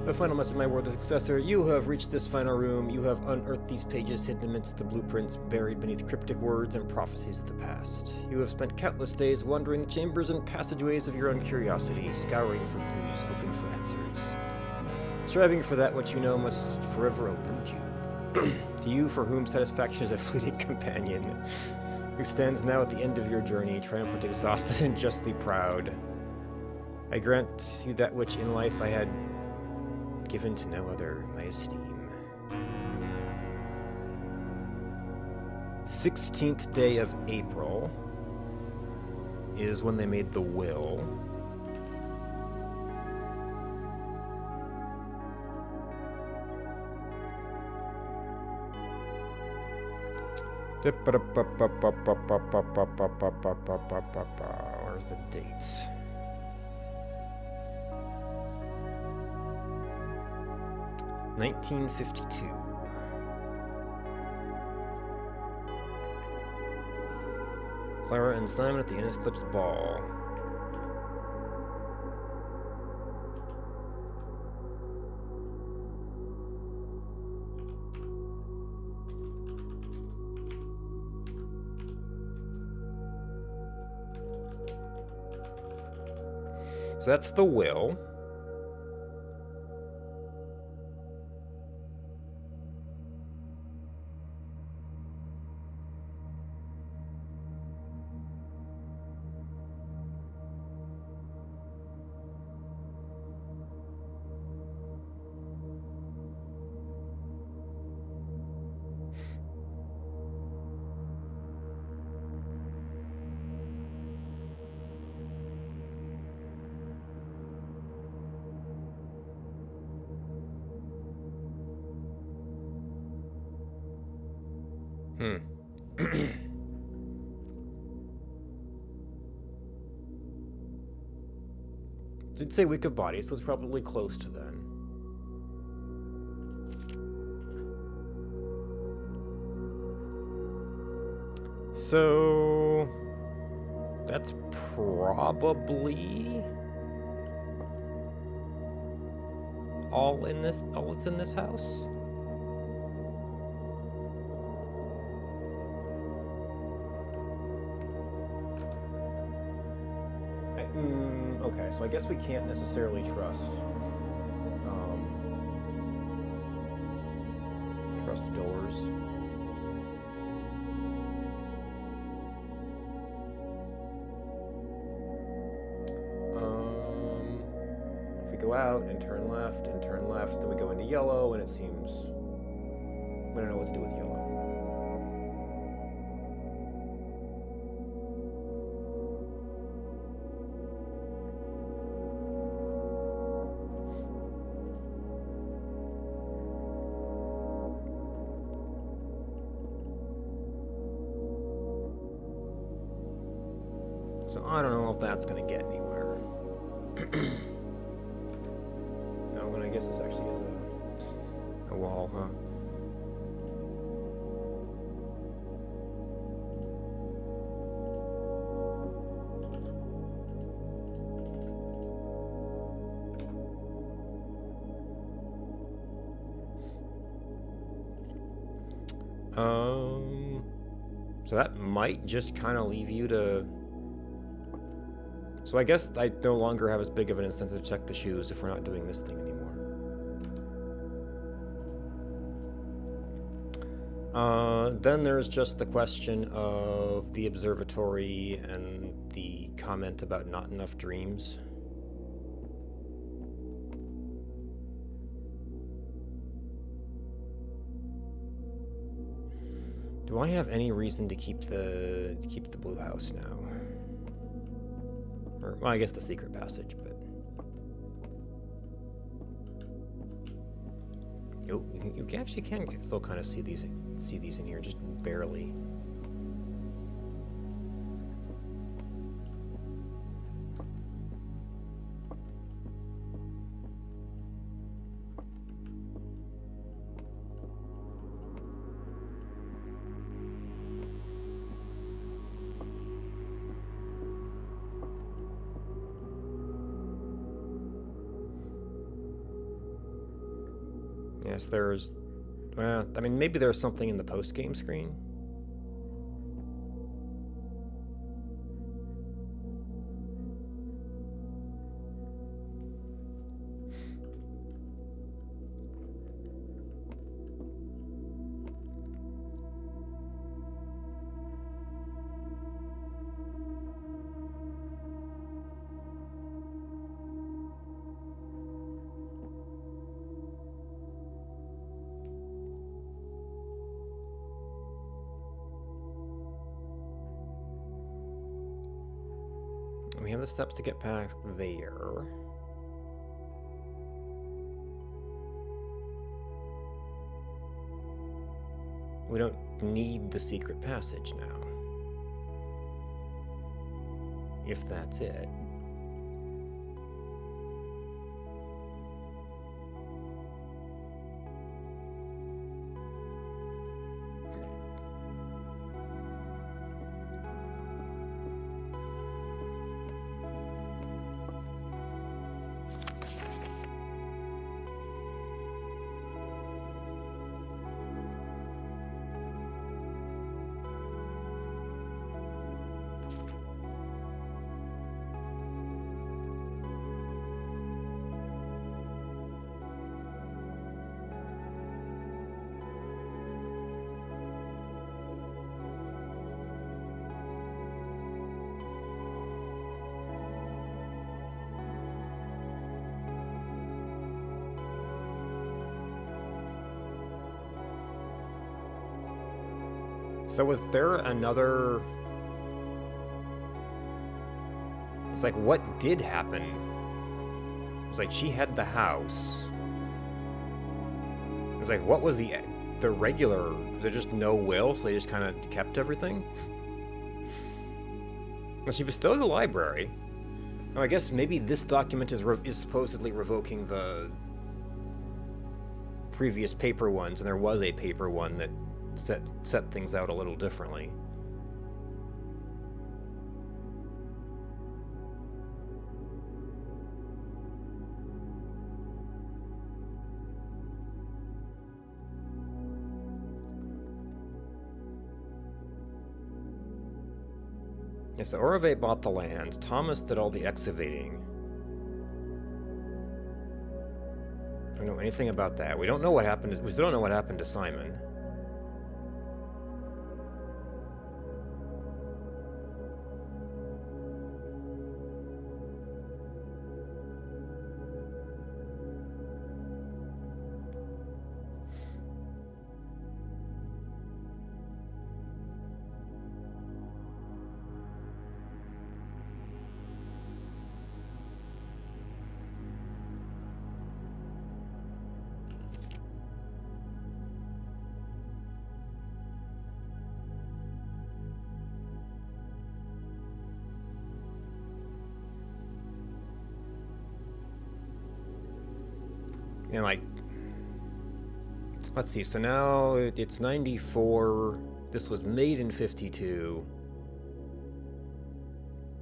A final message, my worthy successor. You have reached this final room. You have unearthed these pages hidden amidst the blueprints buried beneath cryptic words and prophecies of the past. You have spent countless days wandering the chambers and passageways of your own curiosity, scouring for clues, hoping for answers. Striving for that which you know must forever elude you. To you for whom satisfaction is a fleeting companion, who stands now at the end of your journey, triumphant, exhausted, and justly proud. I grant you that which in life I had given to no other, my esteem. 16th day of April is when they made the will. Where's the dates? (1952). Clara and Simon at the Innisclips Ball. So that's the will. Did say week of body, so it's probably close to then. So That's probably all that's in this house. Okay, so I guess we can't necessarily trust doors. If we go out and turn left, then we go into yellow, and it seems we don't know what to do with yellow. So I don't know if that's going to get anywhere. No, but I guess this actually is a wall, huh? So that might just kind of leave you to... So I guess I no longer have as big of an incentive to check the shoes if we're not doing this thing anymore. Then there's just the question of the observatory and the comment about not enough dreams. Do I have any reason to keep the blue house now? Or, well, I guess the secret passage, but you actually can still kind of see these in here, just barely. Yes, there's... Well, I mean, maybe there's something in the post-game screen. We have the steps to get past there. We don't need the secret passage now. If that's it. So was there another... It's like, what did happen? It was like, she had the house. It was like, what was the regular... Was there just no will, so they just kind of kept everything? Well, she bestowed the library. Oh, I guess maybe this document is supposedly revoking the previous paper ones, and there was a paper one that set things out a little differently. Yeah, so Orave bought the land. Thomas did all the excavating. I don't know anything about that. We don't know what happened. We still don't know what happened to Simon. And like, let's see, so now it's 94. This was made in 52.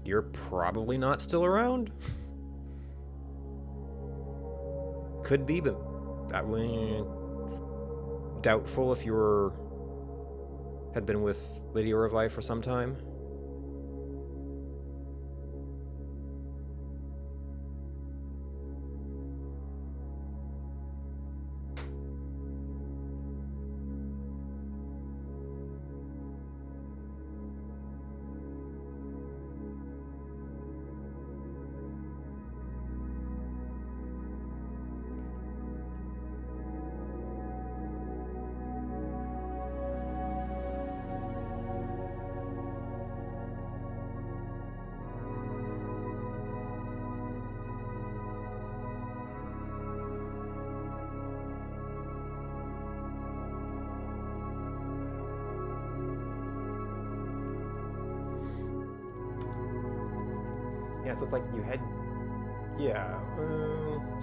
You're probably not still around? Could be, but doubtful if you had been with Lady Orevai for some time. Yeah, so it's like you had, yeah.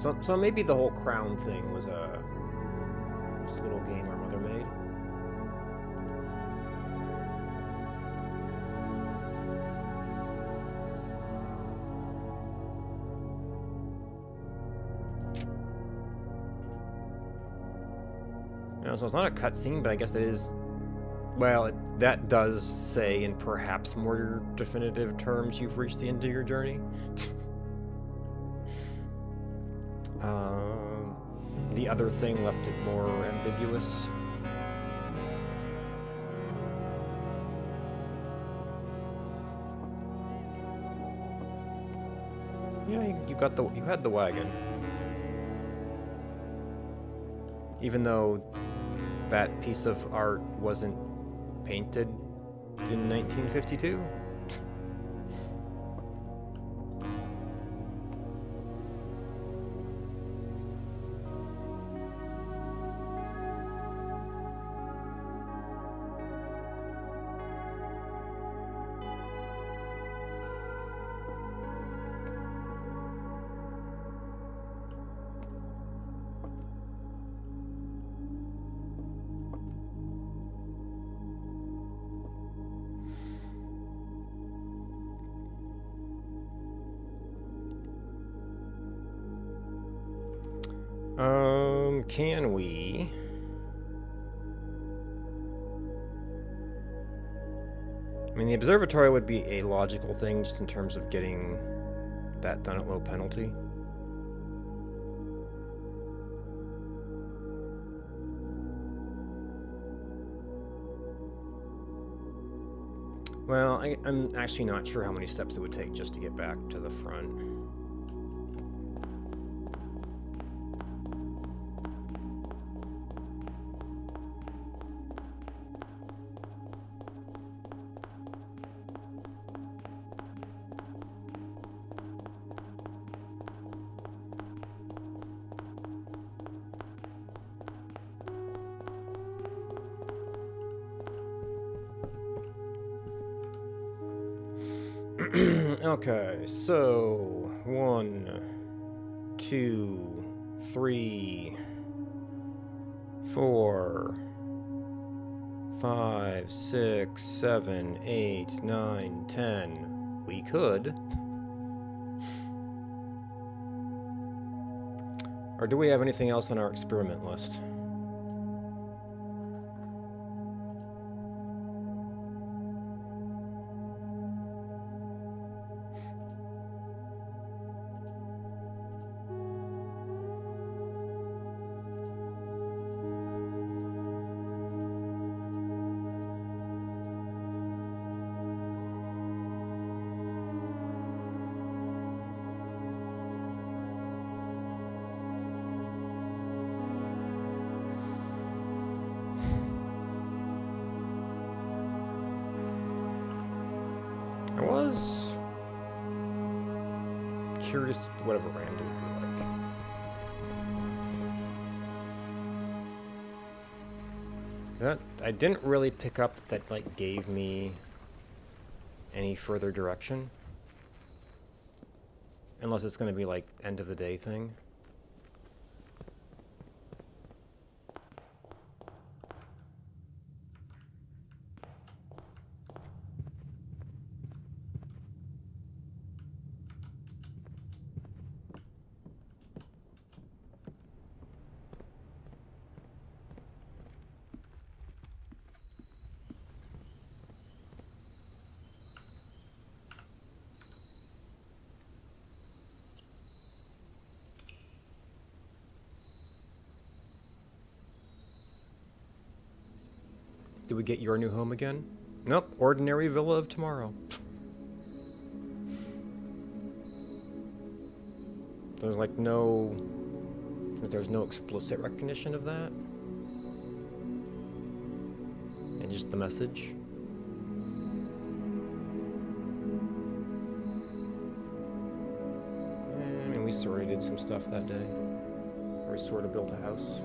So maybe the whole crown thing was just a little game our mother made. So it's not a cutscene, but I guess it is. Well, that does say in perhaps more definitive terms you've reached the end of your journey. The other thing left it more ambiguous. Yeah, you had the wagon. Even though that piece of art wasn't painted in 1952? Can we? I mean, the observatory would be a logical thing just in terms of getting that done at low penalty. Well, I'm actually not sure how many steps it would take just to get back to the front. Okay, so 1, 2, 3, 4, 5, 6, 7, 8, 9, 10. We could. Or do we have anything else on our experiment list? I was curious what a veranda would be like. That I didn't really pick up that like gave me any further direction. Unless it's gonna be like end of the day thing. Did we get your new home again? Nope, ordinary villa of tomorrow. There's like there's no explicit recognition of that. And just the message. I mean, we sort of did some stuff that day. Or we sort of built a house.